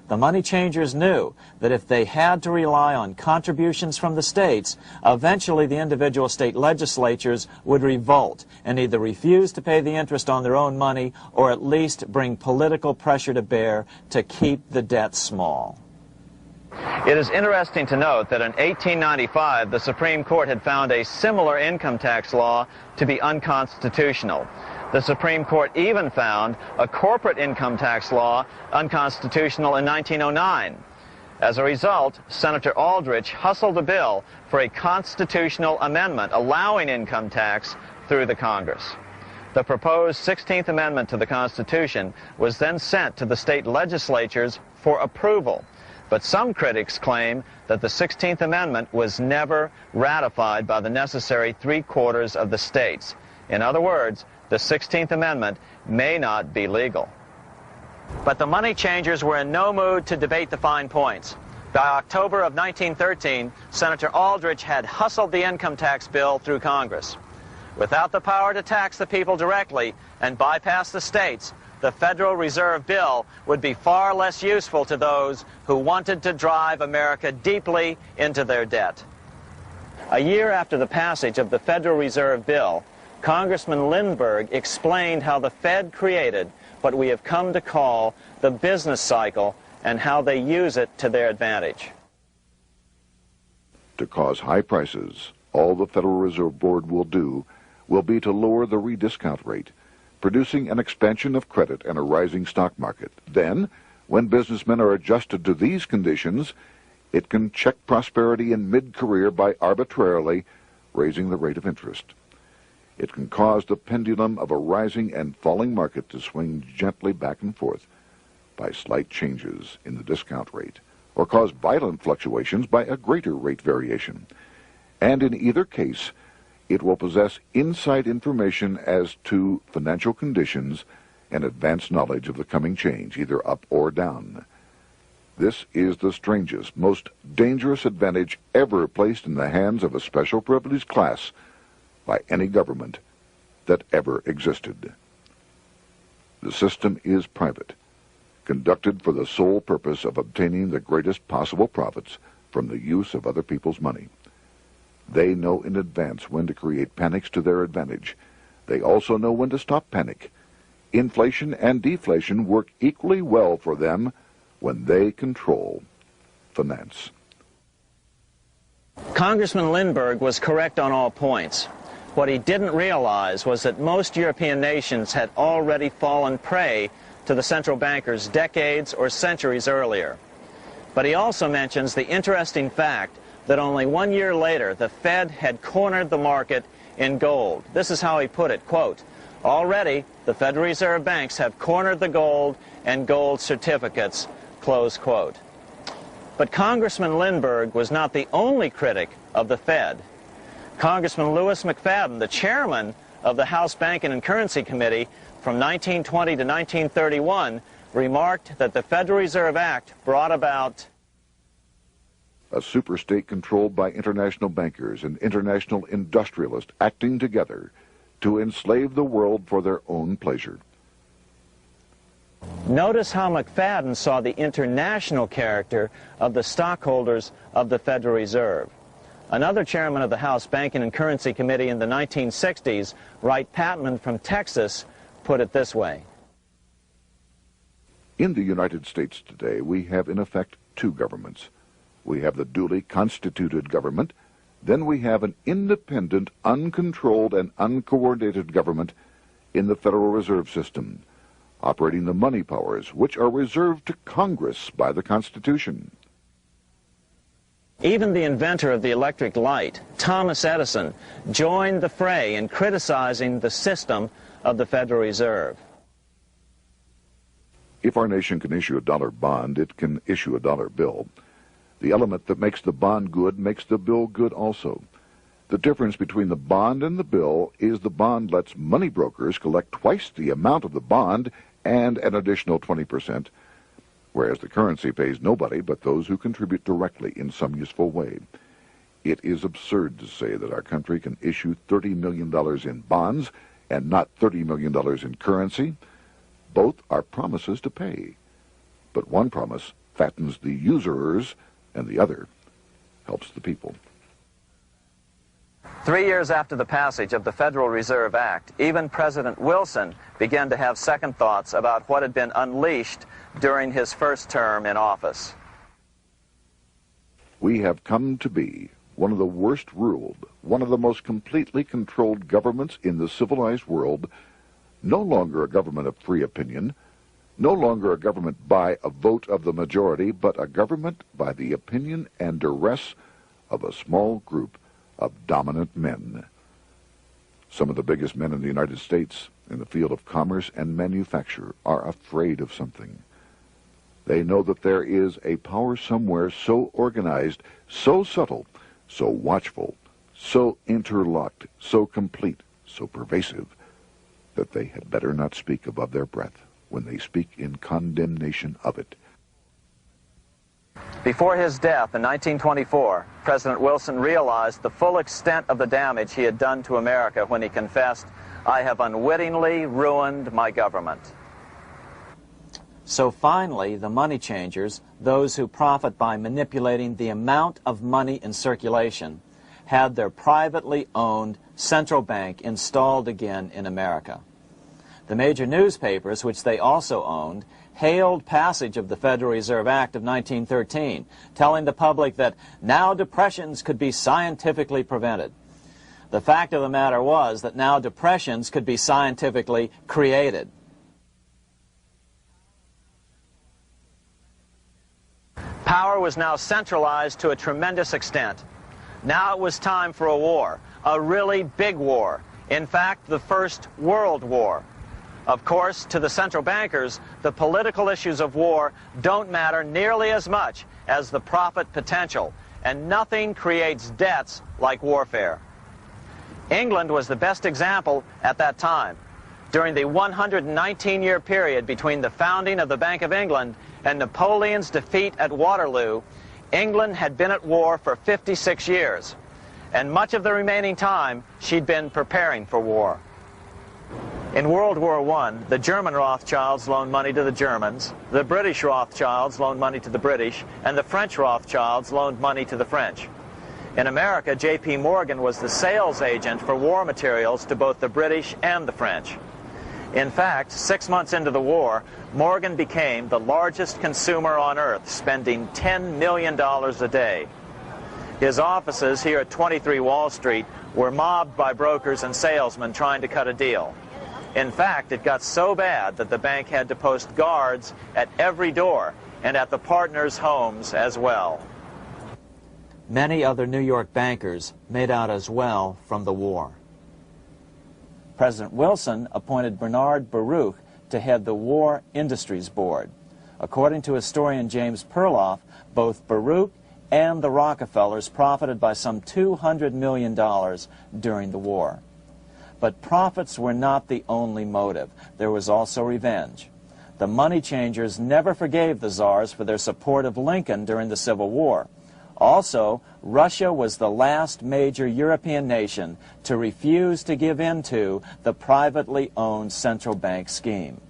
The money changers knew that if they had to rely on contributions from the states, eventually the individual state legislatures would revolt and either refuse to pay the interest on their own money or at least bring political pressure to bear to keep the debt small. It is interesting to note that in 1895, the Supreme Court had found a similar income tax law to be unconstitutional. The Supreme Court even found a corporate income tax law unconstitutional in 1909. As a result, Senator Aldrich hustled a bill for a constitutional amendment allowing income tax through the Congress. The proposed 16th Amendment to the Constitution was then sent to the state legislatures for approval. But some critics claim that the 16th Amendment was never ratified by the necessary 3/4 of the states. In other words, the 16th Amendment may not be legal. But the money changers were in no mood to debate the fine points. By October of 1913, Senator Aldrich had hustled the income tax bill through Congress. Without the power to tax the people directly and bypass the states, the Federal Reserve Bill would be far less useful to those who wanted to drive America deeply into their debt. A year after the passage of the Federal Reserve Bill, Congressman Lindbergh explained how the Fed created what we have come to call the business cycle and how they use it to their advantage. To cause high prices, all the Federal Reserve Board will do will be to lower the rediscount rate, producing an expansion of credit and a rising stock market. Then, when businessmen are adjusted to these conditions, it can check prosperity in mid-career by arbitrarily raising the rate of interest. It can cause the pendulum of a rising and falling market to swing gently back and forth by slight changes in the discount rate, or cause violent fluctuations by a greater rate variation. And in either case, it will possess inside information as to financial conditions and advanced knowledge of the coming change, either up or down. This is the strangest, most dangerous advantage ever placed in the hands of a special privileged class by any government that ever existed. The system is private, conducted for the sole purpose of obtaining the greatest possible profits from the use of other people's money. They know in advance when to create panics to their advantage. They also know when to stop panic. Inflation and deflation work equally well for them when they control finance. Congressman Lindbergh was correct on all points. What he didn't realize was that most European nations had already fallen prey to the central bankers decades or centuries earlier. But he also mentions the interesting fact that only 1 year later the Fed had cornered the market in gold. This is how he put it, quote, "Already the Federal Reserve banks have cornered the gold and gold certificates," close quote. But Congressman Lindbergh was not the only critic of the Fed. Congressman Lewis McFadden, the chairman of the House Banking and Currency Committee from 1920 to 1931, remarked that the Federal Reserve Act brought about a superstate controlled by international bankers and international industrialists acting together to enslave the world for their own pleasure. Notice how McFadden saw the international character of the stockholders of the Federal Reserve. Another chairman of the House Banking and Currency Committee in the 1960s, Wright Patman from Texas, put it this way. In the United States today, we have in effect two governments. We have the duly constituted government, then we have an independent, uncontrolled, and uncoordinated government in the Federal Reserve System, operating the money powers which are reserved to Congress by the Constitution. Even the inventor of the electric light, Thomas Edison, joined the fray in criticizing the system of the Federal Reserve. If our nation can issue a dollar bond, it can issue a dollar bill. The element that makes the bond good makes the bill good also. The difference between the bond and the bill is the bond lets money brokers collect twice the amount of the bond and an additional 20%, whereas the currency pays nobody but those who contribute directly in some useful way. It is absurd to say that our country can issue $30 million in bonds and not $30 million in currency. Both are promises to pay, but one promise fattens the usurers, and the other helps the people. 3 years after the passage of the Federal Reserve Act, even President Wilson began to have second thoughts about what had been unleashed during his first term in office. We have come to be one of the worst ruled, one of the most completely controlled governments in the civilized world, no longer a government of free opinion, no longer a government by a vote of the majority, but a government by the opinion and duress of a small group of dominant men. Some of the biggest men in the United States in the field of commerce and manufacture are afraid of something. They know that there is a power somewhere so organized, so subtle, so watchful, so interlocked, so complete, so pervasive, that they had better not speak above their breath when they speak in condemnation of it. Before his death in 1924, President Wilson realized the full extent of the damage he had done to America when he confessed, "I have unwittingly ruined my government." So finally, the money changers, those who profit by manipulating the amount of money in circulation, had their privately owned central bank installed again in America. The major newspapers, which they also owned, hailed passage of the Federal Reserve Act of 1913, telling the public that now depressions could be scientifically prevented. The fact of the matter was that now depressions could be scientifically created. Power was now centralized to a tremendous extent. Now it was time for a war, a really big war. In fact, the First World War. Of course, to the central bankers, the political issues of war don't matter nearly as much as the profit potential, and nothing creates debts like warfare. England was the best example at that time. During the 119-year period between the founding of the Bank of England and Napoleon's defeat at Waterloo, England had been at war for 56 years, and much of the remaining time she'd been preparing for war. In World War I, the German Rothschilds loaned money to the Germans, the British Rothschilds loaned money to the British, and the French Rothschilds loaned money to the French. In America, J.P. Morgan was the sales agent for war materials to both the British and the French. In fact, 6 months into the war, Morgan became the largest consumer on earth, spending $10 million a day. His offices here at 23 Wall Street were mobbed by brokers and salesmen trying to cut a deal. In fact, it got so bad that the bank had to post guards at every door and at the partners' homes as well. Many other New York bankers made out as well from the war. President Wilson appointed Bernard Baruch to head the War Industries Board. According to historian James Perloff, both Baruch and the Rockefellers profited by some $200 million during the war. But profits were not the only motive. There was also revenge. The money changers never forgave the czars for their support of Lincoln during the Civil War. Also, Russia was the last major European nation to refuse to give in to the privately owned central bank scheme.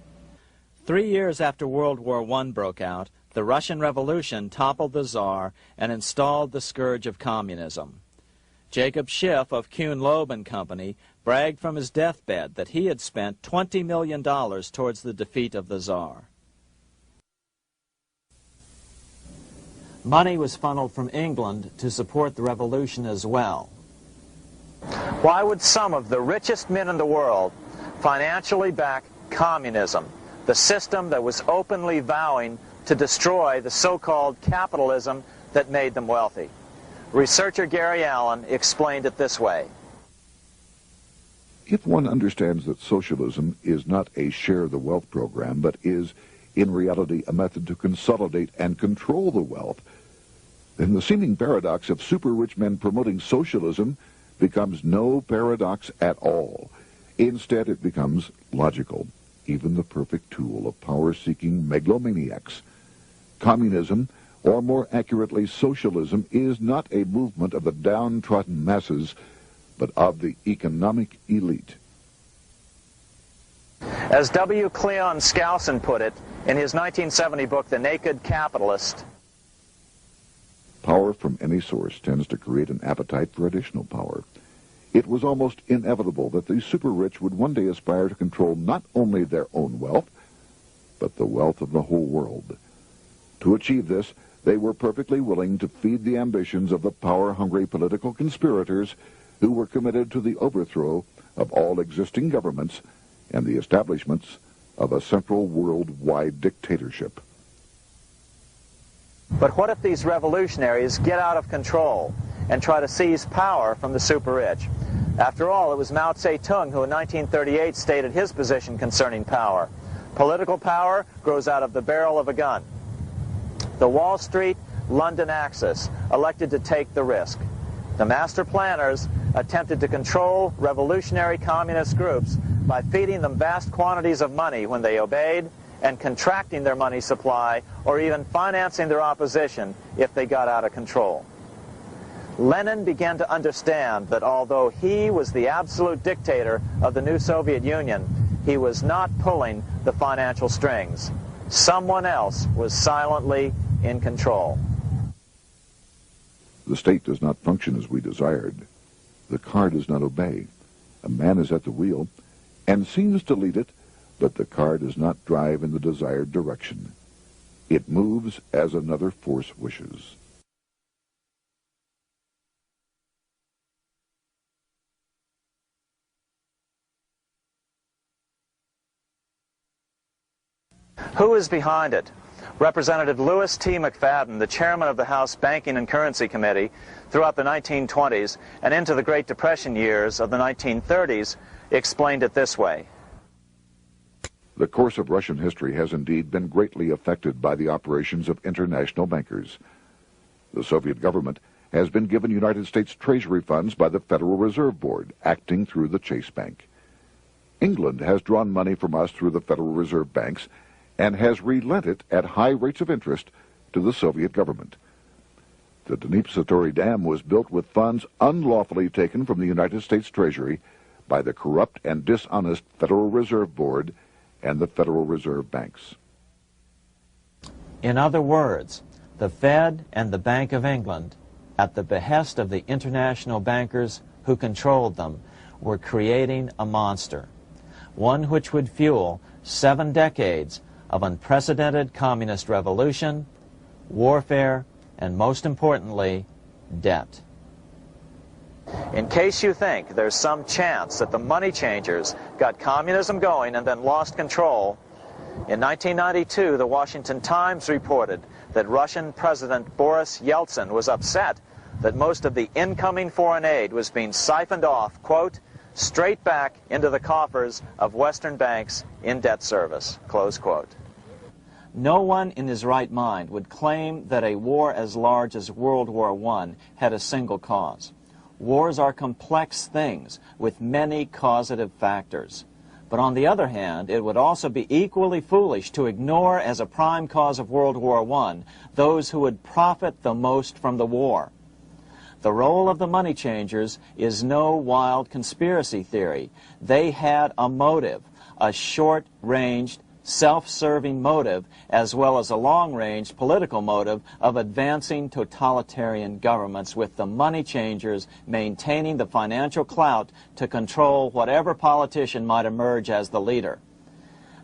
3 years after World War I broke out, the Russian Revolution toppled the Tsar and installed the scourge of communism. Jacob Schiff of Kuhn, Loeb & Company bragged from his deathbed that he had spent $20 million towards the defeat of the Tsar. Money was funneled from England to support the revolution as well. Why would some of the richest men in the world financially back communism, the system that was openly vowing to destroy the so-called capitalism that made them wealthy? Researcher Gary Allen explained it this way. If one understands that socialism is not a share the wealth program, but is in reality a method to consolidate and control the wealth, then the seeming paradox of super-rich men promoting socialism becomes no paradox at all. Instead, it becomes logical, even the perfect tool of power-seeking megalomaniacs. Communism, or more accurately socialism, is not a movement of the downtrodden masses, but of the economic elite. As W. Cleon Skousen put it, In his 1970 book, The Naked Capitalist, Power from any source tends to create an appetite for additional power. It was almost inevitable that the super-rich would one day aspire to control not only their own wealth, but the wealth of the whole world. To achieve this, they were perfectly willing to feed the ambitions of the power-hungry political conspirators who were committed to the overthrow of all existing governments and the establishments of a central worldwide dictatorship. but what if these revolutionaries get out of control and try to seize power from the super-rich? After all, it was Mao Zedong who in 1938 stated his position concerning power. Political power grows out of the barrel of a gun. The Wall Street, London axis elected to take the risk. The master planners attempted to control revolutionary communist groups by feeding them vast quantities of money when they obeyed, and contracting their money supply, or even financing their opposition if they got out of control. Lenin began to understand that although he was the absolute dictator of the new Soviet Union, he was not pulling the financial strings. Someone else was silently in control. The state does not function as we desired. The car does not obey. A man is at the wheel and seems to lead it, but the car does not drive in the desired direction. It moves as another force wishes. Who is behind it? Representative Louis T. McFadden, the chairman of the House Banking and Currency Committee throughout the 1920s and into the Great Depression years of the 1930s, explained it this way. The course of Russian history has indeed been greatly affected by the operations of international bankers. The Soviet government has been given United States Treasury funds by the Federal Reserve Board, acting through the Chase Bank. England has drawn money from us through the Federal Reserve banks and has relent it at high rates of interest to the Soviet government. The Dnipro Dam was built with funds unlawfully taken from the United States Treasury by the corrupt and dishonest Federal Reserve Board and the Federal Reserve banks. In other words, the Fed and the Bank of England, at the behest of the international bankers who controlled them, were creating a monster, one which would fuel 7 decades of unprecedented communist revolution, warfare, and most importantly, debt. In case you think there's some chance that the money changers got communism going and then lost control, in 1992 the Washington Times reported that Russian President Boris Yeltsin was upset that most of the incoming foreign aid was being siphoned off, quote, straight back into the coffers of Western banks in debt service, close quote. No one in his right mind would claim that a war as large as World War I had a single cause. Wars are complex things with many causative factors. But on the other hand, it would also be equally foolish to ignore as a prime cause of World War I those who would profit the most from the war. The role of the money changers is no wild conspiracy theory. They had a motive, a short-ranged, self-serving motive, as well as a long-range political motive of advancing totalitarian governments, with the money changers maintaining the financial clout to control whatever politician might emerge as the leader.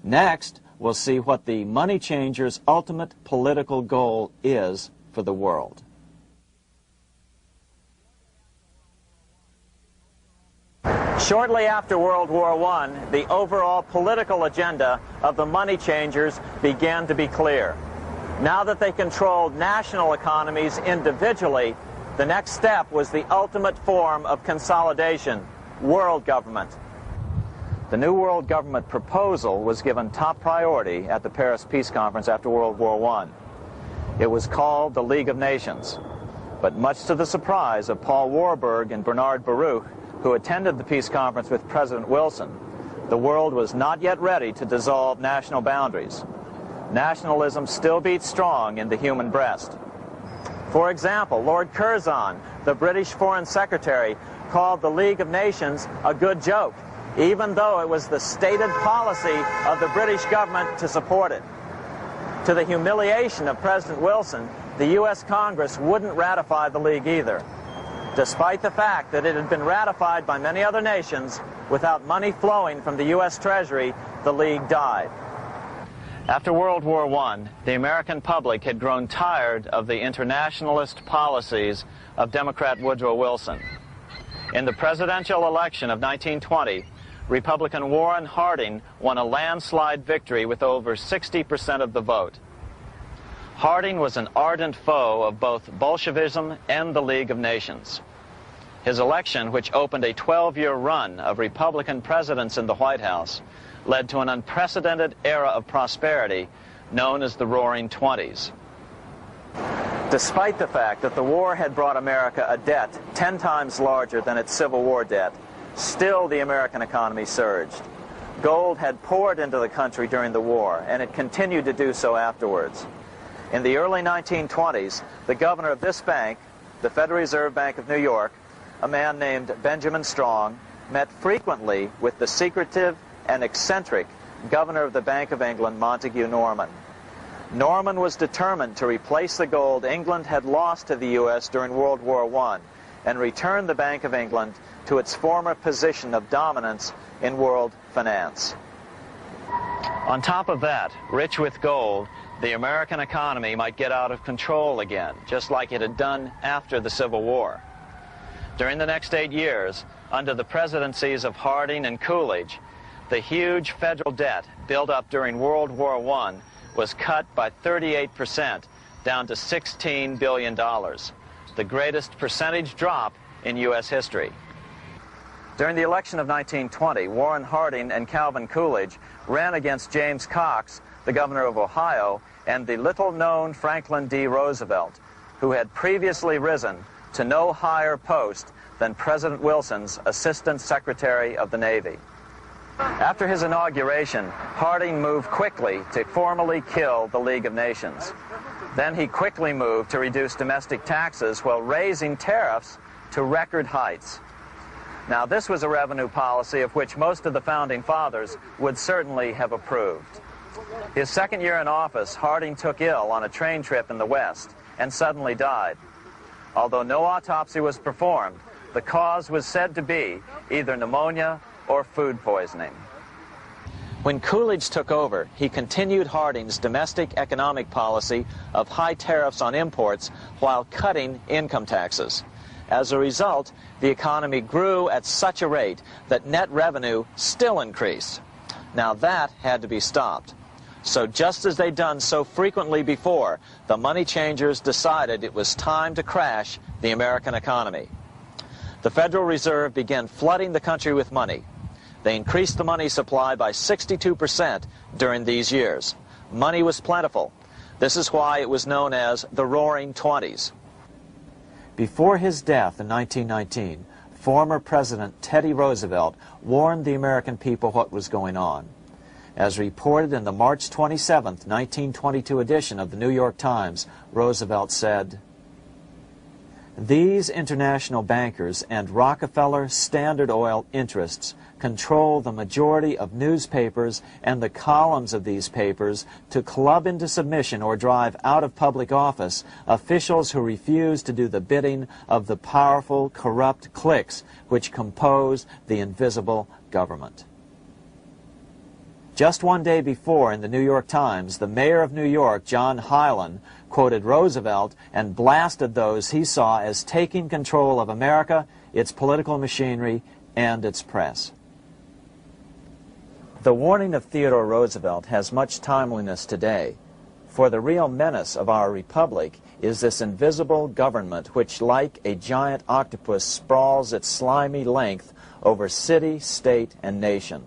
Next, we'll see what the money changers' ultimate political goal is for the world. Shortly after World War I, the overall political agenda of the money changers began to be clear. Now that they controlled national economies individually, the next step was the ultimate form of consolidation, world government. The new world government proposal was given top priority at the Paris Peace Conference after World War I. It was called the League of Nations, but much to the surprise of Paul Warburg and Bernard Baruch, who attended the peace conference with President Wilson, the world was not yet ready to dissolve national boundaries. Nationalism still beats strong in the human breast. For example, Lord Curzon, the British Foreign Secretary, called the League of Nations a good joke, even though it was the stated policy of the British government to support it. To the humiliation of President Wilson, the U.S. Congress wouldn't ratify the League either, despite the fact that it had been ratified by many other nations. Without money flowing from the U.S. Treasury, the League died. After World War I, the American public had grown tired of the internationalist policies of Democrat Woodrow Wilson. In the presidential election of 1920, Republican Warren Harding won a landslide victory with over 60% of the vote. Harding was an ardent foe of both Bolshevism and the League of Nations. His election, which opened a 12-year run of Republican presidents in the White House, led to an unprecedented era of prosperity known as the Roaring Twenties. Despite the fact that the war had brought America a debt 10 times larger than its Civil War debt, still the American economy surged. Gold had poured into the country during the war, and it continued to do so afterwards. In the early 1920s, the governor of this bank, the Federal Reserve Bank of New York, a man named Benjamin Strong, met frequently with the secretive and eccentric governor of the Bank of England, Montague Norman. Norman was determined to replace the gold England had lost to the U.S. during World War I and return the Bank of England to its former position of dominance in world finance. On top of that, rich with gold, the American economy might get out of control again, just like it had done after the Civil War. During the next 8 years, under the presidencies of Harding and Coolidge, the huge federal debt built up during World War I was cut by 38%, down to $16 billion, the greatest percentage drop in U.S. history. During the election of 1920, Warren Harding and Calvin Coolidge ran against James Cox, the governor of Ohio, and the little-known Franklin D. Roosevelt, who had previously risen to no higher post than President Wilson's Assistant Secretary of the Navy. After his inauguration, Harding moved quickly to formally kill the League of Nations. Then he quickly moved to reduce domestic taxes while raising tariffs to record heights. Now, this was a revenue policy of which most of the Founding Fathers would certainly have approved. His second year in office, Harding took ill on a train trip in the West and suddenly died. Although no autopsy was performed, the cause was said to be either pneumonia or food poisoning. When Coolidge took over, he continued Harding's domestic economic policy of high tariffs on imports while cutting income taxes. As a result, the economy grew at such a rate that net revenue still increased. Now that had to be stopped. So just as they'd done so frequently before, the money changers decided it was time to crash the American economy. The Federal Reserve began flooding the country with money. They increased the money supply by 62% during these years. Money was plentiful. This is why it was known as the Roaring Twenties. Before his death in 1919, former President Teddy Roosevelt warned the American people what was going on. As reported in the March 27, 1922 edition of the New York Times, Roosevelt said, "These international bankers and Rockefeller Standard Oil interests control the majority of newspapers and the columns of these papers to club into submission or drive out of public office officials who refuse to do the bidding of the powerful, corrupt cliques which compose the invisible government." Just one day before, in the New York Times, the mayor of New York, John Hylan, quoted Roosevelt and blasted those he saw as taking control of America, its political machinery, and its press. The warning of Theodore Roosevelt has much timeliness today, for the real menace of our republic is this invisible government which, like a giant octopus, sprawls its slimy length over city, state, and nation.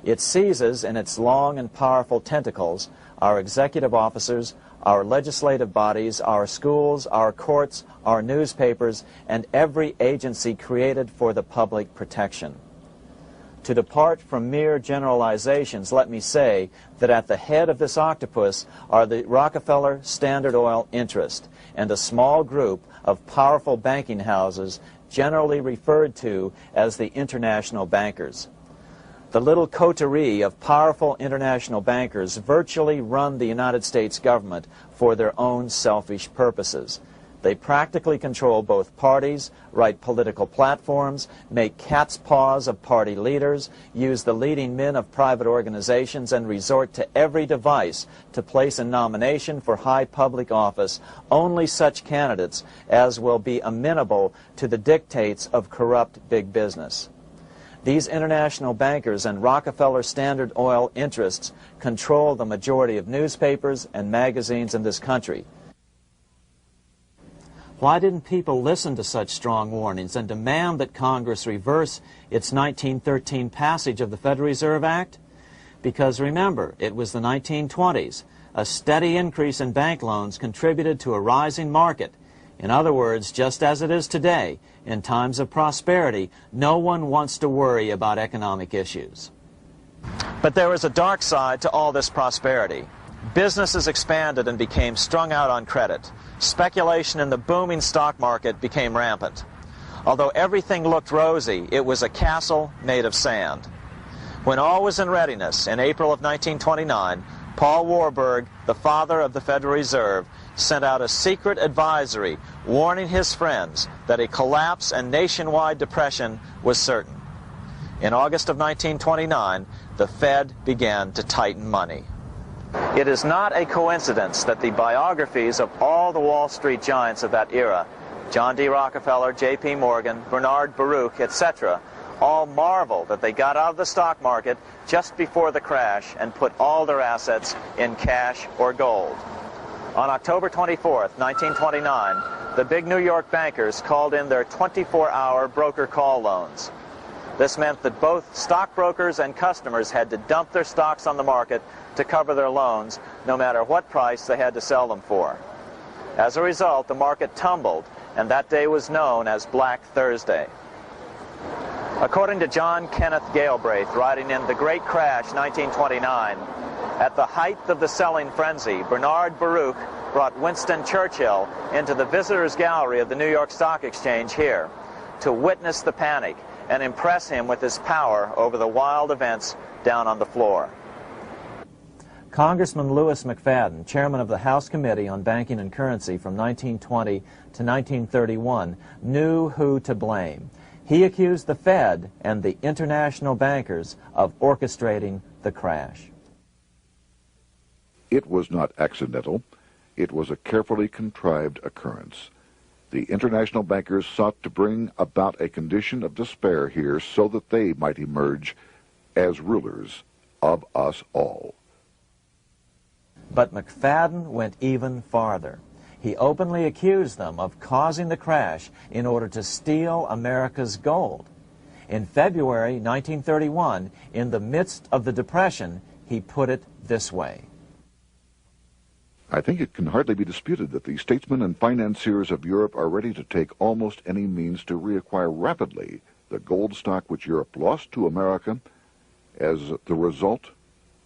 It seizes in its long and powerful tentacles our executive officers, our legislative bodies, our schools, our courts, our newspapers, and every agency created for the public protection. To depart from mere generalizations, let me say that at the head of this octopus are the Rockefeller Standard Oil interest and a small group of powerful banking houses generally referred to as the international bankers. The little coterie of powerful international bankers virtually run the United States government for their own selfish purposes. They practically control both parties, write political platforms, make cat's paws of party leaders, use the leading men of private organizations, and resort to every device to place in nomination for high public office only such candidates as will be amenable to the dictates of corrupt big business. These international bankers and Rockefeller Standard Oil interests control the majority of newspapers and magazines in this country. Why didn't people listen to such strong warnings and demand that Congress reverse its 1913 passage of the Federal Reserve Act? Because remember, it was the 1920s. A steady increase in bank loans contributed to a rising market. In other words, just as it is today, in times of prosperity, no one wants to worry about economic issues. But there was a dark side to all this prosperity. Businesses expanded and became strung out on credit. Speculation in the booming stock market became rampant. Although everything looked rosy, it was a castle made of sand. When all was in readiness, in April of 1929, Paul Warburg, the father of the Federal Reserve, sent out a secret advisory warning his friends that a collapse and nationwide depression was certain. In August of 1929, the Fed began to tighten money. It is not a coincidence that the biographies of all the Wall Street giants of that era, John D. Rockefeller, J.P. Morgan, Bernard Baruch, etc., all marvel that they got out of the stock market just before the crash and put all their assets in cash or gold. On October 24th, 1929, the big New York bankers called in their 24-hour broker call loans. This meant that both stockbrokers and customers had to dump their stocks on the market to cover their loans, no matter what price they had to sell them for. As a result, the market tumbled, and that day was known as Black Thursday. According to John Kenneth Galbraith, writing in The Great Crash, 1929, at the height of the selling frenzy, Bernard Baruch brought Winston Churchill into the visitors' gallery of the New York Stock Exchange here to witness the panic and impress him with his power over the wild events down on the floor. Congressman Louis McFadden, chairman of the House Committee on Banking and Currency from 1920 to 1931, knew who to blame. He accused the Fed and the international bankers of orchestrating the crash. It was not accidental. It was a carefully contrived occurrence. The international bankers sought to bring about a condition of despair here so that they might emerge as rulers of us all. But McFadden went even farther. He openly accused them of causing the crash in order to steal America's gold. In February 1931, in the midst of the Depression, he put it this way. I think it can hardly be disputed that the statesmen and financiers of Europe are ready to take almost any means to reacquire rapidly the gold stock which Europe lost to America as the result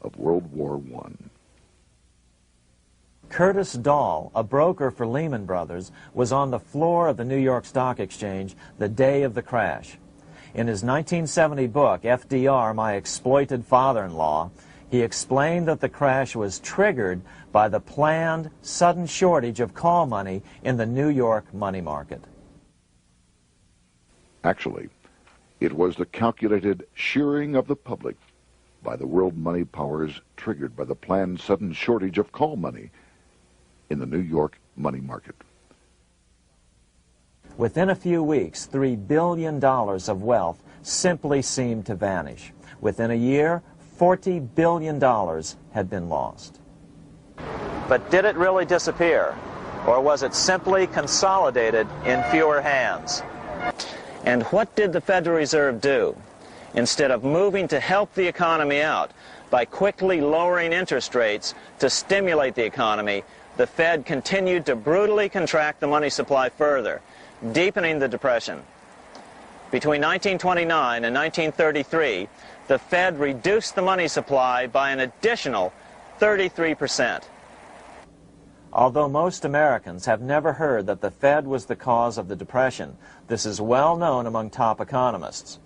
of World War I. Curtis Dahl, a broker for Lehman Brothers, was on the floor of the New York Stock Exchange the day of the crash. In his 1970 book, FDR, My Exploited Father-in-Law, he explained that the crash was triggered by the planned sudden shortage of call money in the New York money market. Actually, it was the calculated shearing of the public by the world money powers triggered by the planned sudden shortage of call money in the New York money market. Within a few weeks, $3 billion of wealth simply seemed to vanish. Within a year, $40 billion had been lost. But did it really disappear? Or was it simply consolidated in fewer hands? And what did the Federal Reserve do? Instead of moving to help the economy out by quickly lowering interest rates to stimulate the economy, the Fed continued to brutally contract the money supply further, deepening the Depression. Between 1929 and 1933, the Fed reduced the money supply by an additional 33%. Although most Americans have never heard that the Fed was the cause of the Depression, this is well known among top economists.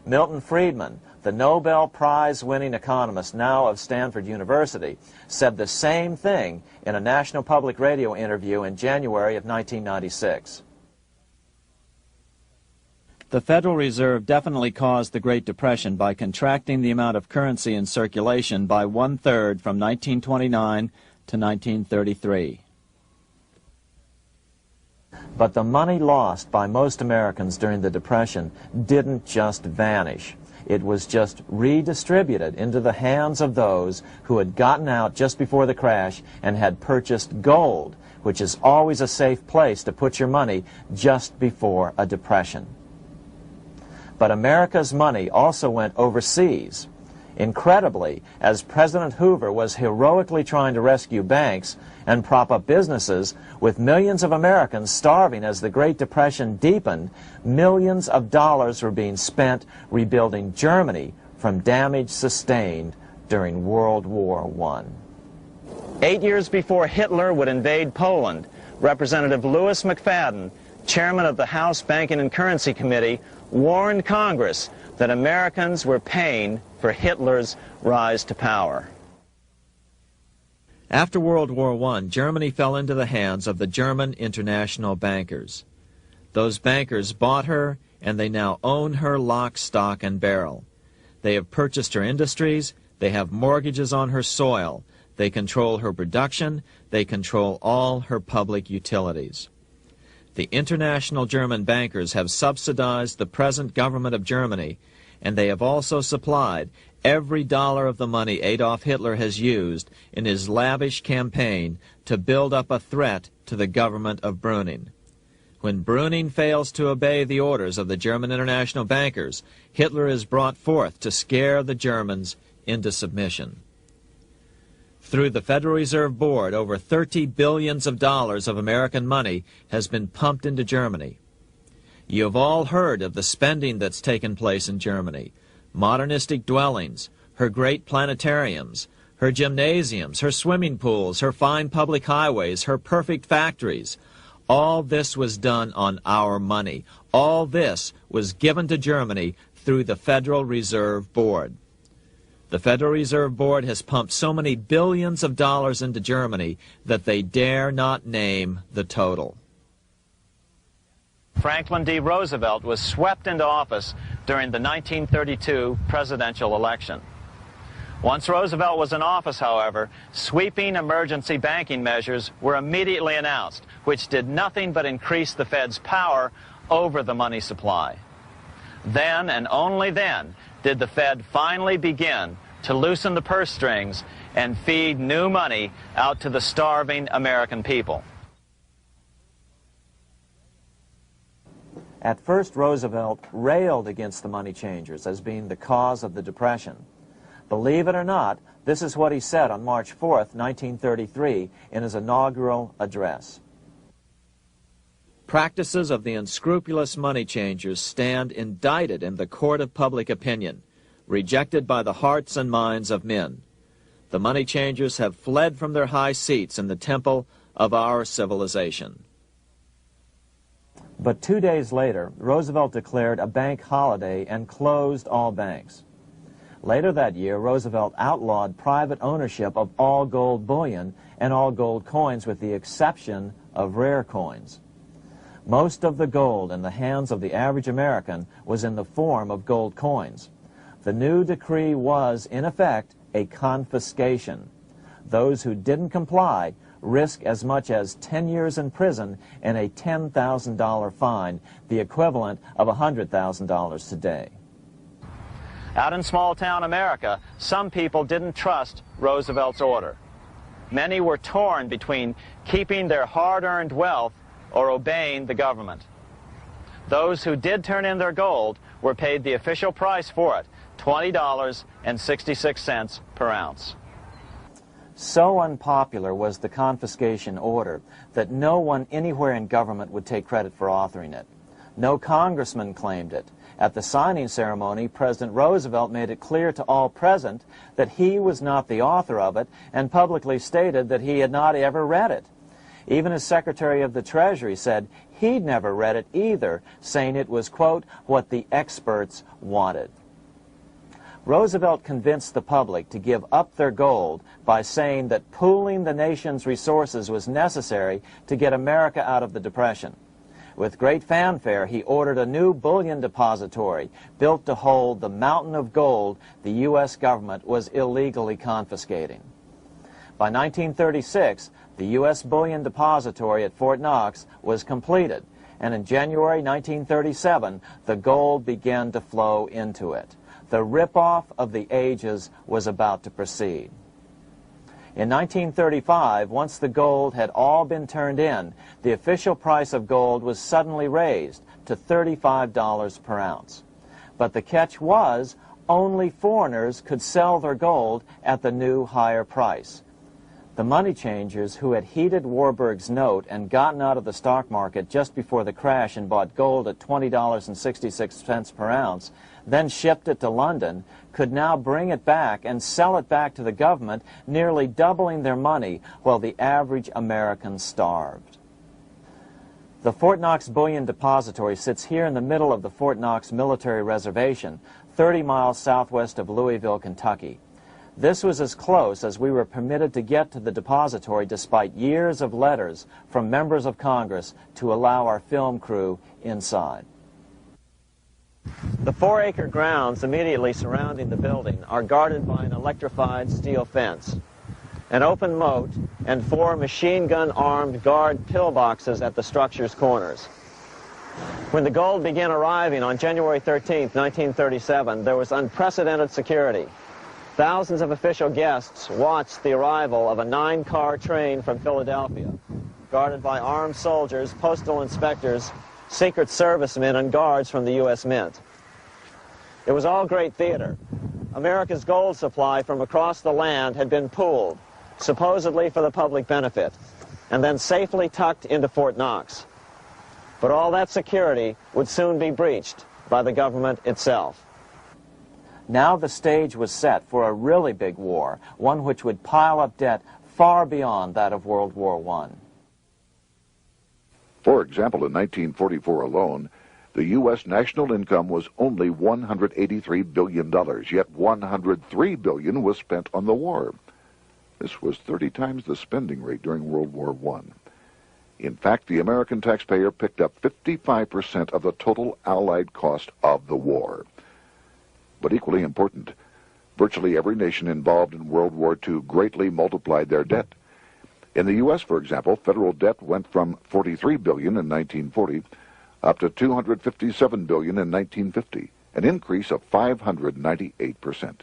Milton Friedman, the Nobel Prize-winning economist, now of Stanford University, said the same thing in a National Public Radio interview in January of 1996. The Federal Reserve definitely caused the Great Depression by contracting the amount of currency in circulation by 1/3 from 1929 to 1933. But the money lost by most Americans during the Depression didn't just vanish. It was just redistributed into the hands of those who had gotten out just before the crash and had purchased gold, which is always a safe place to put your money just before a depression. But America's money also went overseas. Incredibly, as President Hoover was heroically trying to rescue banks and prop up businesses, with millions of Americans starving as the Great Depression deepened, millions of dollars were being spent rebuilding Germany from damage sustained during World War I. 8 years before Hitler would invade Poland, Representative Louis McFadden, chairman of the House Banking and Currency Committee, warned Congress that Americans were paying for Hitler's rise to power. After World War I, Germany fell into the hands of the German international bankers. Those bankers bought her, and they now own her lock, stock, and barrel. They have purchased her industries, they have mortgages on her soil, they control her production, they control all her public utilities. The international German bankers have subsidized the present government of Germany, and they have also supplied every dollar of the money Adolf Hitler has used in his lavish campaign to build up a threat to the government of Brüning. When Brüning fails to obey the orders of the German international bankers, Hitler is brought forth to scare the Germans into submission. Through the Federal Reserve Board, over $30 billion of American money has been pumped into Germany. You have all heard of the spending that's taken place in Germany. Modernistic dwellings, her great planetariums, her gymnasiums, her swimming pools, her fine public highways, her perfect factories. All this was done on our money. All this was given to Germany through the Federal Reserve Board. The Federal Reserve Board has pumped so many billions of dollars into Germany that they dare not name the total. Franklin D. Roosevelt was swept into office during the 1932 presidential election. Once Roosevelt was in office, however, sweeping emergency banking measures were immediately announced, which did nothing but increase the Fed's power over the money supply. Then, and only then, did the Fed finally begin to loosen the purse strings and feed new money out to the starving American people. At first, Roosevelt railed against the money changers as being the cause of the Depression. Believe it or not, this is what he said on March 4th, 1933, in his inaugural address. Practices of the unscrupulous money changers stand indicted in the court of public opinion, rejected by the hearts and minds of men. The money changers have fled from their high seats in the temple of our civilization. But 2 days later, Roosevelt declared a bank holiday and closed all banks. Later that year, Roosevelt outlawed private ownership of all gold bullion and all gold coins with the exception of rare coins. Most of the gold in the hands of the average American was in the form of gold coins. The new decree was, in effect, a confiscation. Those who didn't comply risk as much as 10 years in prison and a $10,000 fine, the equivalent of $100,000 today. Out in small-town America, some people didn't trust Roosevelt's order. Many were torn between keeping their hard-earned wealth or obeying the government. Those who did turn in their gold were paid the official price for it, $20.66 per ounce. So unpopular was the confiscation order that no one anywhere in government would take credit for authoring it. No congressman claimed it. At the signing ceremony, President Roosevelt made it clear to all present that he was not the author of it and publicly stated that he had not ever read it. Even his Secretary of the Treasury said he'd never read it either, saying it was, quote, what the experts wanted. Roosevelt convinced the public to give up their gold by saying that pooling the nation's resources was necessary to get America out of the Depression. With great fanfare, he ordered a new bullion depository built to hold the mountain of gold the U.S. government was illegally confiscating. By 1936, the U.S. bullion depository at Fort Knox was completed, and in January 1937, the gold began to flow into it. The rip-off of the ages was about to proceed. In 1935, once the gold had all been turned in, the official price of gold was suddenly raised to $35 per ounce. But the catch was, only foreigners could sell their gold at the new higher price. The money changers who had heeded Warburg's note and gotten out of the stock market just before the crash and bought gold at $20.66 per ounce, then shipped it to London, could now bring it back and sell it back to the government, nearly doubling their money while the average American starved. The Fort Knox Bullion Depository sits here in the middle of the Fort Knox Military Reservation, 30 miles southwest of Louisville, Kentucky. This was as close as we were permitted to get to the depository despite years of letters from members of Congress to allow our film crew inside. The 4-acre grounds immediately surrounding the building are guarded by an electrified steel fence, an open moat, and 4 machine-gun-armed guard pillboxes at the structure's corners. When the gold began arriving on January 13, 1937, there was unprecedented security. Thousands of official guests watched the arrival of a 9-car train from Philadelphia, guarded by armed soldiers, postal inspectors, Secret Servicemen, and guards from the U.S. Mint. It was all great theater. America's gold supply from across the land had been pooled, supposedly for the public benefit, and then safely tucked into Fort Knox. But all that security would soon be breached by the government itself. Now the stage was set for a really big war, one which would pile up debt far beyond that of World War I. For example, in 1944 alone, the U.S. national income was only $183 billion, yet $103 billion was spent on the war. This was 30 times the spending rate during World War I. In fact, the American taxpayer picked up 55% of the total Allied cost of the war. But equally important, virtually every nation involved in World War II greatly multiplied their debt. In the U.S., for example, federal debt went from $43 billion in 1940 up to $257 billion in 1950, an increase of 598%.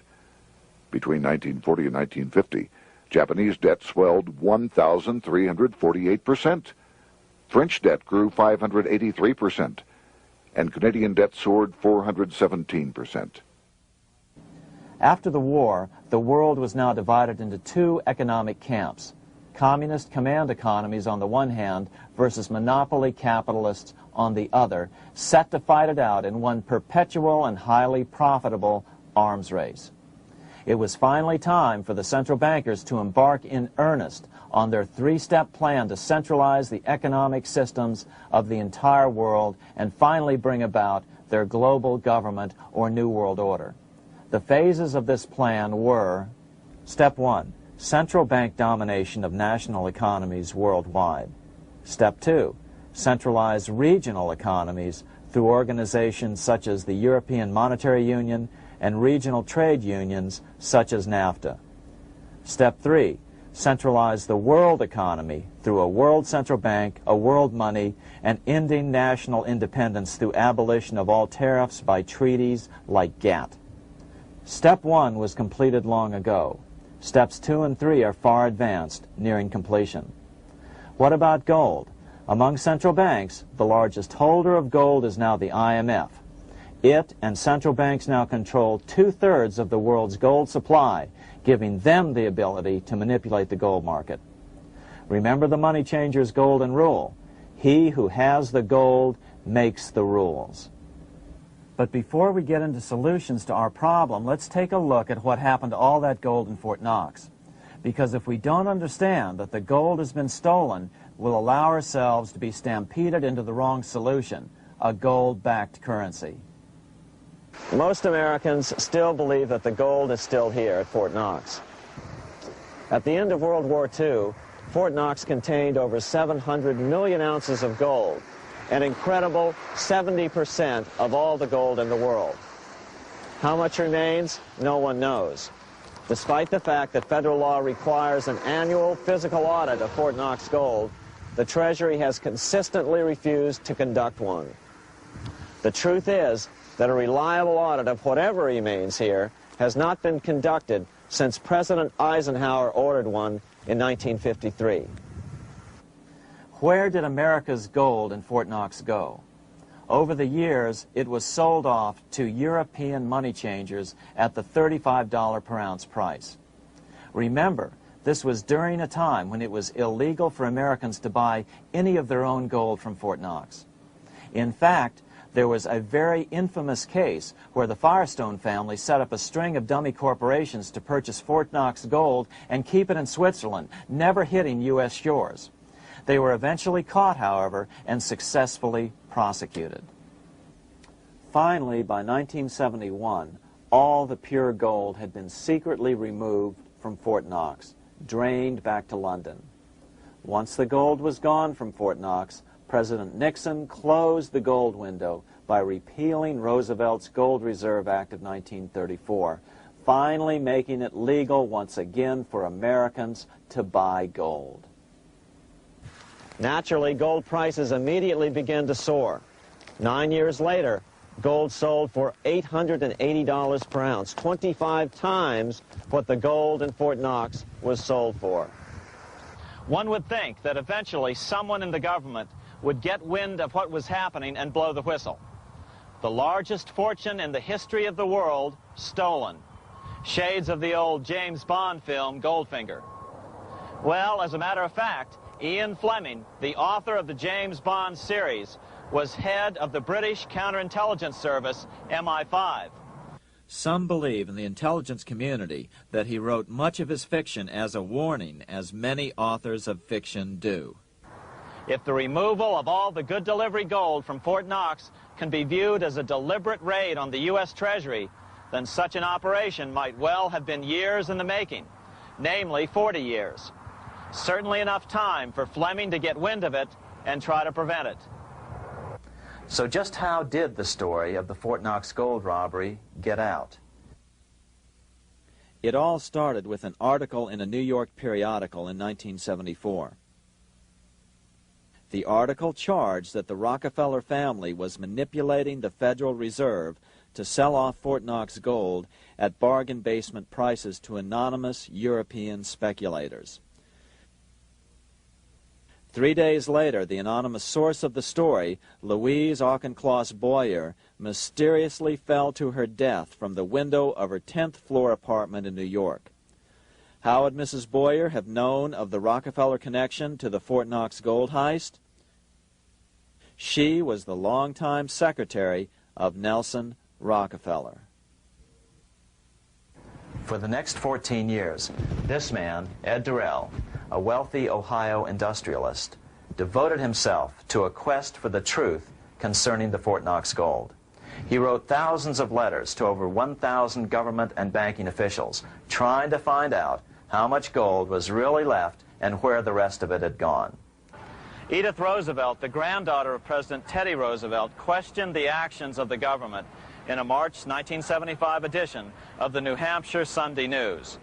Between 1940 and 1950, Japanese debt swelled 1,348%. French debt grew 583%, and Canadian debt soared 417%. After the war, the world was now divided into 2 economic camps: communist command economies on the one hand versus monopoly capitalists on the other, set to fight it out in one perpetual and highly profitable arms race. It was finally time for the central bankers to embark in earnest on their 3-step plan to centralize the economic systems of the entire world and finally bring about their global government or New World Order. The phases of this plan were: Step 1, central bank domination of national economies worldwide. Step 2, centralized regional economies through organizations such as the European Monetary Union and regional trade unions such as NAFTA. Step 3, centralize the world economy through a world central bank, a world money, and ending national independence through abolition of all tariffs by treaties like GATT. Step 1 was completed long ago. Steps 2 and 3 are far advanced, nearing completion. What about gold? Among central banks, the largest holder of gold is now the IMF. It and central banks now control 2/3 of the world's gold supply, giving them the ability to manipulate the gold market. Remember the money changer's golden rule: he who has the gold makes the rules. But before we get into solutions to our problem, let's take a look at what happened to all that gold in Fort Knox. Because if we don't understand that the gold has been stolen, we'll allow ourselves to be stampeded into the wrong solution: a gold-backed currency. Most Americans still believe that the gold is still here at Fort Knox. At the end of World War II, Fort Knox contained over 700 million ounces of gold, an incredible 70% of all the gold in the world. How much remains? No one knows. Despite the fact that federal law requires an annual physical audit of Fort Knox gold, the Treasury has consistently refused to conduct one. The truth is that a reliable audit of whatever remains here has not been conducted since President Eisenhower ordered one in 1953. Where did America's gold in Fort Knox go? Over the years, it was sold off to European money changers at the $35 per ounce price. Remember, this was during a time when it was illegal for Americans to buy any of their own gold from Fort Knox. In fact, there was a very infamous case where the Firestone family set up a string of dummy corporations to purchase Fort Knox gold and keep it in Switzerland, never hitting U.S. shores. They were eventually caught, however, and successfully prosecuted. Finally, by 1971, all the pure gold had been secretly removed from Fort Knox, drained back to London. Once the gold was gone from Fort Knox, President Nixon closed the gold window by repealing Roosevelt's Gold Reserve Act of 1934, finally making it legal once again for Americans to buy gold. Naturally, gold prices immediately began to soar. 9 years later, gold sold for $880 per ounce, 25 times what the gold in Fort Knox was sold for. One would think that eventually someone in the government would get wind of what was happening and blow the whistle. The largest fortune in the history of the world stolen. Shades of the old James Bond film, Goldfinger. Well, as a matter of fact, Ian Fleming, the author of the James Bond series, was head of the British counterintelligence service, MI5. Some believe in the intelligence community that he wrote much of his fiction as a warning, as many authors of fiction do. If the removal of all the good delivery gold from Fort Knox can be viewed as a deliberate raid on the U.S. Treasury, then such an operation might well have been years in the making, namely 40 years. Certainly enough time for Fleming to get wind of it and try to prevent it. So just how did the story of the Fort Knox gold robbery get out? It all started with an article in a New York periodical in 1974. The article charged that the Rockefeller family was manipulating the Federal Reserve to sell off Fort Knox gold at bargain basement prices to anonymous European speculators. 3 days later, the anonymous source of the story, Louise Auchincloss Boyer, mysteriously fell to her death from the window of her 10th floor apartment in New York. How would Mrs. Boyer have known of the Rockefeller connection to the Fort Knox gold heist? She was the longtime secretary of Nelson Rockefeller. For the next 14 years, this man, Ed Durrell, a wealthy Ohio industrialist, devoted himself to a quest for the truth concerning the Fort Knox gold. He wrote thousands of letters to over 1,000 government and banking officials, trying to find out how much gold was really left and where the rest of it had gone. Edith Roosevelt, the granddaughter of President Teddy Roosevelt, questioned the actions of the government in a March 1975 edition of the New Hampshire Sunday News.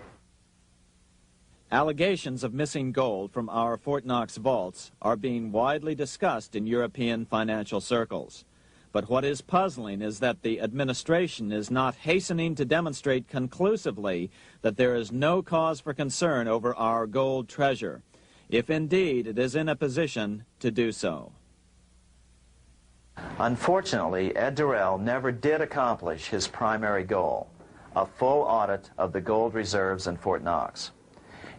Allegations of missing gold from our Fort Knox vaults are being widely discussed in European financial circles. But what is puzzling is that the administration is not hastening to demonstrate conclusively that there is no cause for concern over our gold treasure, if indeed it is in a position to do so. Unfortunately, Ed Durrell never did accomplish his primary goal, a full audit of the gold reserves in Fort Knox.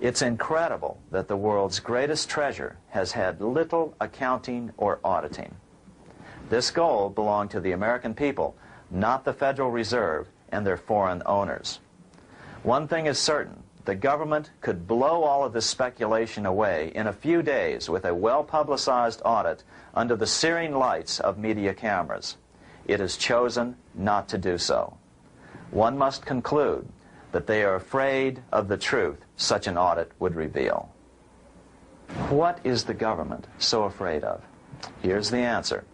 It's incredible that the world's greatest treasure has had little accounting or auditing. This gold belonged to the American people, not the Federal Reserve and their foreign owners. One thing is certain, the government could blow all of this speculation away in a few days with a well-publicized audit under the searing lights of media cameras. it has chosen not to do so. One must conclude that they are afraid of the truth such an audit would reveal. What is the government so afraid of? Here's the answer.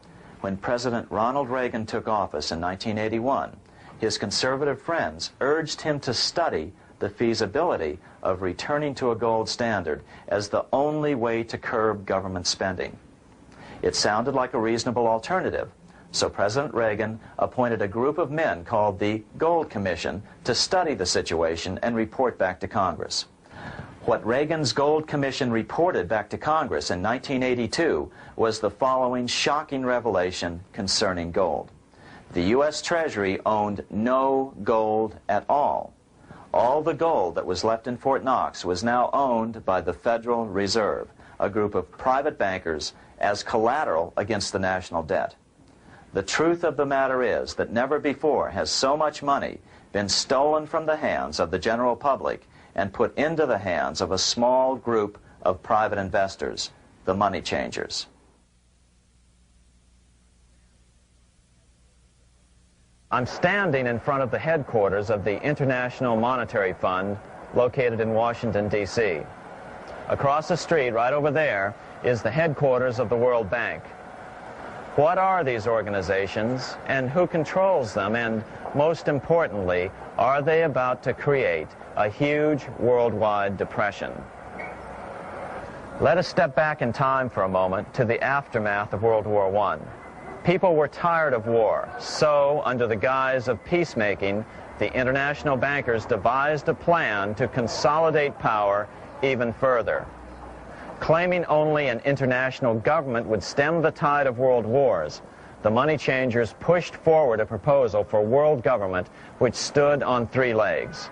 When President Ronald Reagan took office in 1981, his conservative friends urged him to study the feasibility of returning to a gold standard as the only way to curb government spending. It sounded like a reasonable alternative, so President Reagan appointed a group of men called the Gold Commission to study the situation and report back to Congress. What Reagan's Gold Commission reported back to Congress in 1982 was the following shocking revelation concerning gold. The U.S. Treasury owned no gold at all. All the gold that was left in Fort Knox was now owned by the Federal Reserve, a group of private bankers, as collateral against the national debt. The truth of the matter is that never before has so much money been stolen from the hands of the general public and put into the hands of a small group of private investors, the money changers. I'm standing in front of the headquarters of the International Monetary Fund located in Washington, D.C. Across the street, right over there, is the headquarters of the World Bank. What are these organizations and who controls them? And most importantly, are they about to create a huge worldwide depression? Let us step back in time for a moment to the aftermath of World War I. People were tired of war, so under the guise of peacemaking, the international bankers devised a plan to consolidate power even further. Claiming only an international government would stem the tide of world wars, the money changers pushed forward a proposal for world government which stood on three legs.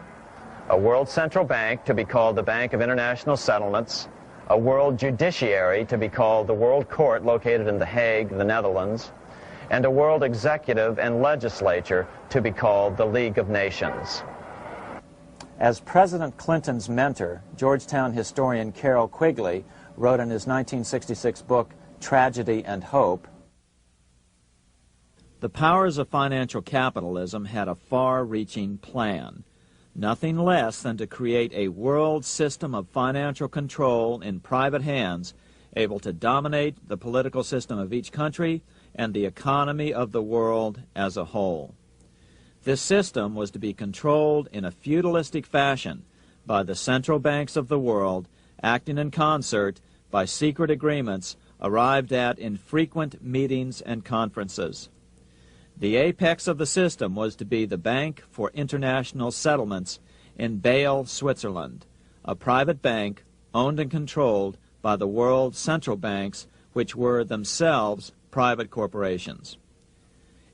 A world central bank to be called the Bank of International Settlements, a world judiciary to be called the World Court located in The Hague, the Netherlands, and a world executive and legislature to be called the League of Nations. As President Clinton's mentor, Georgetown historian Carroll Quigley wrote in his 1966 book, Tragedy and Hope, the powers of financial capitalism had a far-reaching plan, nothing less than to create a world system of financial control in private hands, able to dominate the political system of each country and the economy of the world as a whole. This system was to be controlled in a feudalistic fashion by the central banks of the world, acting in concert by secret agreements arrived at in frequent meetings and conferences. The apex of the system was to be the Bank for International Settlements in Bâle, Switzerland, a private bank owned and controlled by the world central banks, which were themselves private corporations.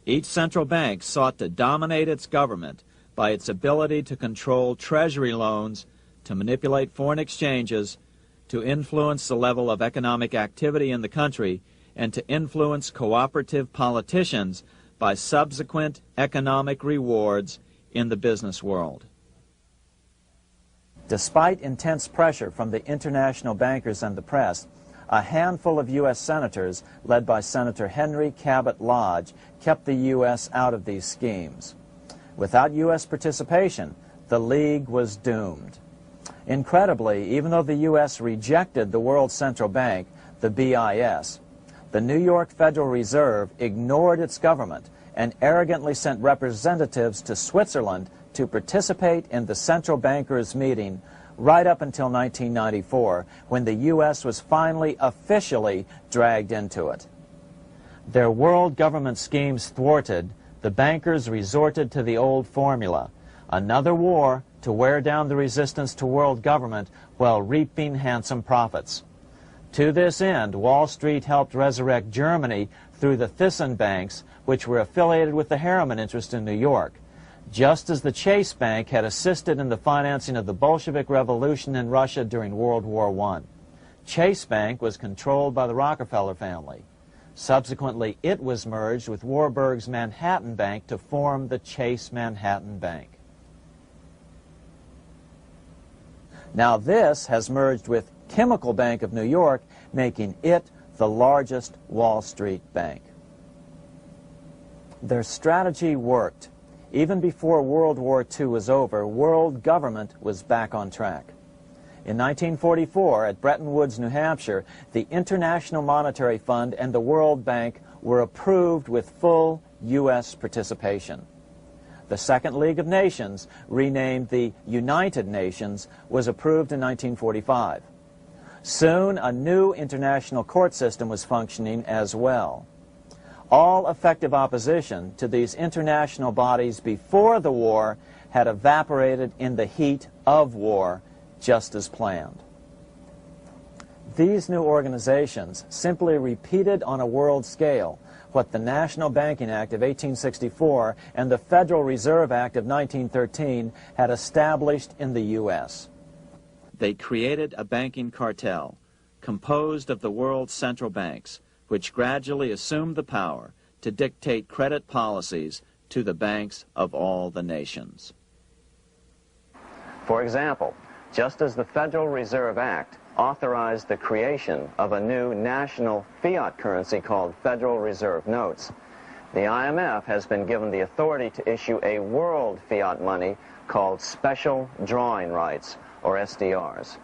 Each central bank sought to dominate its government by its ability to control treasury loans, to manipulate foreign exchanges, to influence the level of economic activity in the country, and to influence cooperative politicians by subsequent economic rewards in the business world. Despite intense pressure from the international bankers and the press, a handful of U.S. senators, led by Senator Henry Cabot Lodge, kept the U.S. out of these schemes. Without U.S. participation, the League was doomed. Incredibly, even though the U.S. rejected the World Central Bank, the BIS, the New York Federal Reserve ignored its government and arrogantly sent representatives to Switzerland to participate in the central bankers' meeting right up until 1994, when the U.S. was finally officially dragged into it. Their world government schemes thwarted, the bankers resorted to the old formula, another war to wear down the resistance to world government while reaping handsome profits. To this end, Wall Street helped resurrect Germany through the Thyssen banks, which were affiliated with the Harriman interest in New York, just as the Chase Bank had assisted in the financing of the Bolshevik Revolution in Russia during World War I. Chase Bank was controlled by the Rockefeller family. Subsequently, it was merged with Warburg's Manhattan Bank to form the Chase Manhattan Bank. Now this has merged with Chemical Bank of New York, making it the largest Wall Street bank. Their strategy worked. Even before World War II was over, world government was back on track. In 1944, at Bretton Woods, New Hampshire, the International Monetary Fund and the World Bank were approved with full U.S. participation. The Second League of Nations, renamed the United Nations, was approved in 1945. Soon, a new international court system was functioning as well. All effective opposition to these international bodies before the war had evaporated in the heat of war, just as planned. These new organizations simply repeated on a world scale what the National Banking Act of 1864 and the Federal Reserve Act of 1913 had established in the U.S. They created a banking cartel composed of the world's central banks, which gradually assumed the power to dictate credit policies to the banks of all the nations. For example, just as the Federal Reserve Act authorized the creation of a new national fiat currency called Federal Reserve Notes, the IMF has been given the authority to issue a world fiat money called Special Drawing Rights, or SDRs.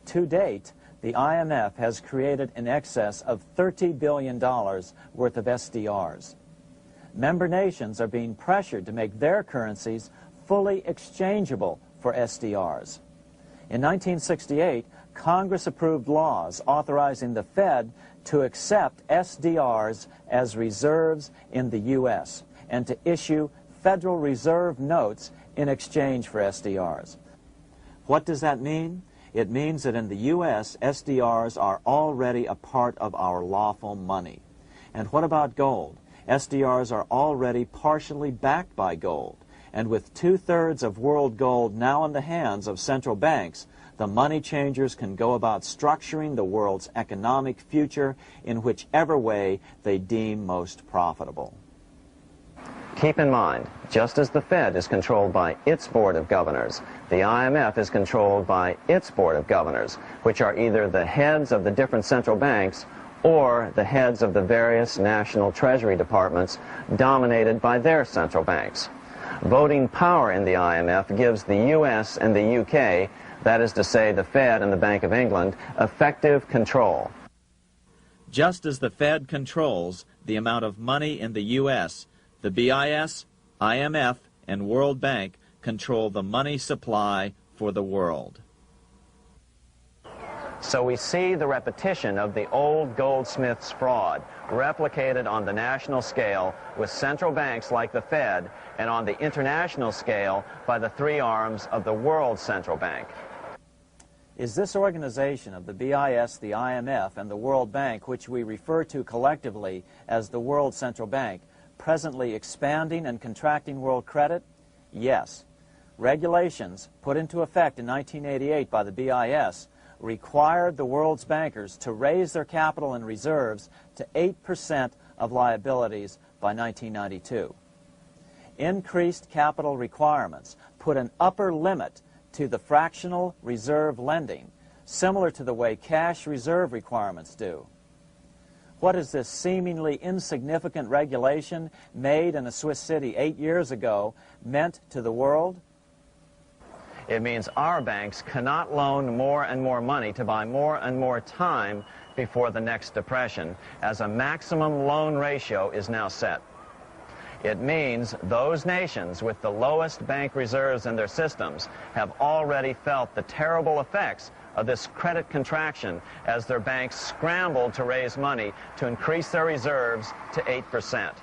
To date, the IMF has created in excess of $30 billion worth of SDRs. Member nations are being pressured to make their currencies fully exchangeable for SDRs. In 1968, Congress approved laws authorizing the Fed to accept SDRs as reserves in the U.S. and to issue Federal Reserve notes in exchange for SDRs. What does that mean? It means that in the U.S., SDRs are already a part of our lawful money. And what about gold? SDRs are already partially backed by gold. And with 2/3 of world gold now in the hands of central banks, the money changers can go about structuring the world's economic future in whichever way they deem most profitable. Keep in mind, just as the Fed is controlled by its Board of Governors, the IMF is controlled by its Board of Governors, which are either the heads of the different central banks or the heads of the various national treasury departments dominated by their central banks. Voting power in the IMF gives the U.S. and the UK, that is to say the Fed and the Bank of England, effective control. Just as the Fed controls the amount of money in the U.S., the BIS, IMF, and World Bank control the money supply for the world. So we see the repetition of the old goldsmith's fraud replicated on the national scale with central banks like the Fed and on the international scale by the three arms of the world central bank. Is this organization of the BIS, the IMF, and the World Bank, which we refer to collectively as the World Central Bank, presently expanding and contracting world credit? Yes. Regulations put into effect in 1988 by the BIS required the world's bankers to raise their capital and reserves to 8% of liabilities by 1992. Increased capital requirements put an upper limit to the fractional reserve lending, similar to the way cash reserve requirements do. What is this seemingly insignificant regulation made in a Swiss city 8 years ago meant to the world? It means our banks cannot loan more and more money to buy more and more time before the next depression, as a maximum loan ratio is now set. It means those nations with the lowest bank reserves in their systems have already felt the terrible effects of this credit contraction as their banks scrambled to raise money to increase their reserves to 8%.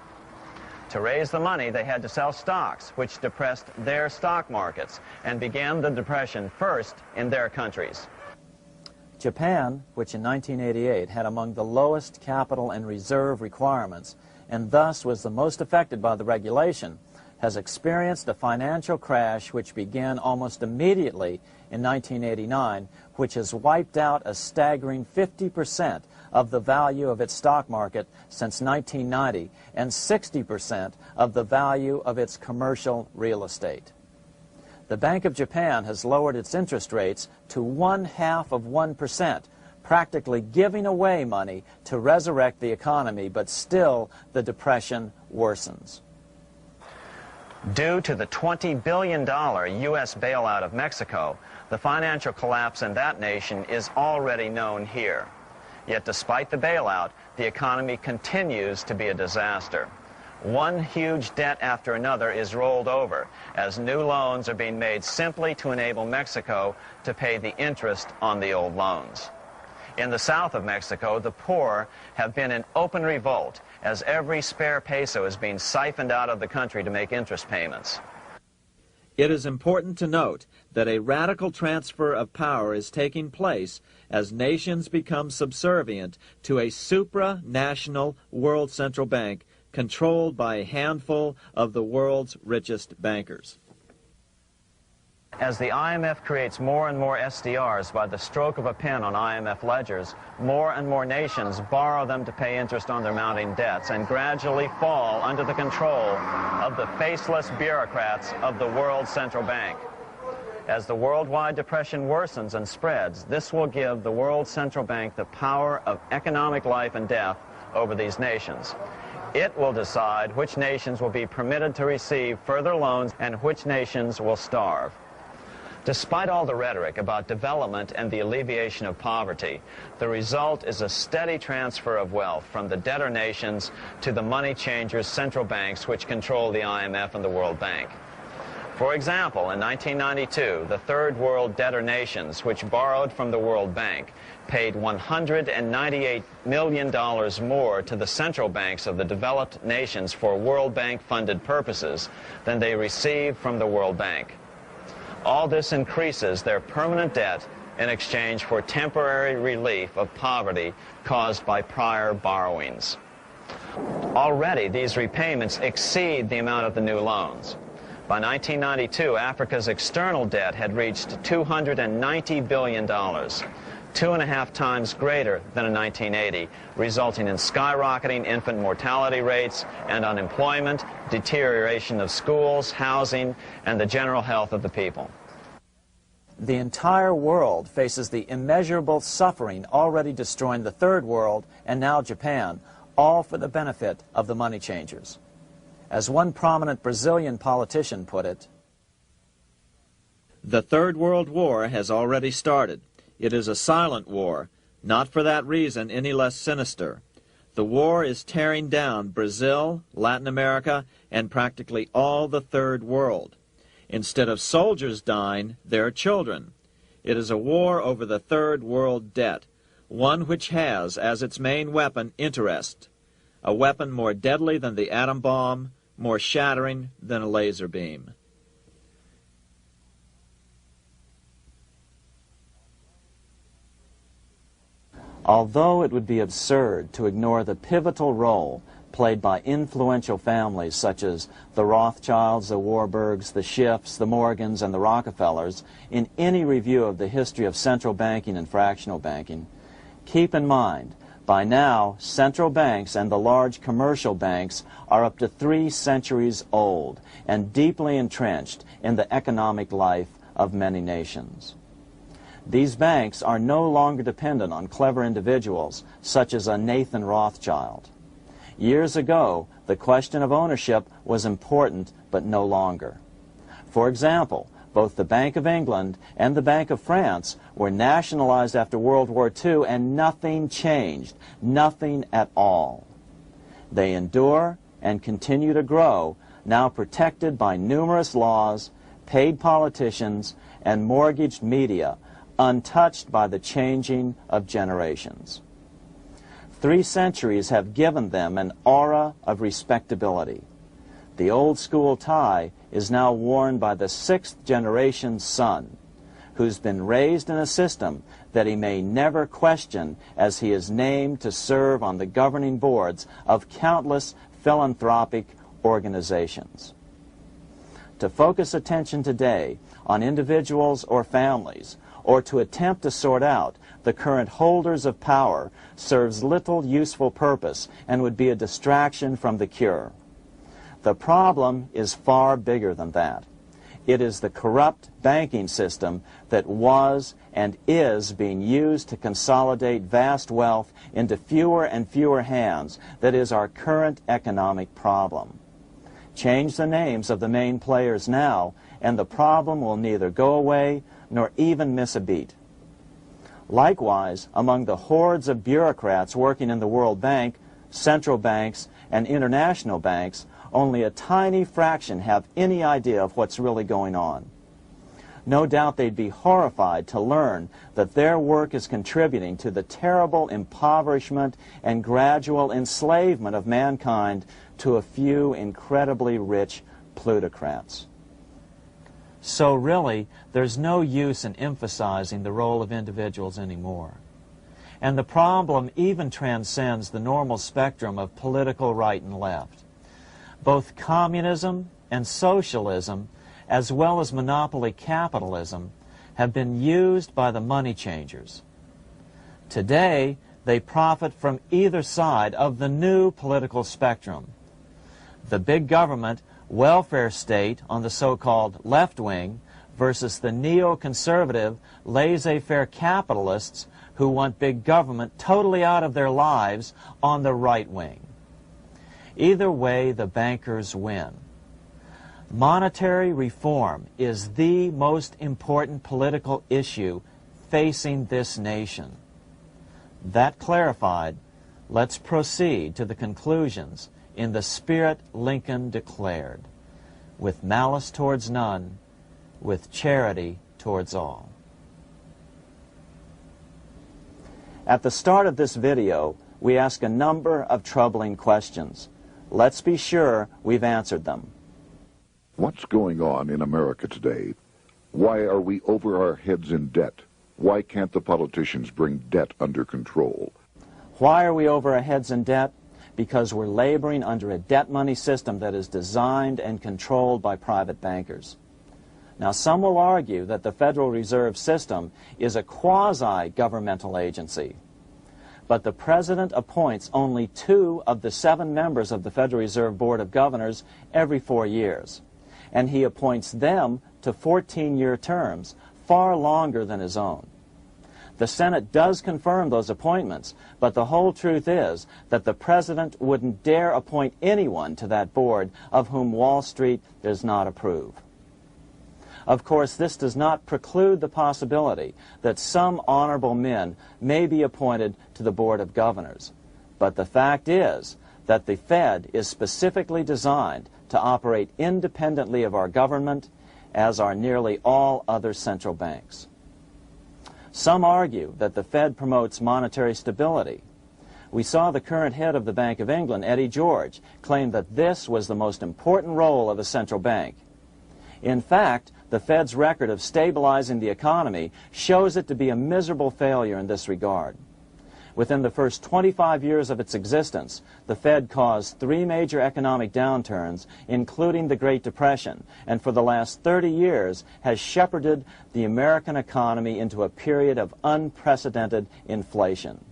To raise the money, they had to sell stocks, which depressed their stock markets and began the depression first in their countries. Japan, which in 1988 had among the lowest capital and reserve requirements, and thus was the most affected by the regulation, has experienced a financial crash which began almost immediately in 1989, which has wiped out a staggering 50% of the value of its stock market since 1990 and 60% of the value of its commercial real estate. The Bank of Japan has lowered its interest rates to 0.5%, practically giving away money to resurrect the economy, but still the depression worsens. Due to the $20 billion U.S. bailout of Mexico, the financial collapse in that nation is already known here. Yet despite the bailout, the economy continues to be a disaster. One huge debt after another is rolled over as new loans are being made simply to enable Mexico to pay the interest on the old loans. In the south of Mexico, the poor have been in open revolt as every spare peso is being siphoned out of the country to make interest payments. It is important to note that a radical transfer of power is taking place as nations become subservient to a supranational world central bank controlled by a handful of the world's richest bankers. As the IMF creates more and more SDRs by the stroke of a pen on IMF ledgers, more and more nations borrow them to pay interest on their mounting debts and gradually fall under the control of the faceless bureaucrats of the World Central Bank. As the worldwide depression worsens and spreads, this will give the World Central Bank the power of economic life and death over these nations. It will decide which nations will be permitted to receive further loans and which nations will starve. Despite all the rhetoric about development and the alleviation of poverty, the result is a steady transfer of wealth from the debtor nations to the money changers' central banks which control the IMF and the World Bank. For example, in 1992, the Third World debtor nations, which borrowed from the World Bank, paid $198 million more to the central banks of the developed nations for World Bank-funded purposes than they received from the World Bank. All this increases their permanent debt in exchange for temporary relief of poverty caused by prior borrowings. Already, these repayments exceed the amount of the new loans. By 1992, Africa's external debt had reached $290 billion, 2.5 times greater than in 1980, resulting in skyrocketing infant mortality rates and unemployment, deterioration of schools, housing, and the general health of the people. The entire world faces the immeasurable suffering already destroying the Third World and now Japan, all for the benefit of the money changers. As one prominent Brazilian politician put it, "The Third World War has already started. It is a silent war, not for that reason any less sinister. The war is tearing down Brazil, Latin America, and practically all the Third World. Instead of soldiers dying, there are children. It is a war over the Third World debt, one which has as its main weapon interest, a weapon more deadly than the atom bomb, more shattering than a laser beam." Although it would be absurd to ignore the pivotal role played by influential families such as the Rothschilds, the Warburgs, the Schiffs, the Morgans, and the Rockefellers in any review of the history of central banking and fractional banking, keep in mind, by now, central banks and the large commercial banks are up to 3 centuries old and deeply entrenched in the economic life of many nations. These banks are no longer dependent on clever individuals such as a Nathan Rothschild. Years ago, the question of ownership was important, but no longer. For example, both the Bank of England and the Bank of France were nationalized after World War II, and nothing changed, nothing at all. They endure and continue to grow, now protected by numerous laws, paid politicians, and mortgaged media, untouched by the changing of generations. 3 centuries have given them an aura of respectability. The old school tie is now worn by the 6th generation son, who's been raised in a system that he may never question as he is named to serve on the governing boards of countless philanthropic organizations. To focus attention today on individuals or families, or to attempt to sort out the current holders of power, serves little useful purpose and would be a distraction from the cure. The problem is far bigger than that. It is the corrupt banking system that was and is being used to consolidate vast wealth into fewer and fewer hands that is our current economic problem. Change the names of the main players now, and the problem will neither go away nor even miss a beat. Likewise, among the hordes of bureaucrats working in the World Bank, central banks, and international banks, only a tiny fraction have any idea of what's really going on. No doubt they'd be horrified to learn that their work is contributing to the terrible impoverishment and gradual enslavement of mankind to a few incredibly rich plutocrats. So really, there's no use in emphasizing the role of individuals anymore. And the problem even transcends the normal spectrum of political right and left. Both communism and socialism, as well as monopoly capitalism, have been used by the money changers. Today, they profit from either side of the new political spectrum. The big government, welfare state on the so-called left wing versus the neoconservative, laissez-faire capitalists who want big government totally out of their lives on the right wing. Either way, the bankers win. Monetary reform is the most important political issue facing this nation. That clarified, let's proceed to the conclusions in the spirit Lincoln declared, with malice towards none, with charity towards all. At the start of this video, we ask a number of troubling questions. Let's be sure we've answered them. What's going on in America today? Why are we over our heads in debt? Why can't the politicians bring debt under control? Why are we over our heads in debt? Because we're laboring under a debt money system that is designed and controlled by private bankers. Now, some will argue that the Federal Reserve System is a quasi-governmental agency. But the President appoints only 2 of the 7 members of the Federal Reserve Board of Governors every 4 years. And he appoints them to 14-year terms, far longer than his own. The Senate does confirm those appointments, but the whole truth is that the President wouldn't dare appoint anyone to that board of whom Wall Street does not approve. Of course, this does not preclude the possibility that some honorable men may be appointed to the Board of Governors. But the fact is that the Fed is specifically designed to operate independently of our government, as are nearly all other central banks. Some argue that the Fed promotes monetary stability. We saw the current head of the Bank of England, Eddie George, claim that this was the most important role of a central bank. In fact, the Fed's record of stabilizing the economy shows it to be a miserable failure in this regard. Within the first 25 years of its existence, the Fed caused 3 major economic downturns, including the Great Depression, and for the last 30 years has shepherded the American economy into a period of unprecedented inflation.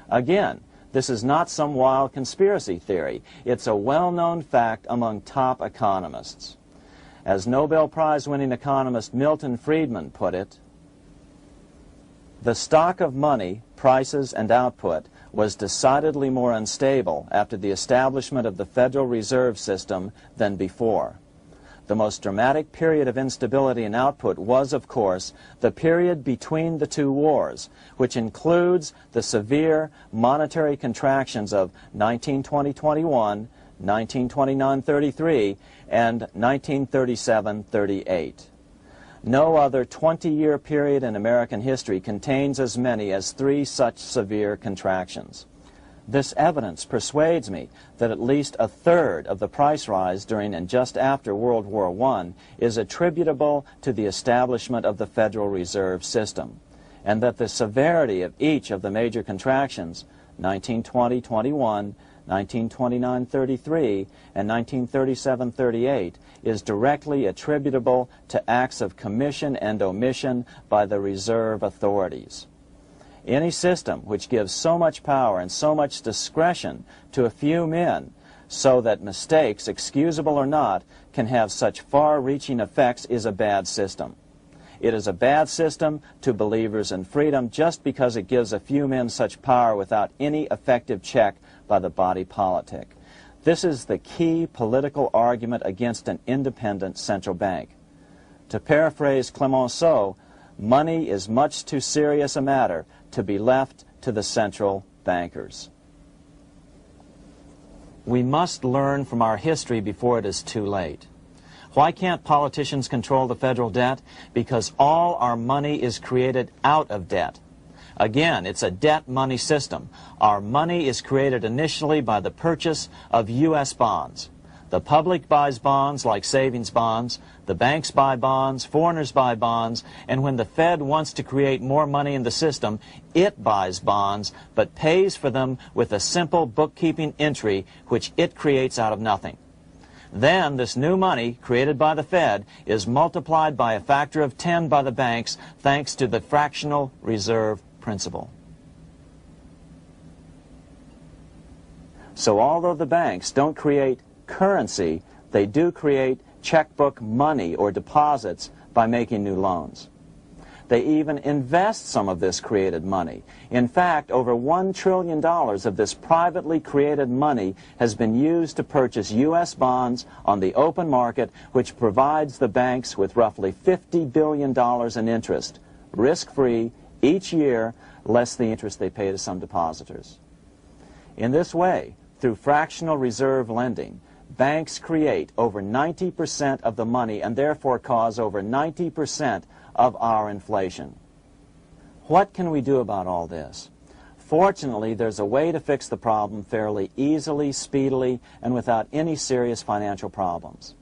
Again, this is not some wild conspiracy theory. It's a well-known fact among top economists. As Nobel Prize-winning economist Milton Friedman put it, the stock of money, prices, and output was decidedly more unstable after the establishment of the Federal Reserve System than before. The most dramatic period of instability in output was, of course, the period between the 2 wars, which includes the severe monetary contractions of 1920-21, 1929-33, and 1937-38. No other 20-year period in American history contains as many as 3 such severe contractions. This evidence persuades me that at least a third of the price rise during and just after World War I is attributable to the establishment of the Federal Reserve System, and that the severity of each of the major contractions, 1920-21, 1929-33, and 1937-38, is directly attributable to acts of commission and omission by the reserve authorities. Any system which gives so much power and so much discretion to a few men so that mistakes, excusable or not, can have such far-reaching effects is a bad system. It is a bad system to believers in freedom just because it gives a few men such power without any effective check by the body politic. This is the key political argument against an independent central bank. To paraphrase Clemenceau, money is much too serious a matter to be left to the central bankers. We must learn from our history before it is too late. Why can't politicians control the federal debt? Because all our money is created out of debt. Again, it's a debt money system. Our money is created initially by the purchase of U.S. bonds. The public buys bonds like savings bonds, the banks buy bonds, foreigners buy bonds, and when the Fed wants to create more money in the system, it buys bonds, but pays for them with a simple bookkeeping entry which it creates out of nothing. Then this new money created by the Fed is multiplied by a factor of 10 by the banks thanks to the fractional reserve principle. So although the banks don't create currency, they do create checkbook money or deposits by making new loans. They even invest some of this created money. In fact, over $1 trillion of this privately created money has been used to purchase U.S. bonds on the open market, which provides the banks with roughly $50 billion in interest, risk-free, each year, less the interest they pay to some depositors. In this way, through fractional reserve lending, banks create over 90% of the money and therefore cause over 90% of our inflation. What can we do about all this? Fortunately, there's a way to fix the problem fairly easily, speedily, and without any serious financial problems.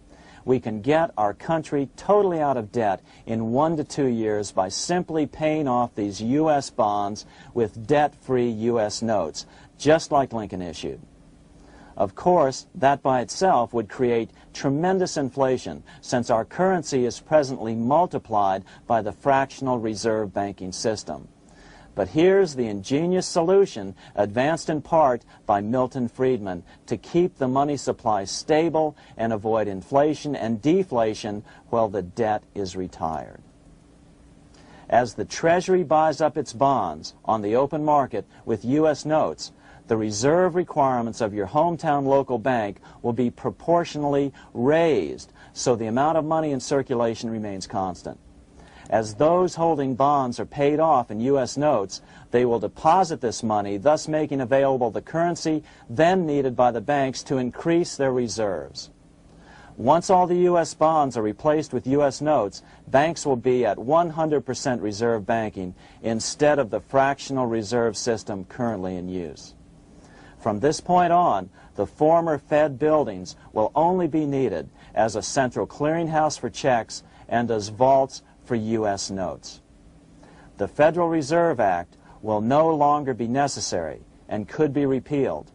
We can get our country totally out of debt in 1 to 2 years by simply paying off these U.S. bonds with debt-free U.S. notes, just like Lincoln issued. Of course, that by itself would create tremendous inflation, since our currency is presently multiplied by the fractional reserve banking system. But here's the ingenious solution, advanced in part by Milton Friedman, to keep the money supply stable and avoid inflation and deflation while the debt is retired. As the Treasury buys up its bonds on the open market with U.S. notes, the reserve requirements of your hometown local bank will be proportionally raised, so the amount of money in circulation remains constant. As those holding bonds are paid off in U.S. notes, they will deposit this money, thus making available the currency then needed by the banks to increase their reserves. Once all the U.S. bonds are replaced with U.S. notes, banks will be at 100% reserve banking instead of the fractional reserve system currently in use. From this point on, the former Fed buildings will only be needed as a central clearinghouse for checks and as vaults for U.S. notes. The Federal Reserve Act will no longer be necessary and could be repealed.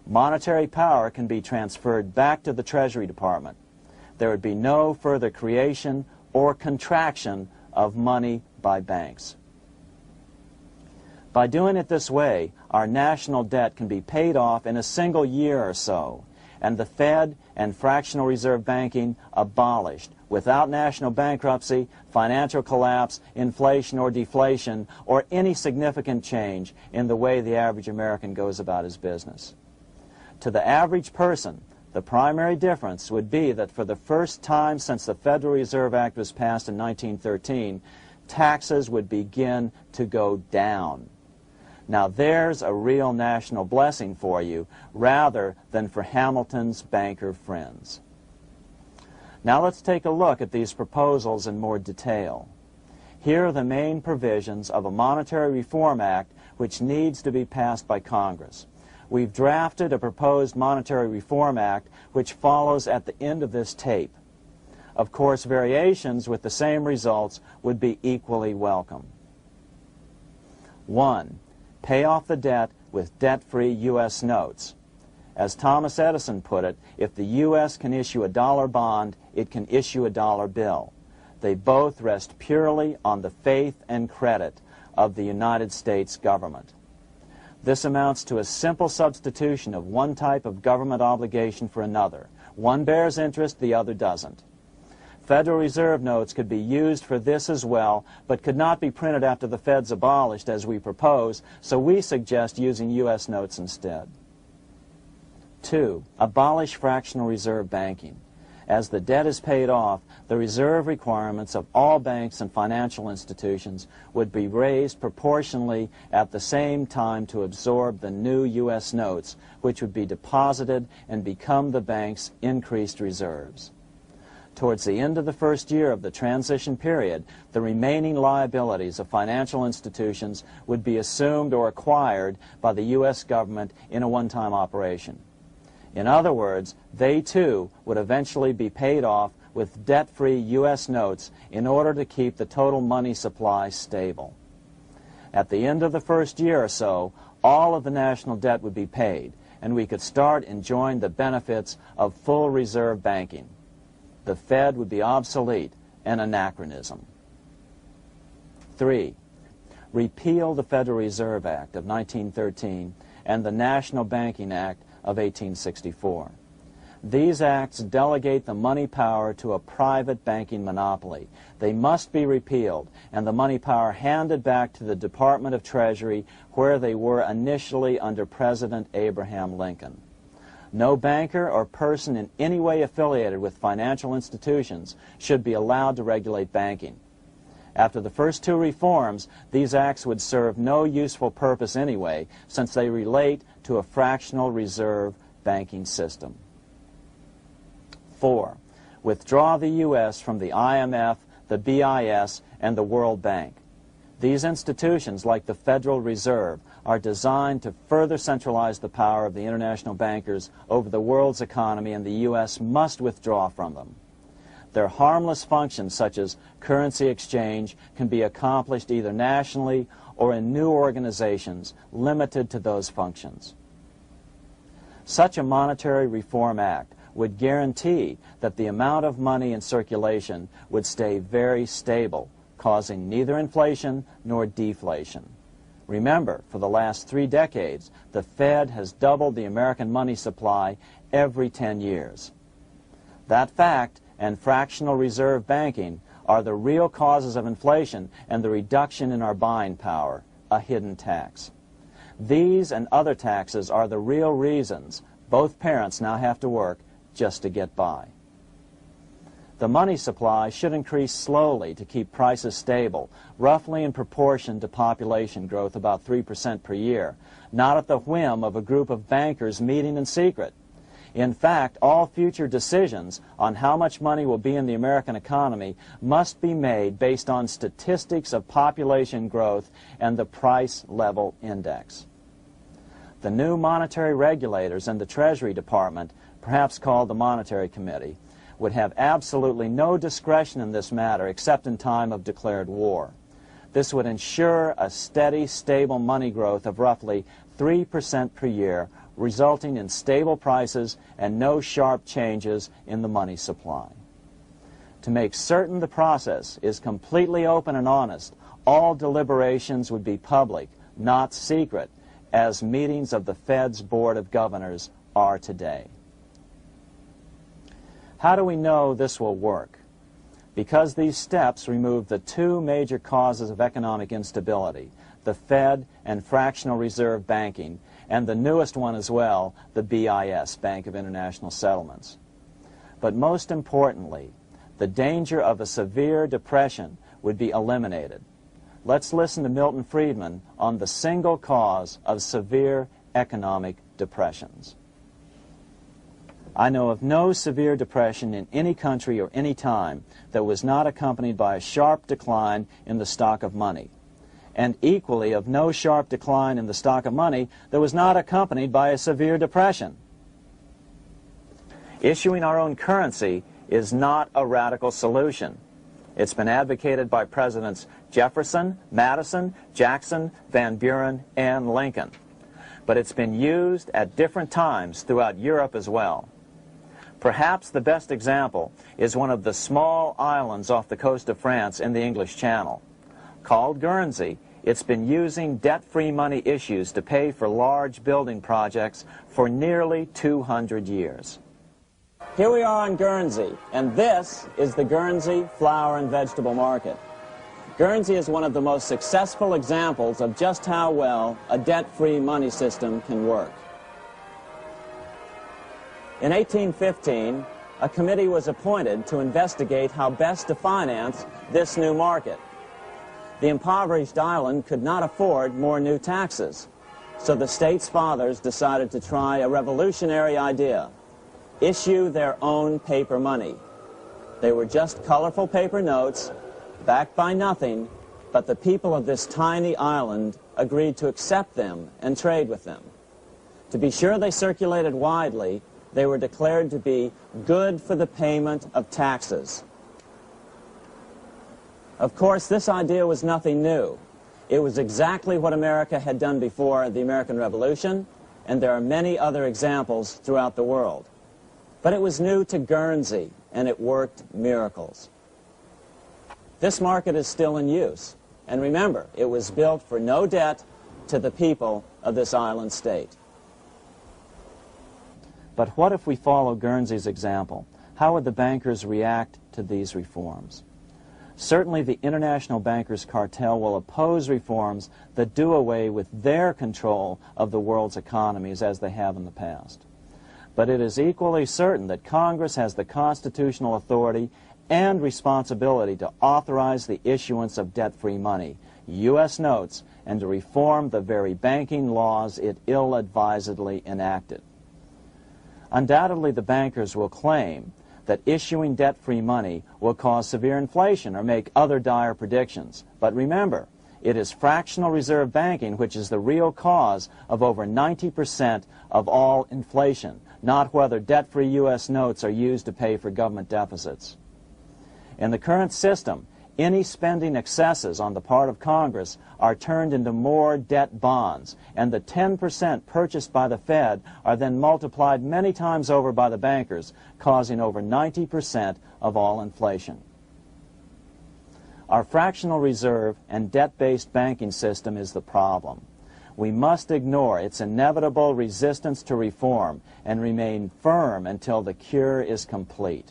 Monetary power can be transferred back to the Treasury Department. There would be no further creation or contraction of money by banks. By doing it this way, our national debt can be paid off in a single year or so, and the Fed and fractional reserve banking abolished, without national bankruptcy, financial collapse, inflation or deflation, or any significant change in the way the average American goes about his business. To the average person, the primary difference would be that for the first time since the Federal Reserve Act was passed in 1913, taxes would begin to go down. Now there's a real national blessing for you, rather than for Hamilton's banker friends. Now let's take a look at these proposals in more detail. Here are the main provisions of a Monetary Reform Act which needs to be passed by Congress. We've drafted a proposed Monetary Reform Act which follows at the end of this tape. Of course, variations with the same results would be equally welcome. 1. Pay off the debt with debt-free U.S. notes. As Thomas Edison put it, if the U.S. can issue a dollar bond, it can issue a dollar bill. They both rest purely on the faith and credit of the United States government. This amounts to a simple substitution of one type of government obligation for another. One bears interest, the other doesn't. Federal Reserve notes could be used for this as well, but could not be printed after the Fed's abolished as we propose, so we suggest using U.S. notes instead. 2. Abolish fractional reserve banking. As the debt is paid off, the reserve requirements of all banks and financial institutions would be raised proportionally at the same time to absorb the new U.S. notes, which would be deposited and become the bank's increased reserves. Towards the end of the first year of the transition period, the remaining liabilities of financial institutions would be assumed or acquired by the U.S. government in a one-time operation. In other words, they too would eventually be paid off with debt-free U.S. notes in order to keep the total money supply stable. At the end of the first year or so, all of the national debt would be paid, and we could start enjoying the benefits of full reserve banking. The Fed would be obsolete, an anachronism. 3. Repeal the Federal Reserve Act of 1913 and the National Banking Act of 1864. These acts delegate the money power to a private banking monopoly. They must be repealed, and the money power handed back to the Department of Treasury, where they were initially under President Abraham Lincoln. No banker or person in any way affiliated with financial institutions should be allowed to regulate banking. After the first two reforms, these acts would serve no useful purpose anyway, since they relate to a fractional reserve banking system. 4. Withdraw the U.S. from the IMF, the BIS, and the World Bank. These institutions, like the Federal Reserve, are designed to further centralize the power of the international bankers over the world's economy, and the U.S. must withdraw from them. Their harmless functions, such as currency exchange, can be accomplished either nationally or in new organizations limited to those functions. Such a monetary reform act would guarantee that the amount of money in circulation would stay very stable, causing neither inflation nor deflation. Remember, for the last 3 decades, the Fed has doubled the American money supply every 10 years. That fact and fractional reserve banking are the real causes of inflation and the reduction in our buying power, a hidden tax. These and other taxes are the real reasons both parents now have to work just to get by. The money supply should increase slowly to keep prices stable, roughly in proportion to population growth, about 3% per year, not at the whim of a group of bankers meeting in secret. In fact, all future decisions on how much money will be in the American economy must be made based on statistics of population growth and the price level index. The new monetary regulators and the Treasury Department, perhaps called the Monetary Committee, would have absolutely no discretion in this matter except in time of declared war. This would ensure a steady, stable money growth of roughly 3% per year, resulting in stable prices and no sharp changes in the money supply. To make certain the process is completely open and honest, all deliberations would be public, not secret, as meetings of the Fed's Board of Governors are today. How do we know this will work? Because these steps remove the 2 major causes of economic instability, the Fed and fractional reserve banking, and the newest one as well, the BIS, Bank of International Settlements. But most importantly, the danger of a severe depression would be eliminated. Let's listen to Milton Friedman on the single cause of severe economic depressions. I know of no severe depression in any country or any time that was not accompanied by a sharp decline in the stock of money, and equally of no sharp decline in the stock of money that was not accompanied by a severe depression. Issuing our own currency is not a radical solution. It's been advocated by Presidents Jefferson, Madison, Jackson, Van Buren, and Lincoln. But it's been used at different times throughout Europe as well. Perhaps the best example is one of the small islands off the coast of France in the English Channel. Called Guernsey, It's been using debt-free money issues to pay for large building projects for nearly 200 years. Here we are on Guernsey, and this is the Guernsey flower and vegetable market. Guernsey is one of the most successful examples of just how well a debt-free money system can work. In 1815, a committee was appointed to investigate how best to finance this new market. The impoverished island could not afford more new taxes, so the state's fathers decided to try a revolutionary idea: issue their own paper money. They were just colorful paper notes, backed by nothing, but the people of this tiny island agreed to accept them and trade with them. To be sure they circulated widely, they were declared to be good for the payment of taxes. Of course, this idea was nothing new. It was exactly what America had done before the American Revolution, and there are many other examples throughout the world. But it was new to Guernsey, and it worked miracles. This market is still in use, and remember, it was built for no debt to the people of this island state. But what if we follow Guernsey's example? How would the bankers react to these reforms? Certainly the international bankers' cartel will oppose reforms that do away with their control of the world's economies as they have in the past. But it is equally certain that Congress has the constitutional authority and responsibility to authorize the issuance of debt-free money, U.S. notes, and to reform the very banking laws it ill-advisedly enacted. Undoubtedly, the bankers will claim that issuing debt-free money will cause severe inflation or make other dire predictions. But remember, it is fractional reserve banking which is the real cause of over 90% of all inflation, not whether debt-free U.S. notes are used to pay for government deficits. In the current system, any spending excesses on the part of Congress are turned into more debt bonds, and the 10% purchased by the Fed are then multiplied many times over by the bankers, causing over 90% of all inflation. Our fractional reserve and debt-based banking system is the problem. We must ignore its inevitable resistance to reform and remain firm until the cure is complete.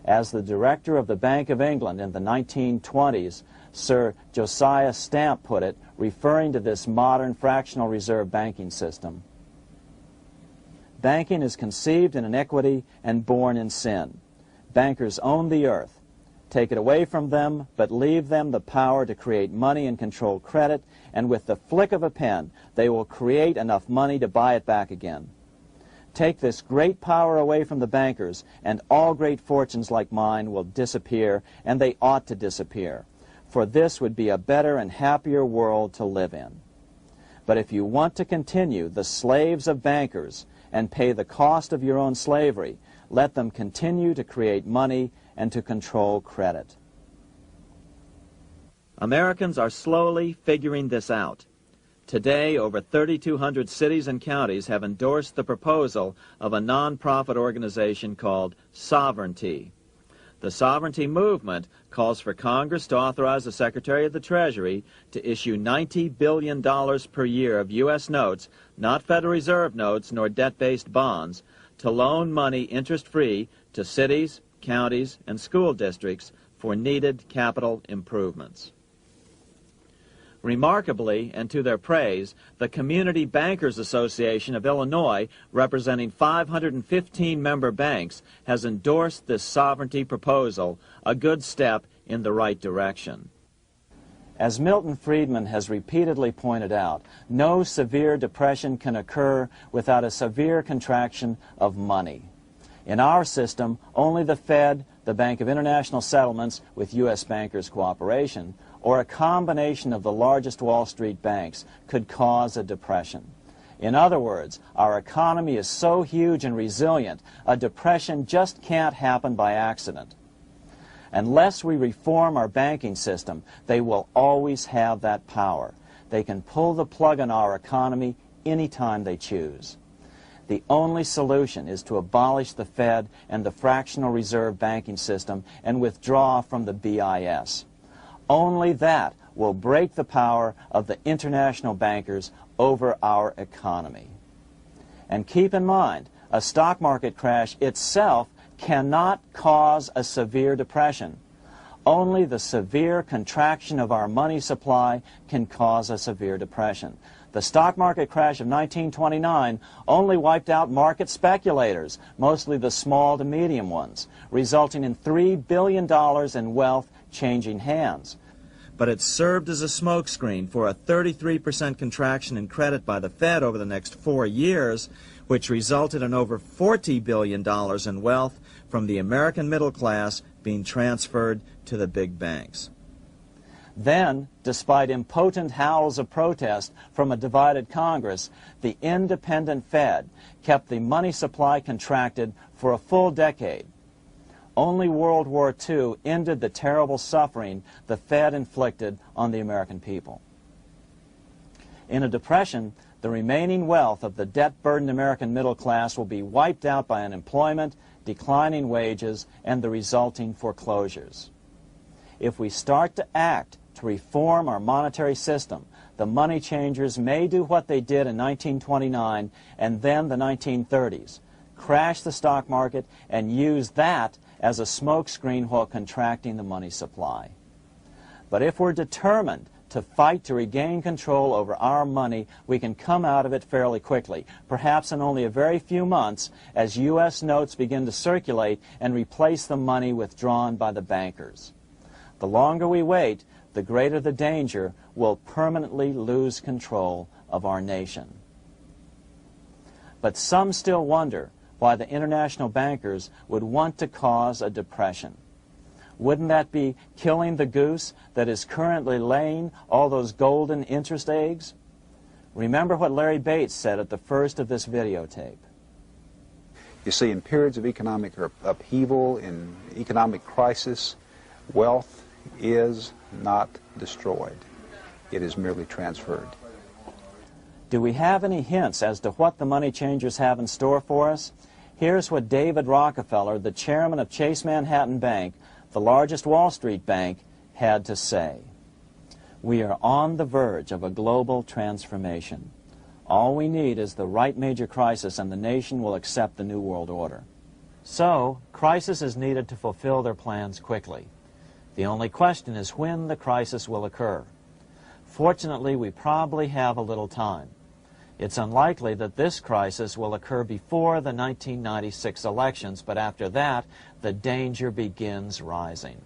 As the director of the Bank of England in the 1920s, Sir Josiah Stamp put it, referring to this modern fractional reserve banking system, "Banking is conceived in iniquity and born in sin. Bankers own the earth. Take it away from them, but leave them the power to create money and control credit, and with the flick of a pen, they will create enough money to buy it back again. Take this great power away from the bankers, and all great fortunes like mine will disappear, and they ought to disappear, for this would be a better and happier world to live in. But if you want to continue the slaves of bankers and pay the cost of your own slavery, let them continue to create money and to control credit." Americans are slowly figuring this out. Today, over 3,200 cities and counties have endorsed the proposal of a non-profit organization called Sovereignty. The Sovereignty movement calls for Congress to authorize the Secretary of the Treasury to issue $90 billion per year of U.S. notes, not Federal Reserve notes nor debt-based bonds, to loan money interest-free to cities, counties, and school districts for needed capital improvements. Remarkably, and to their praise, the Community Bankers Association of Illinois, representing 515 member banks, has endorsed this sovereignty proposal, a good step in the right direction. As Milton Friedman has repeatedly pointed out, no severe depression can occur without a severe contraction of money. In our system, only the Fed, the Bank of International Settlements, with U.S. bankers' cooperation, or a combination of the largest Wall Street banks could cause a depression. In other words, our economy is so huge and resilient, a depression just can't happen by accident. Unless we reform our banking system, they will always have that power. They can pull the plug on our economy anytime they choose. The only solution is to abolish the Fed and the fractional reserve banking system and withdraw from the BIS. Only that will break the power of the international bankers over our economy. And keep in mind, a stock market crash itself cannot cause a severe depression. Only the severe contraction of our money supply can cause a severe depression. The stock market crash of 1929 only wiped out market speculators, mostly the small to medium ones, resulting in $3 billion in wealth changing hands. But it served as a smokescreen for a 33% contraction in credit by the Fed over the next 4 years, which resulted in over $40 billion in wealth from the American middle class being transferred to the big banks. Then, despite impotent howls of protest from a divided Congress, the independent Fed kept the money supply contracted for a full decade. Only World War II ended the terrible suffering the Fed inflicted on the American people. In a depression, the remaining wealth of the debt-burdened American middle class will be wiped out by unemployment, declining wages, and the resulting foreclosures. If we start to act to reform our monetary system, the money changers may do what they did in 1929 and then the 1930s, crash the stock market and use that as a smokescreen while contracting the money supply. But if we're determined to fight to regain control over our money, we can come out of it fairly quickly, perhaps in only a very few months, as U.S. notes begin to circulate and replace the money withdrawn by the bankers. The longer we wait, the greater the danger we'll permanently lose control of our nation. But some still wonder why the international bankers would want to cause a depression. Wouldn't that be killing the goose that is currently laying all those golden interest eggs? Remember what Larry Bates said at the first of this videotape. You see, in periods of economic upheaval, in economic crisis, wealth is not destroyed. It is merely transferred. Do we have any hints as to what the money changers have in store for us? Here's what David Rockefeller, the chairman of Chase Manhattan Bank, the largest Wall Street bank, had to say. We are on the verge of a global transformation. All we need is the right major crisis and the nation will accept the New World Order. So, crisis is needed to fulfill their plans quickly. The only question is when the crisis will occur. Fortunately, we probably have a little time. It's unlikely that this crisis will occur before the 1996 elections, but after that, the danger begins rising.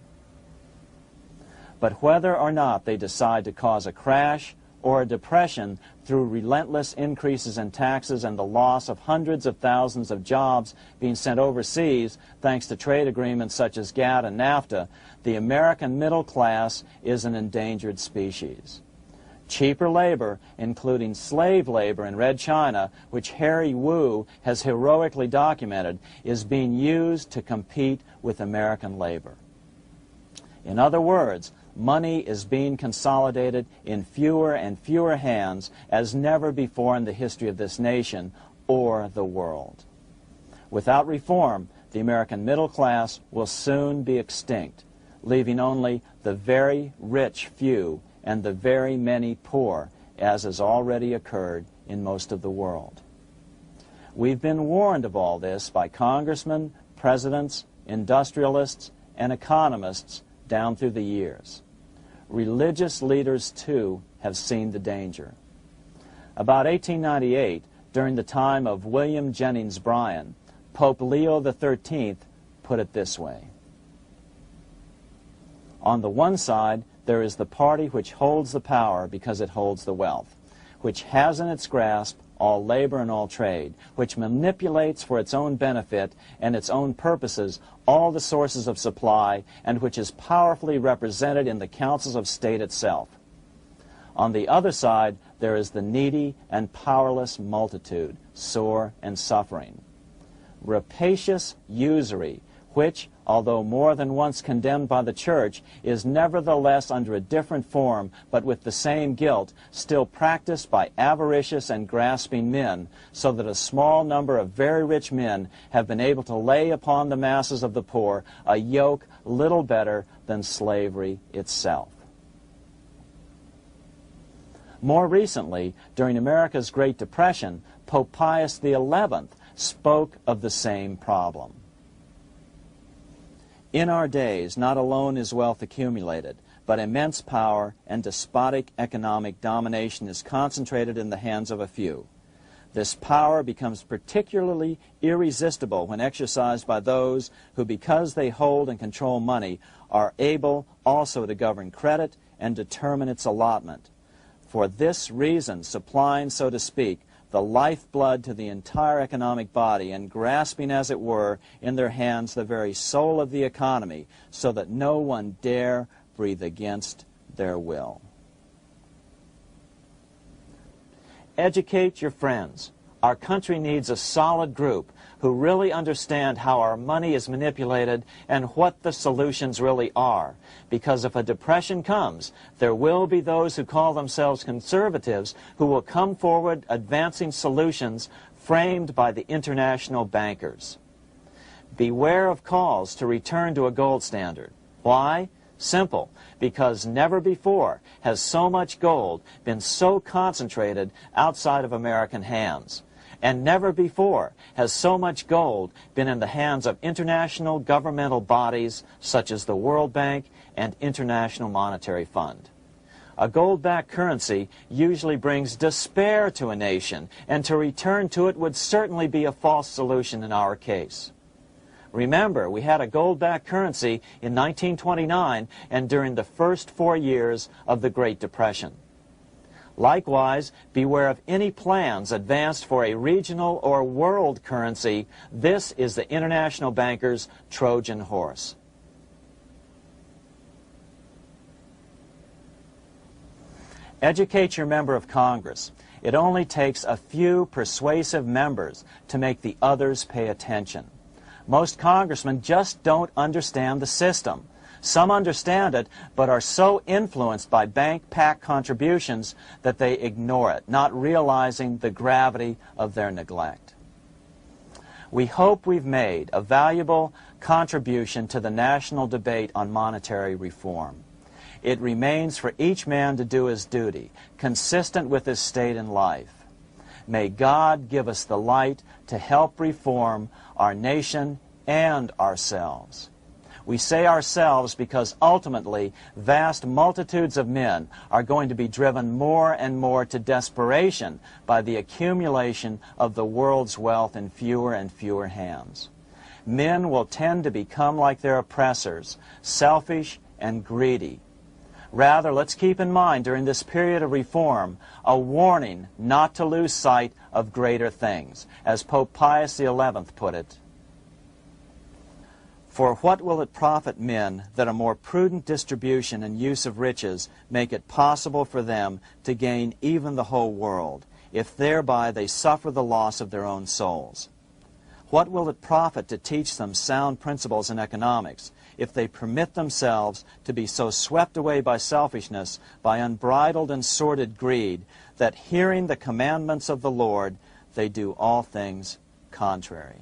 But whether or not they decide to cause a crash or a depression through relentless increases in taxes and the loss of hundreds of thousands of jobs being sent overseas thanks to trade agreements such as GATT and NAFTA, the American middle class is an endangered species. Cheaper labor, including slave labor in Red China, which Harry Wu has heroically documented, is being used to compete with American labor. In other words, money is being consolidated in fewer and fewer hands as never before in the history of this nation or the world. Without reform, the American middle class will soon be extinct, leaving only the very rich few and the very many poor, as has already occurred in most of the world. We've been warned of all this by congressmen, presidents, industrialists, and economists down through the years. Religious leaders, too, have seen the danger. About 1898, during the time of William Jennings Bryan, Pope Leo XIII put it this way. On the one side, there is the party which holds the power because it holds the wealth, which has in its grasp all labor and all trade, which manipulates for its own benefit and its own purposes all the sources of supply, and which is powerfully represented in the councils of state itself. On the other side, there is the needy and powerless multitude, sore and suffering. Rapacious usury, which, although more than once condemned by the Church, is nevertheless under a different form, but with the same guilt, still practiced by avaricious and grasping men, so that a small number of very rich men have been able to lay upon the masses of the poor a yoke little better than slavery itself. More recently, during America's Great Depression, Pope Pius XI spoke of the same problem. In our days, not alone is wealth accumulated, but immense power and despotic economic domination is concentrated in the hands of a few. This power becomes particularly irresistible when exercised by those who, because they hold and control money, are able also to govern credit and determine its allotment. For this reason, supplying, so to speak, the lifeblood to the entire economic body and grasping, as it were, in their hands the very soul of the economy, so that no one dare breathe against their will. Educate your friends. Our country needs a solid group who really understand how our money is manipulated and what the solutions really are. Because if a depression comes, there will be those who call themselves conservatives who will come forward advancing solutions framed by the international bankers. Beware of calls to return to a gold standard. Why? Simple, because never before has so much gold been so concentrated outside of American hands. And never before has so much gold been in the hands of international governmental bodies such as the World Bank and International Monetary Fund. A gold-backed currency usually brings despair to a nation, and to return to it would certainly be a false solution in our case. Remember, we had a gold-backed currency in 1929 and during the first 4 years of the Great Depression. Likewise, beware of any plans advanced for a regional or world currency. This is the international bankers' Trojan horse. Educate your member of Congress. It only takes a few persuasive members to make the others pay attention. Most congressmen just don't understand the system. Some understand it, but are so influenced by bank PAC contributions that they ignore it, not realizing the gravity of their neglect. We hope we've made a valuable contribution to the national debate on monetary reform. It remains for each man to do his duty, consistent with his state in life. May God give us the light to help reform our nation and ourselves. We say ourselves because ultimately vast multitudes of men are going to be driven more and more to desperation by the accumulation of the world's wealth in fewer and fewer hands. Men will tend to become like their oppressors, selfish and greedy. Rather, let's keep in mind during this period of reform a warning not to lose sight of greater things, as Pope Pius XI put it. For what will it profit men that a more prudent distribution and use of riches make it possible for them to gain even the whole world, if thereby they suffer the loss of their own souls? What will it profit to teach them sound principles in economics, if they permit themselves to be so swept away by selfishness, by unbridled and sordid greed, that hearing the commandments of the Lord, they do all things contrary?